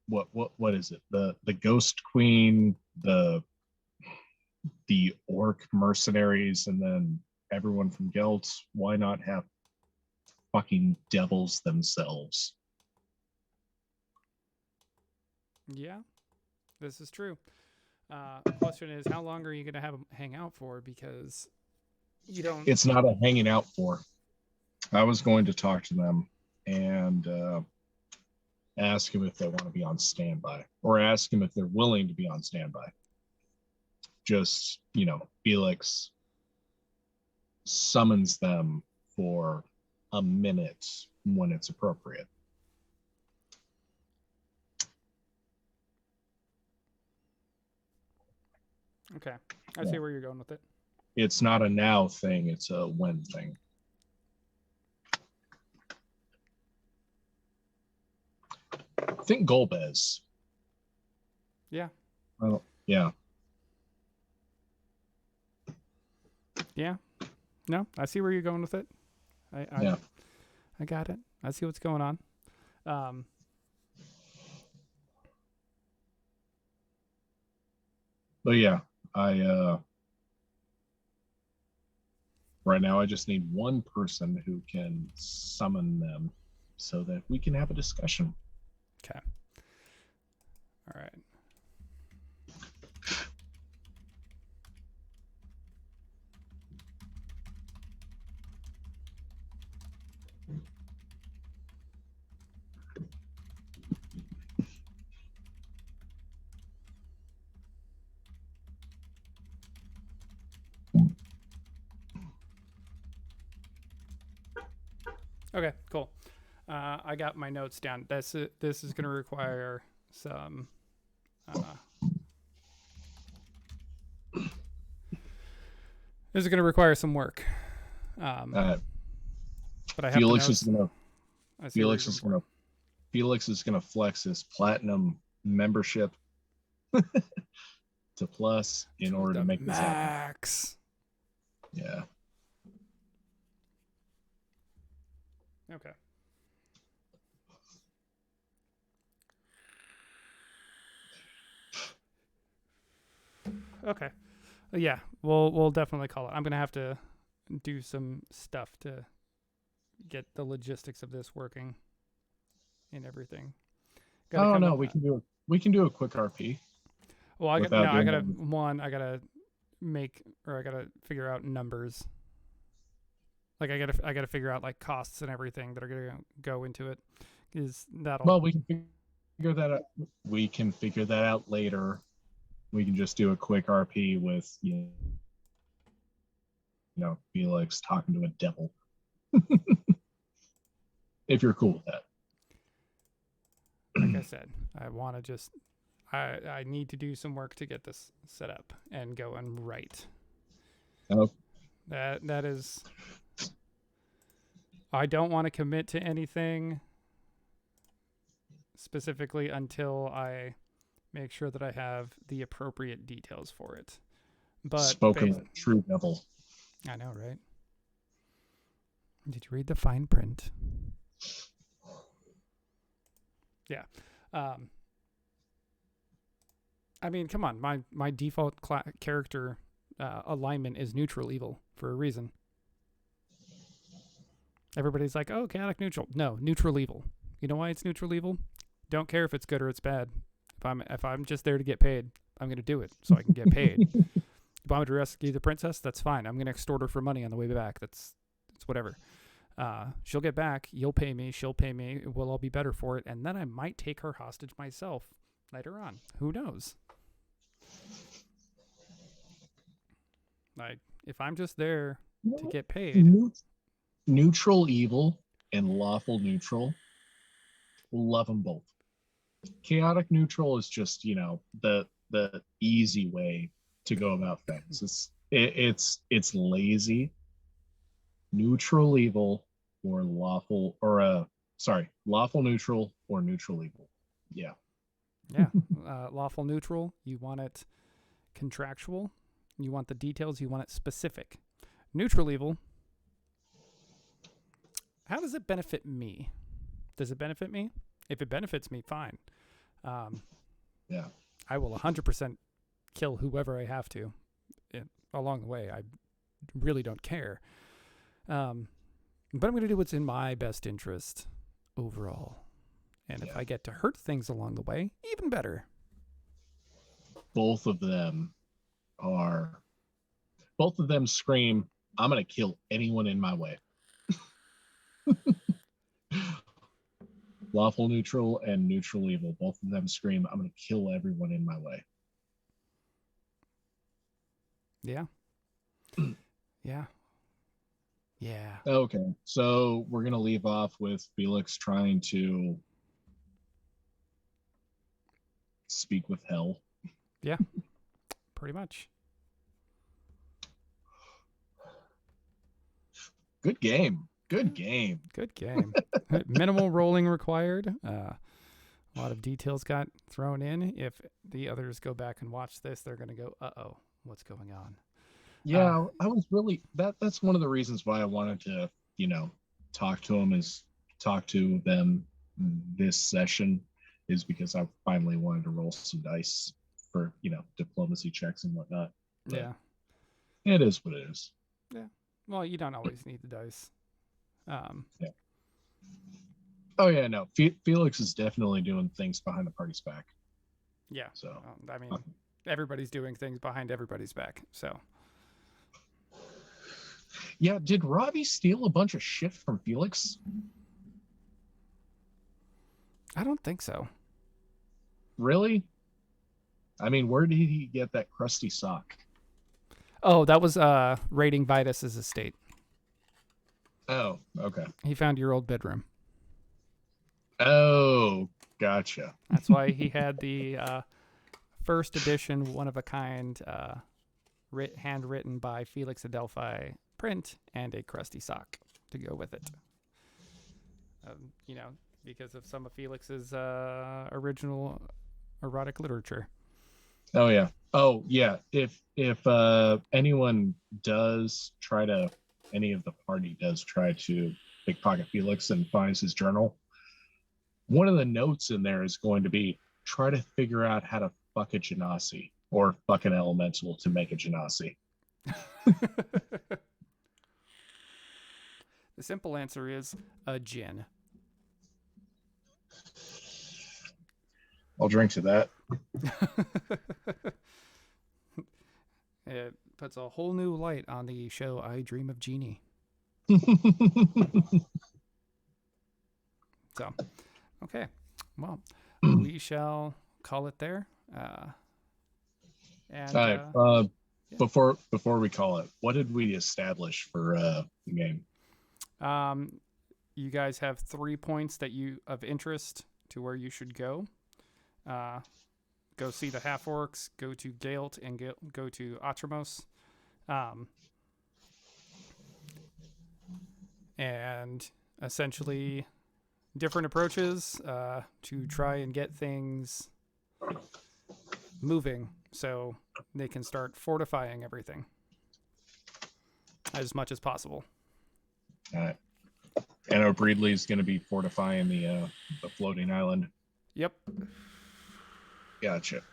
B: what is it? The Ghost Queen, the Orc mercenaries, and then everyone from Gelt. Why not have fucking devils themselves?
A: Yeah, this is true. Question is, how long are you going to have them hang out for? Because you don't.
B: It's not a hanging out for. I was going to talk to them and ask them if they want to be on standby, or ask them if they're willing to be on standby. Just, Felix summons them for a minute when it's appropriate.
A: Okay. I see where you're going with it.
B: It's not a now thing, it's a when thing. Think Golbez.
A: Yeah.
B: Well, yeah.
A: Yeah. No, I see where you're going with it. I got it. I see what's going on.
B: But yeah, right now I just need one person who can summon them so that we can have a discussion.
A: Okay. All right. Okay, cool. I got my notes down. This is going to require some. This is going to require some work. But I have
B: Felix
A: the
B: is
A: notes.
B: gonna Felix is gonna flex his platinum membership to plus in order to make this happen.
A: Max.
B: Yeah.
A: Okay. Okay. Yeah, we'll definitely call it. I'm gonna have to do some stuff to get the logistics of this working and everything.
B: Oh no, we can do a quick RP.
A: Well, I gotta figure out numbers. Like I gotta figure out like costs and everything that are gonna go into it.
B: Well, we can figure that out. We can figure that out later. We can just do a quick RP with Felix talking to a devil. If you're cool with that.
A: Like I said, I need to do some work to get this set up and going right.
B: Oh.
A: That is. I don't want to commit to anything specifically until I make sure that I have the appropriate details for it. But
B: spoken like true devil.
A: I know, right? Did you read the fine print? Yeah. I mean, come on. My default character alignment is neutral evil for a reason. Everybody's like, oh, chaotic neutral. No, neutral evil. You know why it's neutral evil? Don't care if it's good or it's bad. If I'm just there to get paid, I'm gonna do it so I can get paid. If I'm to rescue the princess, that's fine. I'm gonna extort her for money on the way back. It's whatever. She'll get back. You'll pay me. She'll pay me. We'll all be better for it. And then I might take her hostage myself later on. Who knows? Like, if I'm just there to get paid.
B: Neutral evil and lawful neutral, love them both. Chaotic neutral is just, the easy way to go about things. It's lazy. Neutral evil or lawful neutral or neutral evil. Yeah.
A: Yeah. Lawful neutral, you want it contractual. You want the details, you want it specific. Neutral evil, how does it benefit me? Does it benefit me? If it benefits me, fine.
B: Yeah.
A: I will 100% kill whoever I have to along the way. I really don't care. But I'm going to do what's in my best interest overall. And if I get to hurt things along the way, even better.
B: Both of them scream, I'm going to kill anyone in my way. Lawful neutral and neutral evil, both of them scream, I'm going to kill everyone in my way.
A: Yeah. Yeah.
C: Yeah.
B: Okay, so we're gonna leave off with Felix trying to speak with hell.
C: Yeah. Pretty much.
B: Good game. Good game.
C: Good game. Minimal rolling required. A lot of details got thrown in. If the others go back and watch this, they're going to go, "Uh-oh, what's going on?"
B: Yeah, I was really that's one of the reasons why I wanted to, talk to them this session is because I finally wanted to roll some dice for, diplomacy checks and whatnot. But
C: Yeah.
B: it is what it is.
C: Yeah. Well, you don't always need the dice.
B: Yeah. Oh yeah, no. Felix is definitely doing things behind the party's back.
C: Yeah.
B: So
C: I mean, everybody's doing things behind everybody's back. So.
B: Yeah, did Robbie steal a bunch of shit from Felix?
C: I don't think so.
B: Really? I mean, where did he get that crusty sock?
C: Oh, that was raiding Vitus's estate.
B: Oh, okay.
C: He found your old bedroom.
B: Oh, gotcha.
C: That's why he had the first edition, one of a kind, handwritten by Felix Adelphi print and a crusty sock to go with it. Because of some of Felix's original erotic literature.
B: Oh yeah. Oh yeah. If anyone does try to, any of the party does try to pickpocket Felix and finds his journal, one of the notes in there is going to be try to figure out how to fuck a genasi or fuck an elemental to make a genasi.
C: The simple answer is a gin.
B: I'll drink to that.
C: It puts a whole new light on the show I Dream of Jeannie. So, okay. Well, we shall call it there. And
B: All right. Before we call it, what did we establish for the game?
C: You guys have 3 points of interest to where you should go. Go see the half orcs, go to Galt, and go to Atramos. And essentially different approaches to try and get things moving so they can start fortifying everything as much as possible.
B: All right. I know Breedley's going to be fortifying the floating island.
C: Yep.
B: Gotcha.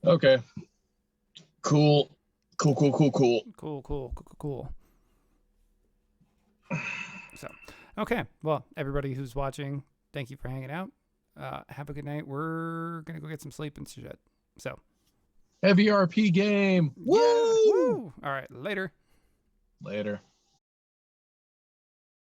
B: Okay. Cool.
C: So, okay. Well, everybody who's watching, thank you for hanging out. Have a good night. We're going to go get some sleep and shit. So,
B: heavy RP game. Woo!
C: Yeah, woo! All right. Later.
B: Later.